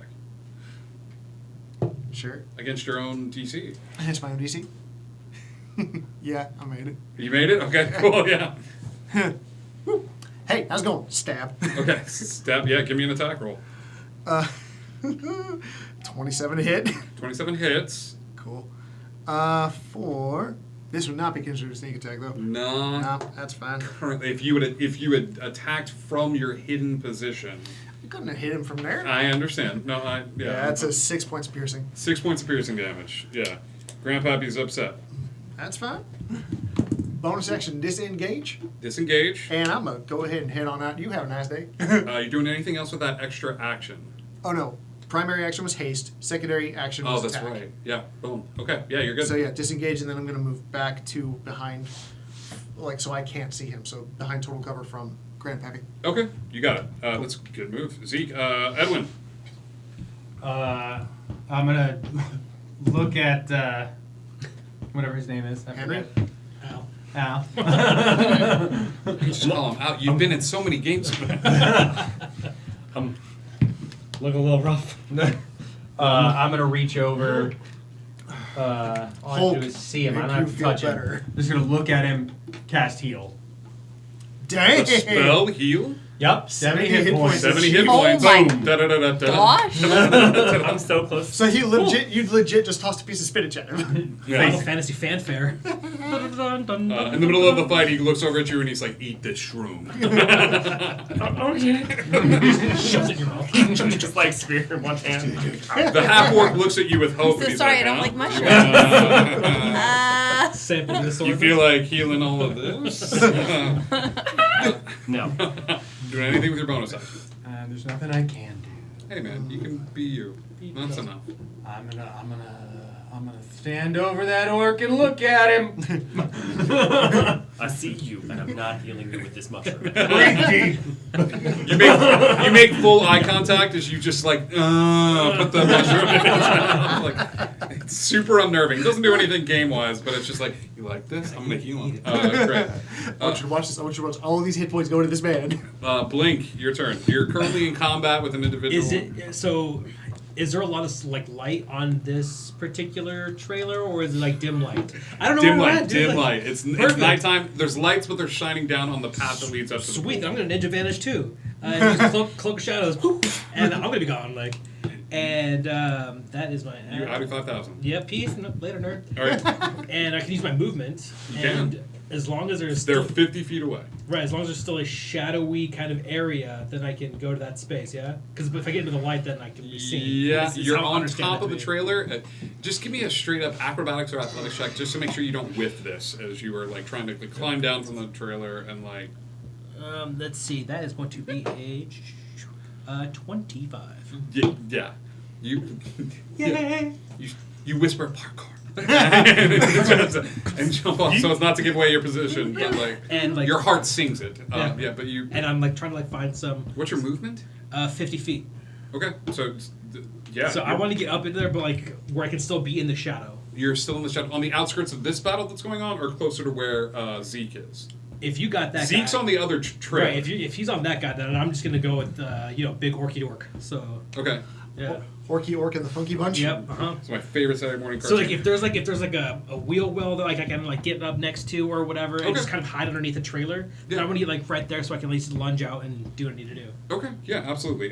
Sure. against your own DC. It's my own DC. Yeah, I made it. You made it. Okay. Cool. Yeah. Woo. Hey, how's it going? Stab. Okay. Stab. Yeah. Give me an attack roll. 27 to hit. 27 hits. Cool. For this would not be considered a sneak attack though. No. No, that's fine. Currently, if you had attacked from your hidden position. You couldn't have hit him from there. I understand. No, Yeah, that's a 6 points of piercing. 6 points of piercing damage. Yeah. Grandpappy's upset. That's fine. Bonus action, disengage. Disengage. And I'm going to go ahead and head on out. You have a nice day. You doing anything else with that extra action? Oh, no. Primary action was haste. Secondary action was that's attack. right. Yeah, boom. Okay, yeah, you're good. So, yeah, disengage, and then I'm going to move back to behind, so I can't see him. So, behind total cover from Grandpappy. Okay, you got it. That's a good move. Zeke, Edwin. I'm gonna look at whatever his name is. I Henry? forget. Al. Just call him out. You've been in so many games. I'm looking a little rough. I'm gonna reach over. All I have to do is see him. I don't have to touch him. Just gonna look at him, cast heal. Dang! The spell heal? Yep, 70 hit points. 70 hit Oh points. my Da-da-da-da-da. gosh. I'm so close. So you legit just tossed a piece of spinach at him. Yeah. Final Fantasy fanfare. In the middle of the fight, he looks over at you and he's like, "Eat this shroom." Shoves it in your mouth. Just like spear in one hand. The half orc looks at you with hope. So and he's sorry, like, I don't "Huh?" like mushrooms. Sample the sword. You feel like healing all of this? No. Doing anything with your bonus action? There's nothing I can do. Hey man, you can be you. That's enough. I'm gonna stand over that orc and look at him. I see you, and I'm not healing you with this mushroom. You make full eye contact as you just like put the mushroom in his mouth. Like, it's super unnerving. It doesn't do anything game wise, but it's just like, you like this? I'm gonna heal him. Great. I want you to watch this. I want you to watch all of these hit points go to this man. Blink, your turn. You're currently in combat with an individual. Is it so? Is there a lot of like light on this particular trailer, or is it like dim light? I don't know. Dim where we're light, at, dude. dim Like, light. It's perfect. nighttime. There's lights, but they're shining down on the path that leads up to the Sweet, pool. I'm gonna ninja vanish too. Use cloak of shadows, and I'm gonna be gone. Like, and that is my. You out of 5,000. Yeah, peace. No, later, nerd. All right. And I can use my movement. You and can. as long as there's They're still, 50 feet away. right, as long as there's still a shadowy kind of area, then I can go to that space. Yeah, because if I get into the light, then I can be seen. Yeah, Is you're how I on understand top that of to the be. trailer. Just give me a straight up acrobatics or athletics check, just to make sure you don't whiff this as you were like trying to climb down from the trailer and like. Let's see. That is going to be a 25. Yeah. You. You whisper parkour. and jump off so as not to give away your position, but And, like, your heart sings it. Yeah. But you. And I'm like trying to like find some. What's your movement? 50 feet. Okay, so yeah. So I want to get up in there, but like where I can still be in the shadow. You're still in the shadow on the outskirts of this battle that's going on, or closer to where Zeke is. If you got that, Zeke's guy, on the other trail. right? If he's on that guy, then I'm just gonna go with big orky orc. So Okay. yeah. Orky Orc and the Funky Bunch. Yep. Uh-huh. It's my favorite Saturday morning So cartoon. like if there's like a wheel well that like I can like get up next to or whatever and just kind of hide underneath the trailer, then I want to get like right there so I can at least lunge out and do what I need to do. Okay, yeah, absolutely.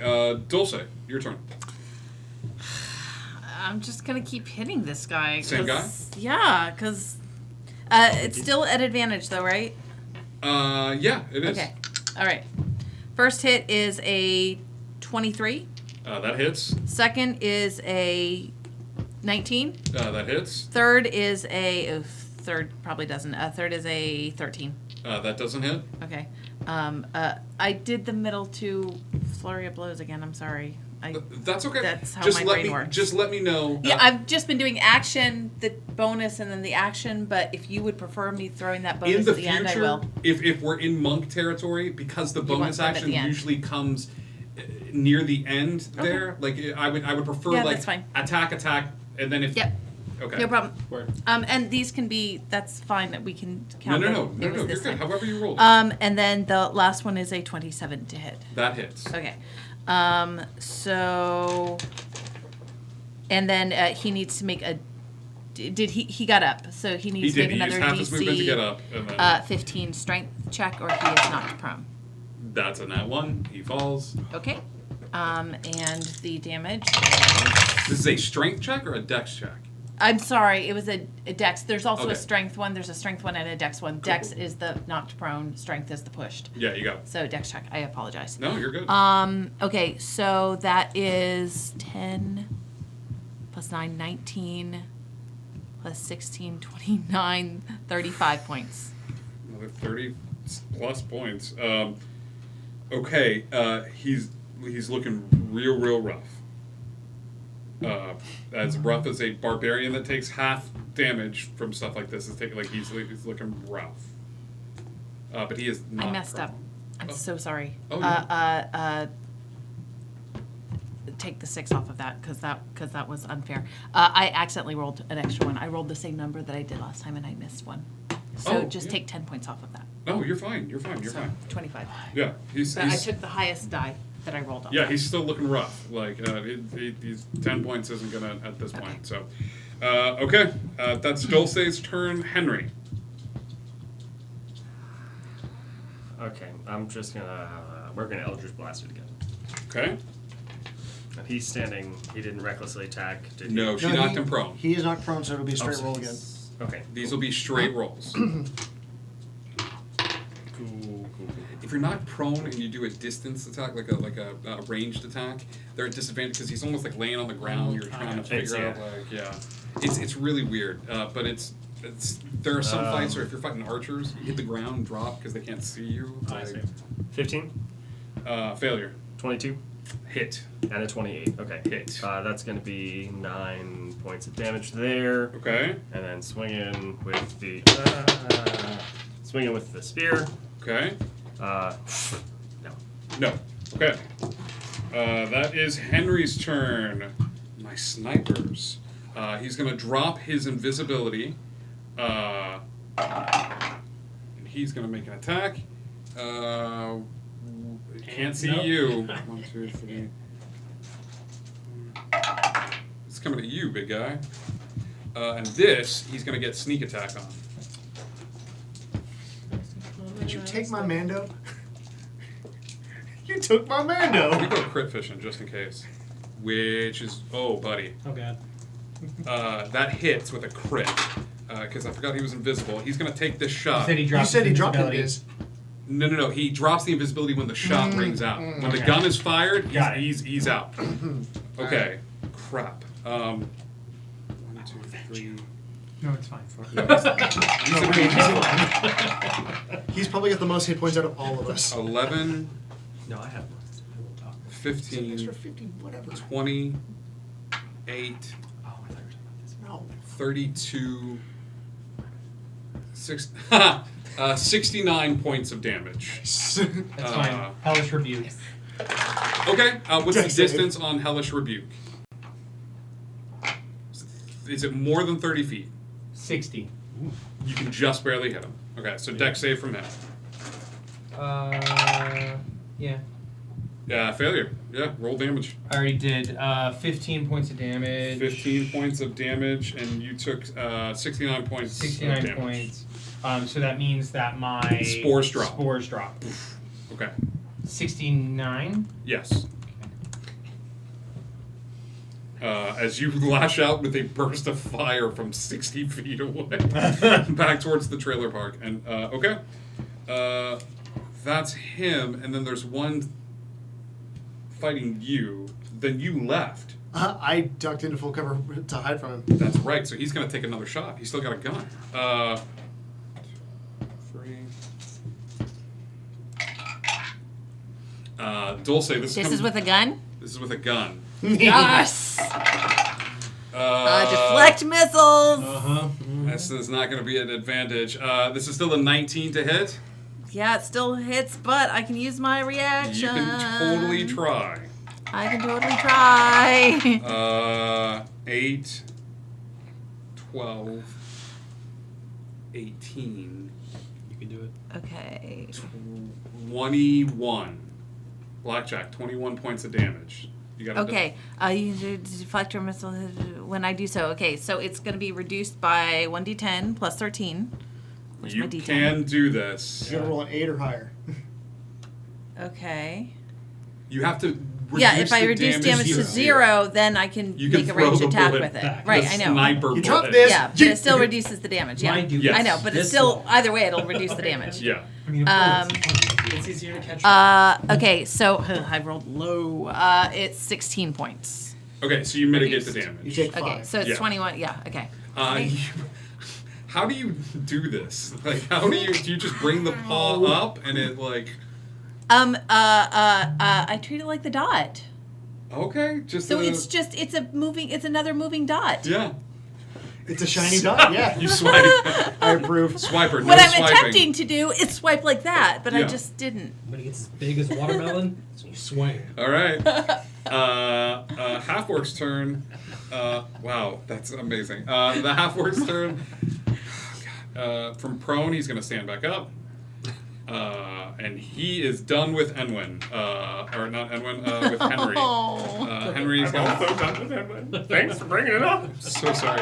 Dulce, your turn. I'm just gonna keep hitting this guy. Same guy? Yeah, because it's still at advantage though, right? Yeah, it is. Okay. All right. First hit is a 23. That hits. Second is a 19. That hits. Third is a third probably doesn't. Third is a 13. That doesn't hit. Okay. I did the middle two flurry of blows again. I'm sorry. That's okay. That's how just my let brain me, works. Just let me know. Yeah, I've just been doing action, the bonus, and then the action. But if you would prefer me throwing that bonus in the at the future, end, I will. if we're in monk territory, because the You want bonus them at action the end. usually comes near the end there. Like I would prefer Yeah, like that's fine. attack, and then if Yep. Okay. No problem. Word. And these can be. That's fine. That we can count. No, them. It was you're this good. time. However you rolled. And then the last one is a 27 to hit. That hits. Okay. So. And then he needs to make a. Did he got up? So he needs to make He another used half his movement to get up, and then 15 strength check, or he is knocked prone. that's a nat 1. He falls. Okay. And the damage. This is a strength check or a dex check? I'm sorry, it was a dex. There's also Okay. a strength one. There's a strength one and a dex one. Dex is the knocked prone. Strength is the pushed. Yeah, you go. So dex check. I apologize. No, you're good. Okay, so that is 10 plus 9, 19 plus 16, 29, 35 points. Another 30 plus points. Okay, he's looking real rough. As rough as a barbarian that takes half damage from stuff like this is taking. Like he's looking rough. But he is not. I messed prone. up. I'm so sorry. Oh, yeah. Take the 6 off of that because that was unfair. I accidentally rolled an extra one. I rolled the same number that I did last time and I missed one. So just take 10 points off of that. No, you're fine. You're fine. You're So fine. 25. Yeah, he's. But I took the highest die that I rolled off. Yeah, he's still looking rough. Like he's 10 points isn't gonna at this point. So, okay, that's Dulce's turn. Henry. Okay, I'm just gonna. We're gonna Eldritch Blast it again. Okay. And he's standing. He didn't recklessly attack. Did he? No, she knocked him prone. He is knocked prone, so it'll be a straight so roll again. he's- Okay. These will be straight rolls. Cool. If you're not prone and you do a distance attack, like a ranged attack, they're at disadvantage because he's almost like laying on the ground. You're trying to figure out it's really weird. But it's there are some fights where if you're fighting archers, you hit the ground and drop because they can't see you. I see. 15. Failure. 22. Hit. And a 28. Okay. Hit. That's going to be 9 points of damage there. Okay. And then swinging with the spear. Okay. No. No. Okay. That is Henry's turn. My snipers. He's going to drop his invisibility. And he's going to make an attack. Can't see you. 1, 2, 3. It's coming at you, big guy. And this, he's going to get sneak attack on. Did you take my Mando? You took my Mando! We go crit fishing just in case. Which is, oh, buddy. Oh, God. That hits with a crit. Because I forgot he was invisible. He's going to take this shot. You said he dropped his. No. He drops the invisibility when the shot rings out. When the gun is fired, he's out. Okay. Crap. 1, 2, 3. No, it's fine. He's probably got the most hit points out of all of us. 11, No, I have 15, Extra 50, whatever. 28, No. 32, 69 points of damage. That's fine. Hellish Rebuke. Okay, what's the Dex save. distance on Hellish Rebuke? Is it more than 30 feet? 60. You can just barely hit him. Okay, so dex save from him. Yeah. Yeah, failure. Yeah, roll damage. I already did 15 points of damage. 15 points of damage, and you took 69 points 69 of damage. points. So that means that my Spores drop. Spores drop. Okay. 69. Yes. As you lash out with a burst of fire from 60 feet away, back towards the trailer park. And, okay. That's him, and then there's one fighting you. Then you left. I ducked into full cover to hide from him. That's right, so he's going to take another shot. He's still got a gun. 3. Dulce, this is with a gun? This is with a gun. Yes! Deflect missiles! This is not going to be an advantage. This is still a 19 to hit. Yeah, it still hits, but I can use my reaction. You can totally try. I can totally try. 8, 12, 18. You can do it. Okay. 21. Blackjack, 21 points of damage. You got Okay, you do deflector missile when I do so. Okay, so it's going to be reduced by 1d10 plus 13. Where's You my d10? can do this. You gotta roll an 8 or higher. Okay. You have to if I reduce damage to 0, then I can You can make a throw ranged the attack bullet with it. back. Right, The I know. sniper You drop bullet. this. Yeah, but it still reduces the damage. Yeah, Mind you, Yes. I know, but it's this still long. either way it'll reduce the damage. Yeah. I mean, of course, it's easier to catch. Okay, so I rolled low. It's 16 points. Okay, so you mitigate the Reduced. damage. You take 5. Okay, so it's Yeah. 21. Yeah, okay. How do you do this? Like, do you just bring the paw up and it like? I treat it like the dot. Okay, just So it's another moving dot. Yeah. It's a shiny dot. Yeah. You swipe. I approve. Swiper. What no I'm swiping. attempting to do is swipe like that, but I Yeah. just didn't. When it gets as big as a watermelon, so you swing. All right. Half-orc's turn. Wow, that's amazing. The half-orc's turn. From prone, he's going to stand back up. And he is done with Enwin. Or not Enwin, with Henry. Henry's going Also done with him. Thanks for bringing it up. So sorry.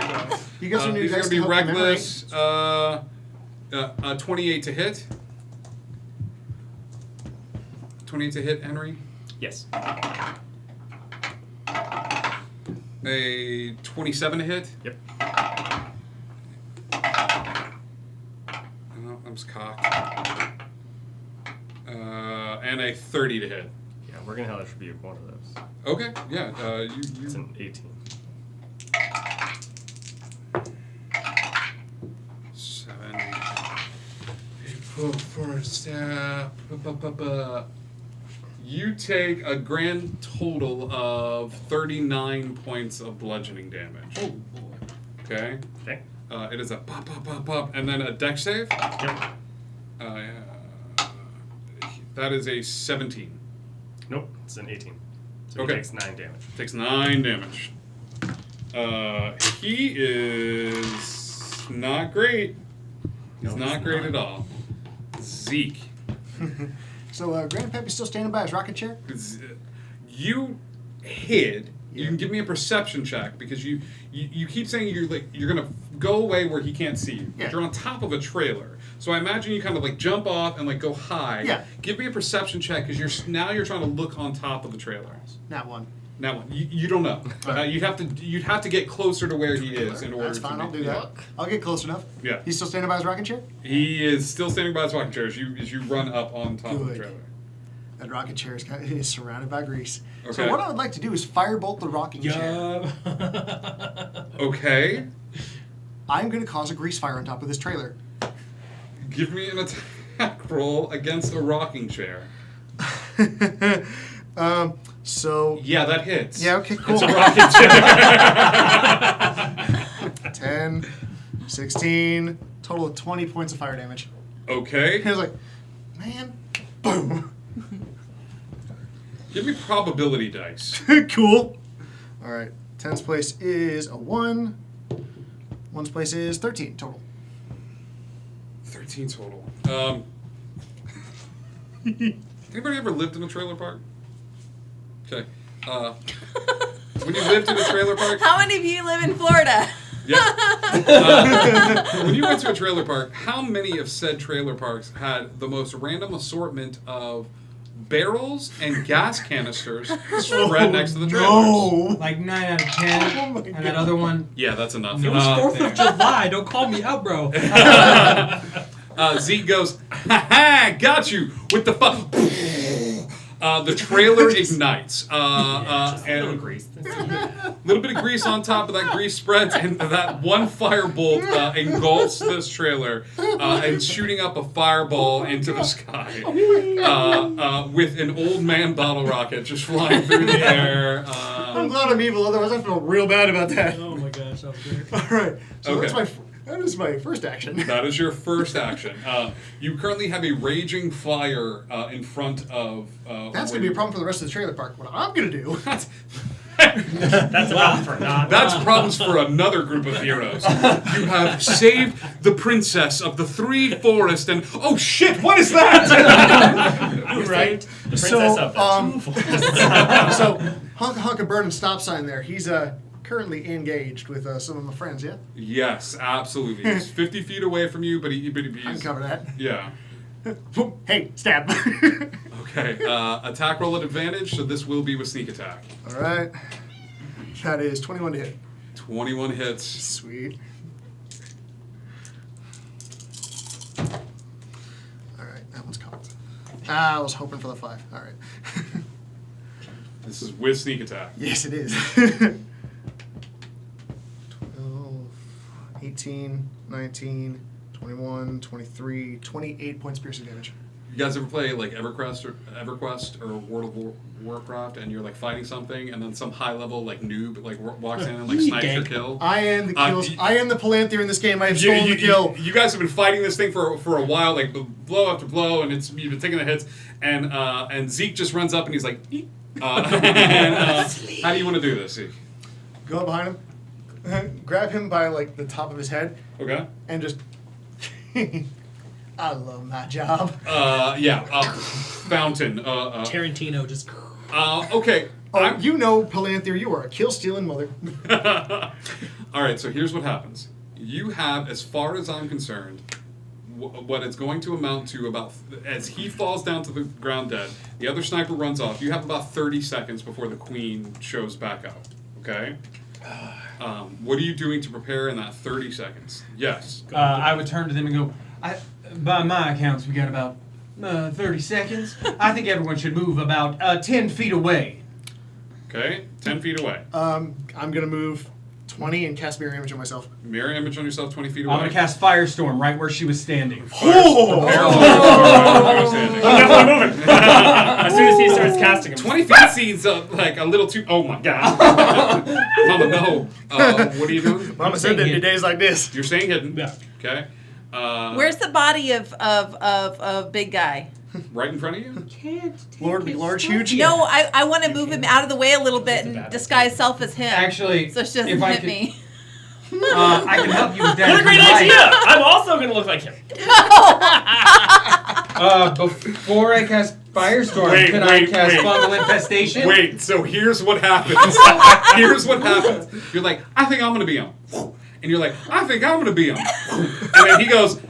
You got some new he's dice going to be help the memory. reckless. 28 to hit. 28 to hit, Henry. Yes. A 27 to hit. Yep. Oh, I'm just cocked. And a 30 to hit. Yeah, we're gonna have to be one of those. Okay, yeah. It's an 18. 7, 8, 4, stab. You take a grand total of 39 points of bludgeoning damage. Oh boy. Okay. Okay. It is a pop, pop, pop, pop, and then a dex save. Yep. That is a 17. Nope, it's an 18. So Okay. he takes 9 damage. Takes 9 damage. He is not great. He's No, not he's great not. at all. Zeke. So Grandpappy's still standing by his rocket chair? You hid. You can give me a perception check because you keep saying you're gonna go away where he can't see you. Yeah. You're on top of a trailer, so I imagine you kind of like jump off and like go high. Yeah. Give me a perception check because you're trying to look on top of the trailer. Not one. Now you don't know. You'd have to get closer to where he is in order. That's fine. to I'll be- do that. I'll get close enough. Yeah. He's still standing by his rocking chair? He is still standing by his rocking chair as you run up on top of the Good. trailer. That rocking chair is surrounded by grease. Okay. So what I would like to do is firebolt the rocking chair. Okay. I'm going to cause a grease fire on top of this trailer. Give me an attack roll against a rocking chair. So... Yeah, that hits. Yeah, okay, cool. It's a rocking chair. 10, 16, total of 20 points of fire damage. Okay. He was like, man, boom. Give me probability dice. Cool. All right. 10's place is a 1. 1's place is 13 total. 13 total. Anybody ever lived in a trailer park? Okay. When you lived in a trailer park, How many of you live in Florida? yeah. When you went to a trailer park, how many of said trailer parks had the most random assortment of barrels and gas canisters spread next to the trailers? No. Like 9 out of 10. Oh my And that other one. Yeah, that's enough. It was 4th of July. Don't call me out, bro. Zeke goes, ha ha, got you with the the trailer ignites. Just a And little grease. a little bit of grease on top of that grease spreads, and that one firebolt engulfs this trailer and shooting up a fireball into the sky with an old man bottle rocket just flying through the air. I'm glad I'm evil, otherwise I feel real bad about that. Oh my gosh, that was great. All right. So Okay. that is my first action. That is your first action. You currently have a raging fire in front of. That's going to be a problem for the rest of the trailer park. What I'm going to do... That's a problem for not. That's problems for another group of heroes. You have saved the princess of the three forest, and oh shit, what is that? Right. The princess of the two forests. So, Hunk and Bird and stop sign there. He's currently engaged with some of my friends, yeah? Yes, absolutely. He's 50 feet away from you, but I can he's cover that. yeah. Hey, stab. Okay, attack roll at advantage, so this will be with sneak attack. All right. That is 21 to hit. 21 hits. Sweet. All right, that one's cocked. I was hoping for the 5. All right. This is with sneak attack. Yes, it is. 12, 18, 19, 21, 23, 28 points piercing damage. You guys ever play like EverQuest or World of Warcraft, and you're like fighting something, and then some high level like noob like walks in and like snipes your kill? I am the kills. I am the Palantir in this game. I have stolen the kill. You guys have been fighting this thing for a while, like blow after blow, and you've been taking the hits. And Zeke just runs up and he's like, how do you want to do this, Zeke? Go up behind him, grab him by like the top of his head. Okay. And just. I love my job. Fountain. Tarantino just. Okay. Oh, you know, Palantir, you are a kill-stealing mother. All right, so here's what happens. You have, as far as I'm concerned, what it's going to amount to about, as he falls down to the ground dead, the other sniper runs off, you have about 30 seconds before the queen shows back up, okay? What are you doing to prepare in that 30 seconds? Yes. I would turn to them and go, by my accounts, we got about 30 seconds. I think everyone should move about 10 feet away. Okay, 10 feet away. I'm going to move 20 and cast mirror image on myself. Mirror image on yourself 20 feet away. I'm going to cast Firestorm right where she was standing. I'm definitely moving. As soon as he starts casting him. 20 feet seems like a little too... Oh my god. Mama, no. What are you doing? Mama said that in days like this. You're staying hidden. Yeah. Okay. Where's the body of big guy? Right in front of you? Large, huge? No, I want to move him out of the way a little bit and disguise self as him. Actually, so she doesn't if I hit could- me. I can help you with that. What a great idea! I'm also going to look like him. Before I cast Firestorm, can I cast Fungal Infestation? Wait, so here's what happens. Here's what happens. You're like, I think I'm going to be him. And you're like, I think I'm going to be him. And then he goes...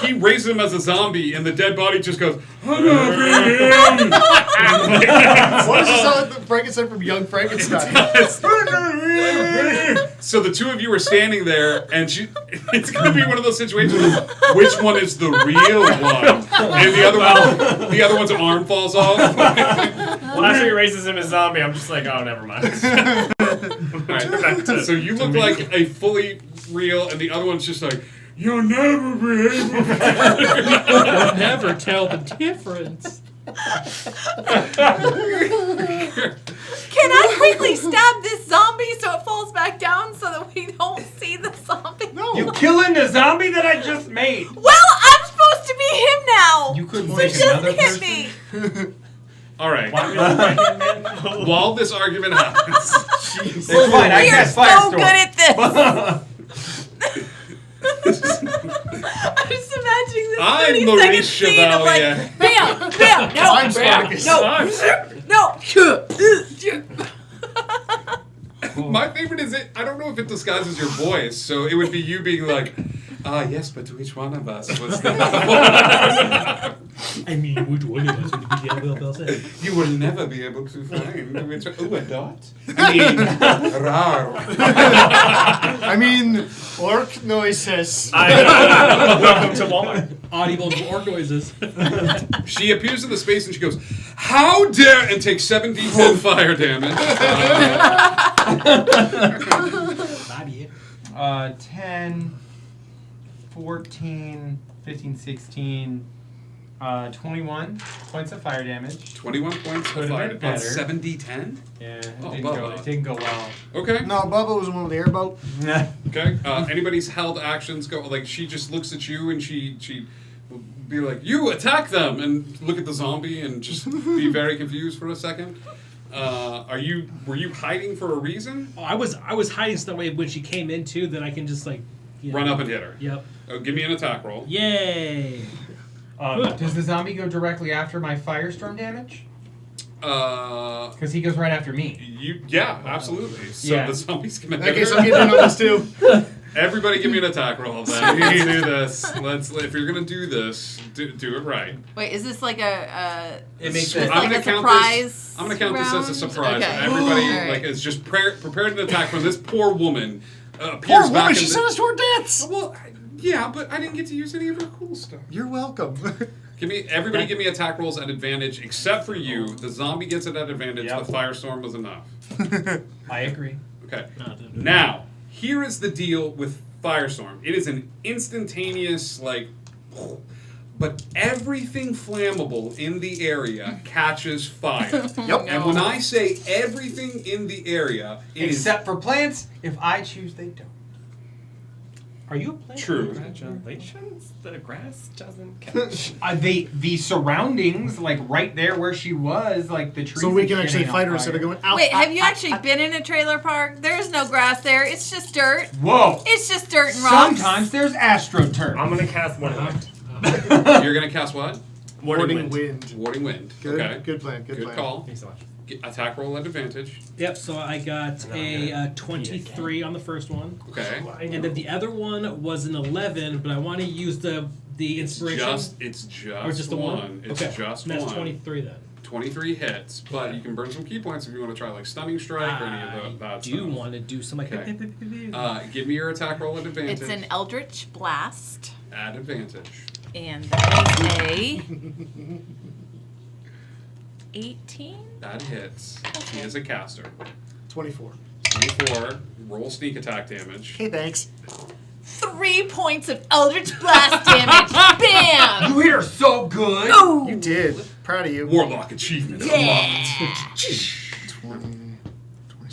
he raises him as a zombie, and the dead body just goes, I'm gonna be him! What does it sound like the Frankenstein from Young Frankenstein? So the two of you are standing there, and it's going to be one of those situations. Which one is the real one? And the other one's arm falls off. Well, after he raises him as zombie, I'm just like, oh, never mind. Right. So you look like a fully real, and the other one's just like, you'll never be able to. You'll never tell the difference. Can I quickly stab this zombie so it falls back down so that we don't see the zombie? No. You killing the zombie that I just made. Well, I'm supposed to be him now. You couldn't so make just another hit person? me. All right. While this argument happens, It's fine. I We are cast so Firestorm. good at this. I'm just imagining this I'm 30 Maurice second scene of like, Chevalier. bam, bam, no, I'm bam, Spartacus. no. my favorite is it. I don't know if it disguises your voice, so it would be you being like, yes, but which one of us was the I mean, which one of us would be the Bell said? You will never be able to find which. Ooh, a dot. I mean, rar. I mean, orc noises. Welcome to Walmart. Audible orc noises. She appears in the space and she goes, "How dare!" and takes 7d10 fire damage. 10, 14, 15, 16, 21 points of fire damage. 21 points Could of have fire been damage. better. 7d10. Yeah, Oh, it didn't go well. Okay. No, Bubba was the one with the airboat. Okay. Anybody's held actions go like she just looks at you and she will be like, "You attack them," and look at the zombie and just be very confused for a second. Were you hiding for a reason? Oh, I was hiding so that way when she came in too, that I can just like Run up and hit her. Yep. Give me an attack roll. Yay! Does the zombie go directly after my firestorm damage? Because he goes right after me. Yeah, absolutely. So Yeah. the zombies come In that case, I'm getting in on this too. Everybody give me an attack roll then. We need to do this. If you're going to do this, do it right. Wait, is this like a It makes this sense. like a surprise? I'm going to count this as a surprise. Okay. Everybody All right. is just prepared an attack from this poor woman. Poor Appears woman, back she in sent us to our deaths. Well, yeah, but I didn't get to use any of her cool stuff. You're welcome. Everybody give me attack rolls at advantage, except for you. The zombie gets it at advantage. Yep. The firestorm was enough. I agree. Okay. Now, here is the deal with Firestorm. It is an instantaneous, but everything flammable in the area catches fire. Yep. And when I say everything in the area, it is Except for plants, if I choose, they don't. Are you a plant? true. Congratulations, the grass doesn't catch. The surroundings, like right there where she was, like the trees. So we and can shit actually ain't on fight her fire. instead of going out. Wait, have you actually been in a trailer park? There's no grass there. It's just dirt. Whoa. It's just dirt and rocks. Sometimes there's astroturf. I'm gonna cast Warding Wind. You're going to cast what? Warding Wind. Warding Wind. Good, Okay. good plan. Good plan. call. Thanks so much. Attack roll at advantage. Yep, so I got No, a 23 on the first one. Okay. And then the other one was an 11, but I want to use the inspiration. It's just or just the one? It's okay. just and that's one. 23 then. 23 hits, but you can burn some key points if you want to try like stunning strike or any of that I do stuff. want to do some like. Okay. Give me your attack roll at advantage. It's an Eldritch Blast. At advantage. And that is a 18? That hits. She is a caster. 24. 24. Roll sneak attack damage. Okay, thanks. 3 points of Eldritch Blast damage. Bam! You hit her so good. Ooh! You did. Proud of you. Warlock achievement unlocked. 20.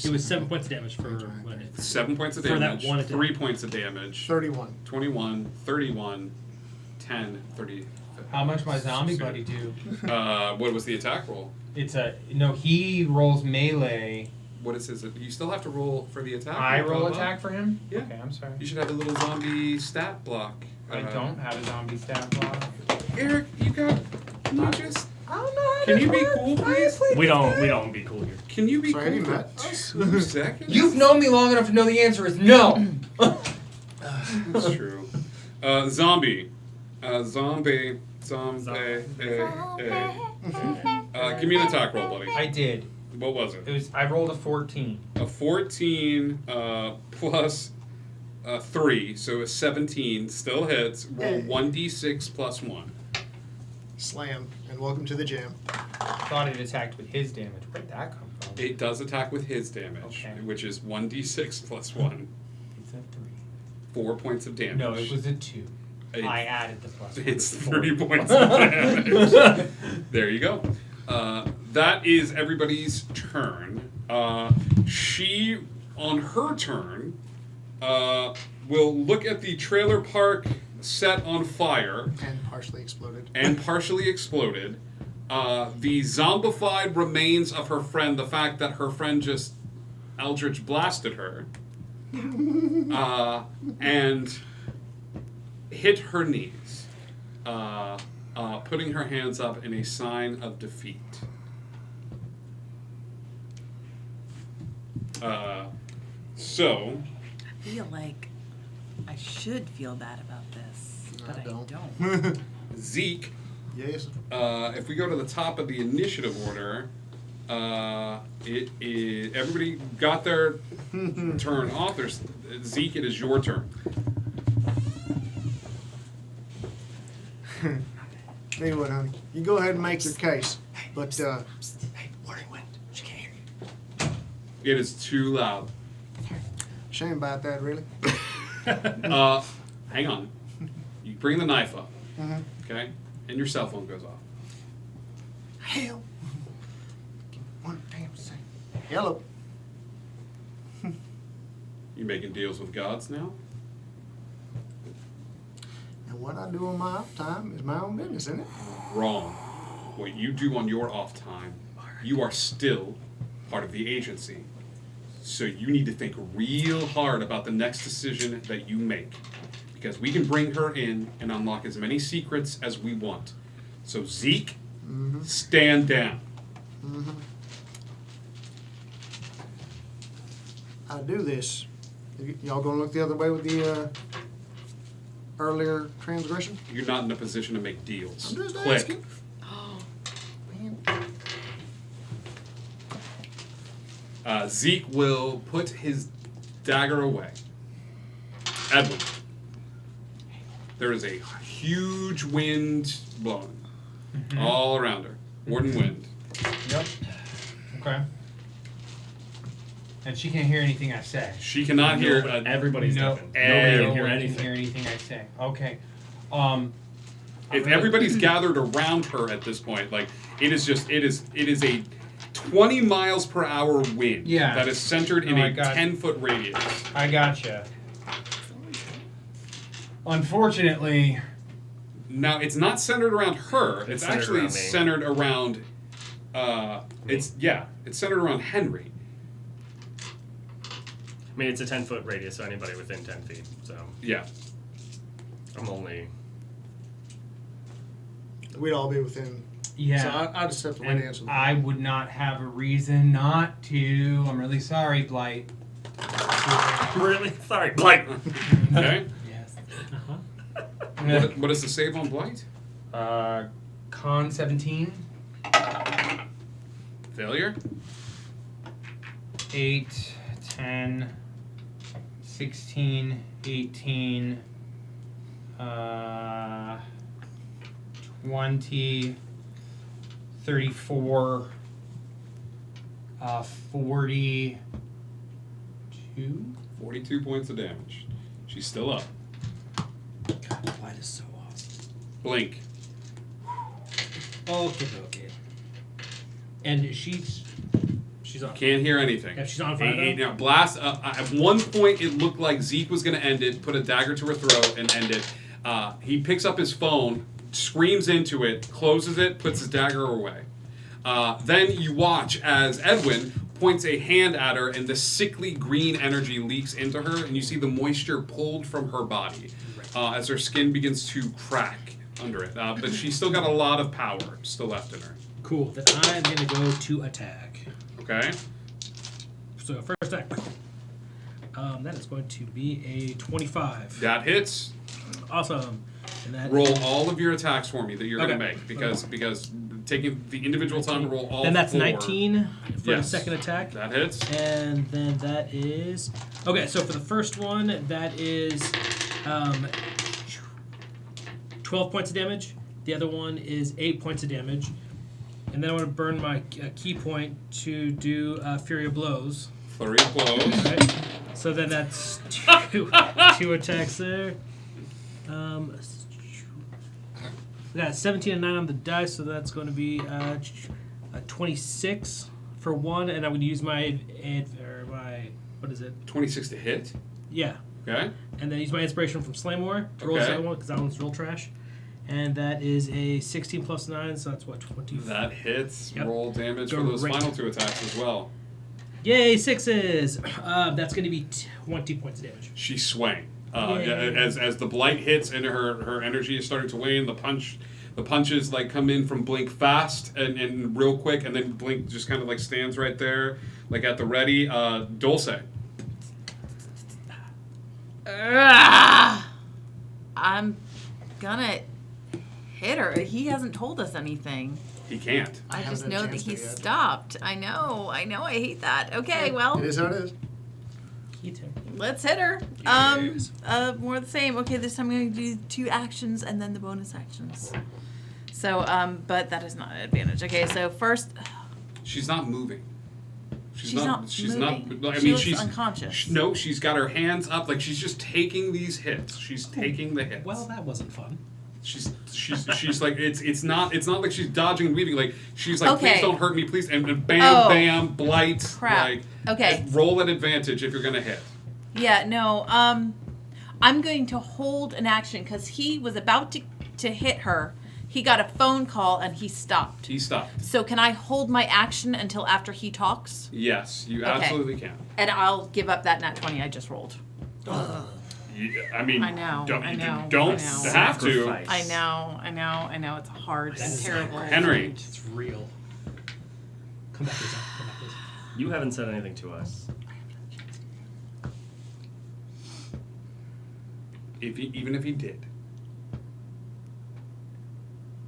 It was 7 points of damage for what I did. 7 points of For that damage. one attack. 3 points of damage. 31. 21, 31, 10, 30. How much my zombie buddy do? What was the attack roll? He rolls melee. What is his? You still have to roll for the attack. I roll Bubba. attack for him? Yeah. Okay, I'm sorry. You should have a little zombie stat block. I don't have a zombie stat block. Eric, you got. Can you just? I don't know how Can you be cool, please? We don't be cool here. Can you be Sorry, I cool didn't for met. 2 seconds? You've known me long enough to know the answer is no. That's true. Zombie. Zombie. Give me an attack roll, buddy. I did. What was it? It was. I rolled a 14. A 14 plus 3, so a 17 still hits. Roll 1d6 plus 1. Slam. And welcome to the jam. Thought it attacked with his damage. Where'd that come from? It does attack with his damage, Okay. which is 1d6 plus 1. It's a 3. 4 points of damage. No, it was a 2. It- I added the plus 1. It's 3 points of damage. There you go. That is everybody's turn. She, on her turn, will look at the trailer park set on fire. And partially exploded. The zombified remains of her friend, the fact that her friend just Eldritch blasted her, and hit her knees, putting her hands up in a sign of defeat. So, I feel like I should feel bad about this, but I don't. don't. Zeke, Yes. if we go to the top of the initiative order, it is everybody got their turn off. Zeke, it is your turn. Tell you what, honey. You go ahead and make your case. But, Hey, Warding Wind. She can't hear you. It is too loud. shame about that, really. Hang on. You bring the knife up, Mm-hmm. okay, and your cell phone goes off. Hell. One damn second. Hello. You making deals with gods now? And what I do on my off time is my own business, isn't it? Wrong. What you do on your off time, you are still part of the agency. So you need to think real hard about the next decision that you make. Because we can bring her in and unlock as many secrets as we want. So Zeke, stand down. I do this Y'all gonna look the other way with the earlier transgression? You're not in a position to make deals. I'm just Click. asking. Oh, man. Zeke will put his dagger away. Edwin. There is a huge wind blowing all around her. Warden wind. Yep. Okay. And she can't hear anything I say. She cannot hear. Everybody's No, deafened. Nobody can hear Can anything. hear anything I say. Okay. If everybody's gathered around her at this point, like it is a 20 miles per hour wind that is centered in a 10-foot radius. I gotcha. Unfortunately, now it's not centered around her. It's centered actually around me. centered around. It's centered around Henry. I mean, it's a 10-foot radius, so anybody within 10 feet. So yeah, I'm only. We'd all be within. yeah. So I'd just have to wait and to answer. I would not have a reason not to. I'm really sorry, Blight. Really? Sorry, Blight. Okay. Yes. What is the save on Blight? Con 17. Failure. 8, 10, 16, 18, 20, 34, 42. 42 points of damage. She's still up. God, Blight is so awesome. Blink. Okay. And she's on. Can't hear anything. Yeah, she's on fire, though? Now, blast. At one point, it looked like Zeke was going to end it, put a dagger to her throat, and end it. He picks up his phone, screams into it, closes it, puts his dagger away. Then you watch as Edwin points a hand at her, and the sickly green energy leaks into her, and you see the moisture pulled from her body as her skin begins to crack under it. But she's still got a lot of power still left in her. Cool. Then I'm going to go to attack. Okay. So first attack. That is going to be a 25. That hits. Awesome. And that Roll is- all of your attacks for me that you're going to Okay. make because taking the individual time to roll all Then that's 4. 19 for Yes. the second attack. That hits. And then that is... Okay, so for the first one, that is 12 points of damage. The other one is 8 points of damage. And then I want to burn my key point to do Fury of Blows. Flurry of blows. Right. So then that's two attacks there. We got 17 and 9 on the dice, so that's going to be a 26 for one, and I would use my what is it? 26 to hit. Yeah. Okay. And then use my inspiration from Slaymore to roll Okay. that one because that one's real trash. And that is a 16 plus 9, so that's what, 20. That hits. Yep. Roll damage for those Great. final 2 attacks as well. Yay, 6s! That's going to be 20 points of damage. She's swaying. Yay. As the blight hits and her energy is starting to wane, the punches like come in from Blink fast and real quick, and then Blink just kind of like stands right there, like at the ready. Dulce. I'm gonna hit her. He hasn't told us anything. He can't. I haven't just had a know that chance to he yet. stopped. I know. I hate that. Okay, well, It is how it is. let's hit her. Yes. More of the same. Okay, this time I'm going to do 2 actions and then the bonus actions. So, but that is not an advantage. Okay, so first, She's not moving. She's not moving. She looks unconscious. No, she's got her hands up, like she's just taking these hits. She's taking the hits. Well, that wasn't fun. She's like it's not like she's dodging and weaving. Like she's like, Okay. please don't hurt me, please. And bam, Oh. bam, blight. Crap. Like, Okay. roll at advantage if you're gonna hit. Yeah, no. I'm going to hold an action because he was about to hit her. He got a phone call and he stopped. He stopped. So can I hold my action until after he talks? Yes, you Okay. absolutely can. And I'll give up that nat 20 I just rolled. I mean, I know, Don't, I you know, don't I know. have to. Sacrifice. I know. It's hard. It's terrible. Henry. It's real. Come back, please. Come back, please. You haven't said anything to us. Even if he did.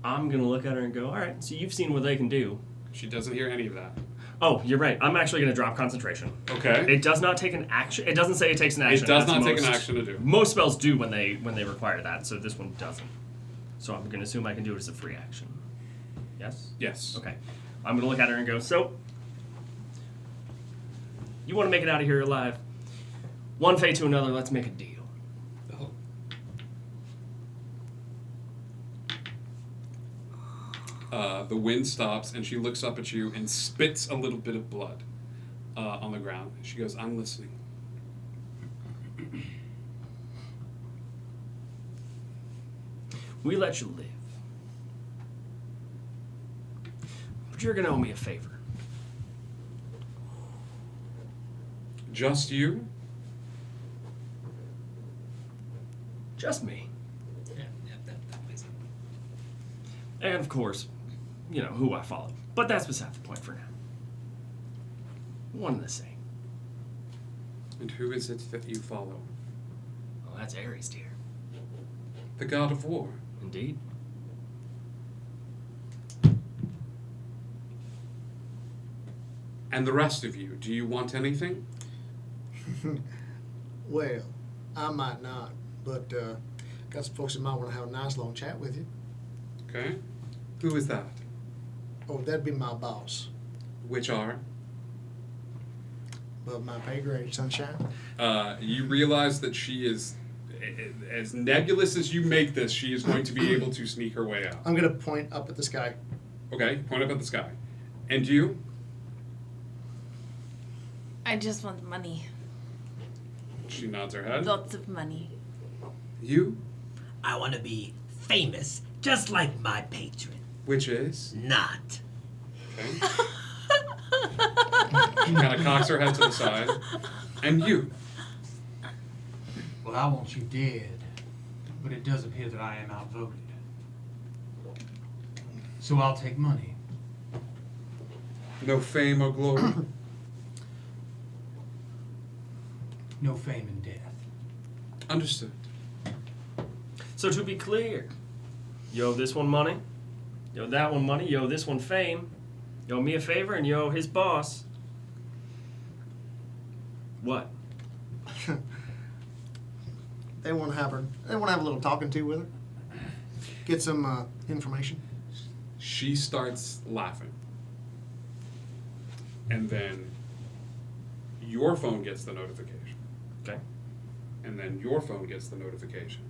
I'm gonna look at her and go, all right, so you've seen what they can do. She doesn't hear any of that. Oh, you're right. I'm actually gonna drop concentration. Okay. It does not take an action. It doesn't say it takes an action. It does That's not take an most- action to do. Most spells do when they require that, so this one doesn't. So I'm gonna assume I can do it as a free action. Yes? Yes. Okay. I'm gonna look at her and go, so you wanna make it out of here alive. One fate to another, let's make a deal. The wind stops, and she looks up at you and spits a little bit of blood on the ground. She goes, I'm listening. We let you live. But you're gonna owe me a favor. Just you? Just me. Yeah, that makes sense. And of course, you know, who I follow. But that's beside the point for now. One and the same. And who is it that you follow? Well, that's Ares, dear. The god of war. Indeed. And the rest of you, do you want anything? Well, I might not, but got some folks that might want to have a nice long chat with you. Okay. Who is that? Oh, that'd be my boss. Which are? Above my pay grade, sunshine. You realize that she is, as nebulous as you make this, she is going to be able to sneak her way out. I'm gonna point up at the sky. Okay, point up at the sky. And you? I just want money. She nods her head. Lots of money. You? I want to be famous, just like my patron. Which is? Not. Okay. She kind of cocks her head to the side. And you? Well, I want you dead, but it does appear that I am outvoted. So I'll take money. No fame or glory? No fame and death. Understood. So to be clear, you owe this one money, you owe that one money, you owe this one fame, you owe me a favor, and you owe his boss. What? They want to have her. They want to have a little talking to with her. Get some information. She starts laughing. And then your phone gets the notification. Okay. And then your phone gets the notification.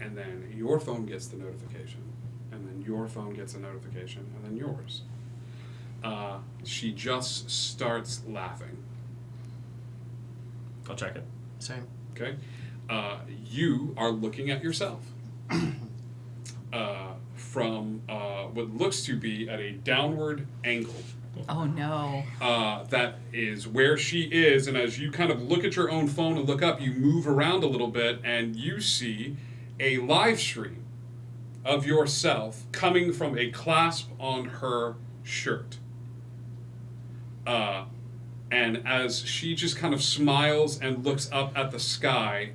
And then your phone gets the notification. And then your phone gets a notification. And then yours. She just starts laughing. I'll check it. Same. Okay? You are looking at yourself. From what looks to be at a downward angle. Oh no. That is where she is, and as you kind of look at your own phone and look up, you move around a little bit, and you see a live stream of yourself coming from a clasp on her shirt. And as she just kind of smiles and looks up at the sky,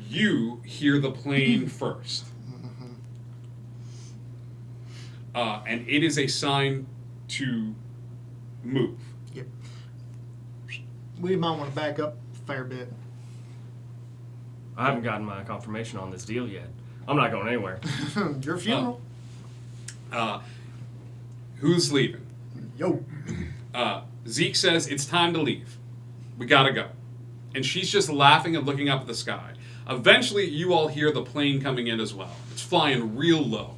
you hear the plane first. And it is a sign to move. Yep. We might want to back up a fair bit. I haven't gotten my confirmation on this deal yet. I'm not going anywhere. Your funeral. Who's leaving? Yo. Zeke says it's time to leave. We gotta go. And she's just laughing and looking up at the sky. Eventually, you all hear the plane coming in as well. It's flying real low.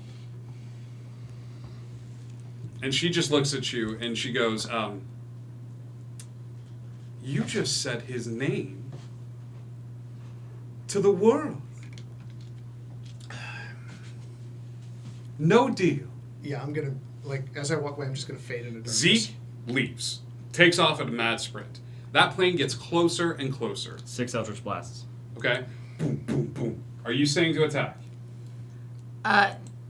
And she just looks at you and she goes, you just said his name to the world. No deal. Yeah, I'm gonna as I walk away, I'm just gonna fade into darkness. Zeke leaves, takes off at a mad sprint. That plane gets closer and closer. 6 Eldritch Blasts. Okay? Boom, boom, boom. Are you saying to attack?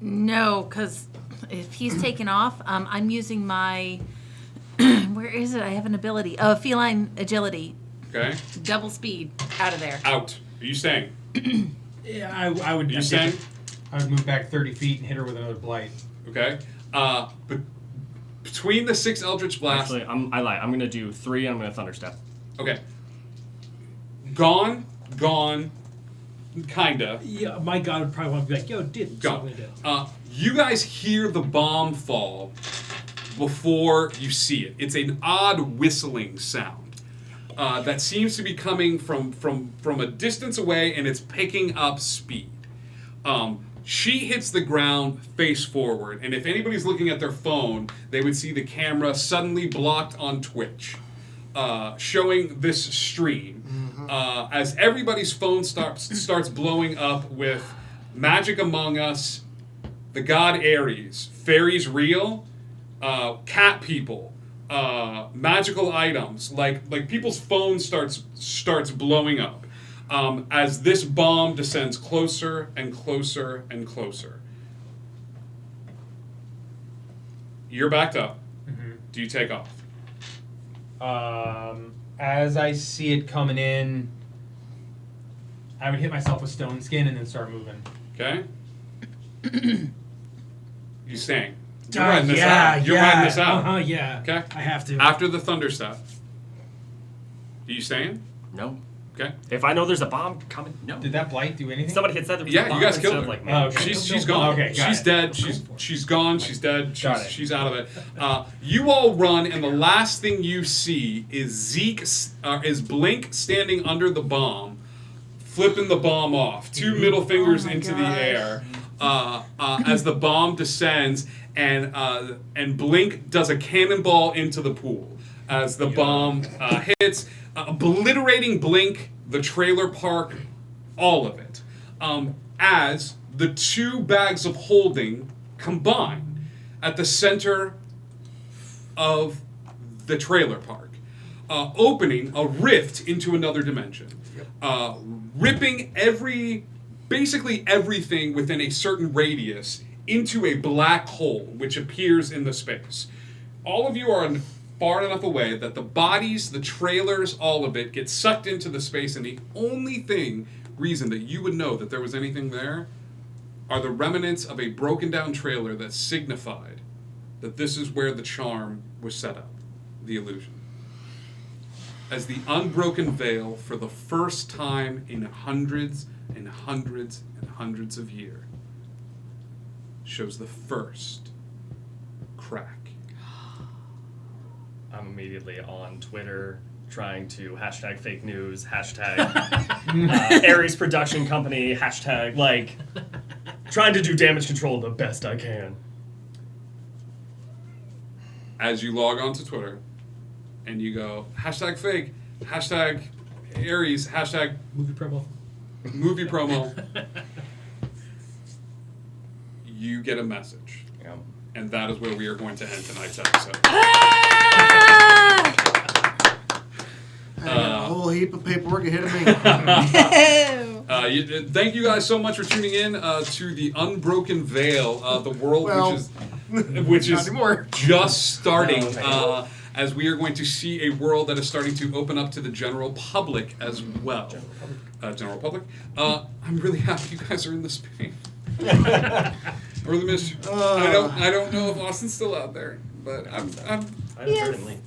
No, because if he's taken off, I'm using my. Where is it? I have an ability. Feline agility. Okay? Double speed. Out of there. Out. Are you staying? Yeah, I would. You saying? I would move back 30 feet and hit her with another blight. Okay. But between the 6 Eldritch Blasts... Actually, I lie. I'm going to do 3 and I'm going to Thunderstep. Okay. Gone, kinda. Yeah, my god would probably want to be like, yo, did Gone. You guys hear the bomb fall before you see it. It's an odd whistling sound that seems to be coming from a distance away, and it's picking up speed. She hits the ground face forward, and if anybody's looking at their phone, they would see the camera suddenly blocked on Twitch, showing this stream. As everybody's phone starts blowing up with Magic Among Us, the God Ares, Fairies Real, Cat People, magical items, like people's phones starts blowing up. As this bomb descends closer and closer and closer. You're backed up. Do you take off? As I see it coming in, I would hit myself with stone skin and then start moving. Okay. You staying? You're riding this out. You're riding this out. Yeah. Okay. I have to. After the thunderstep. Are you staying? No. Okay. If I know there's a bomb coming, no. Did that blight do anything? Somebody had said there was a Yeah, bomb. you guys killed instead her. of, like, man, She's gone. Okay, got she's it. dead. She's gone. She's dead. Got it. She's out of it. You all run, and the last thing you see is is Blink standing under the bomb, flipping the bomb off. 2 middle fingers into the air as the bomb descends, and Blink does a cannonball into the pool as the bomb hits, obliterating Blink, the trailer park, all of it. As the 2 bags of holding combine at the center of the trailer park, opening a rift into another dimension, ripping basically everything within a certain radius into a black hole, which appears in the space. All of you are far enough away that the bodies, the trailers, all of it gets sucked into the space, and the only reason that you would know that there was anything there are the remnants of a broken down trailer that signified that this is where the charm was set up, the illusion. As the unbroken veil, for the first time in hundreds and hundreds and hundreds of years, shows the first crack. I'm immediately on Twitter trying to hashtag fake news, hashtag Ares Production Company, hashtag, like, trying to do damage control the best I can. As you log on to Twitter and you go, hashtag fake, hashtag Ares, hashtag movie promo, you get a message. Yeah. And that is where we are going to end tonight's episode. I got a whole heap of paperwork ahead of me. Thank you guys so much for tuning in to the Unbroken Veil, the world which is just starting. As we are going to see a world that is starting to open up to the general public as well. General public. I'm really happy you guys are in this space. I really miss you. I don't know if Austin's still out there, but I'm certainly.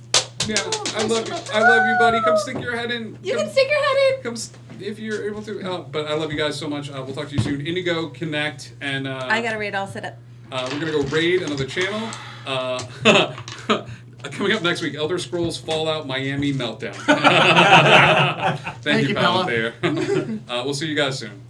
Yeah, I love you. I love you, buddy. Come stick your head in. You can stick your head in. Come if you're able to. But I love you guys so much. We'll talk to you soon. Indigo, connect, and I got a raid all set up. we're gonna go raid another channel. Coming up next week, Elder Scrolls Fallout Miami Meltdown. Thank you, pal. There. We'll see you guys soon.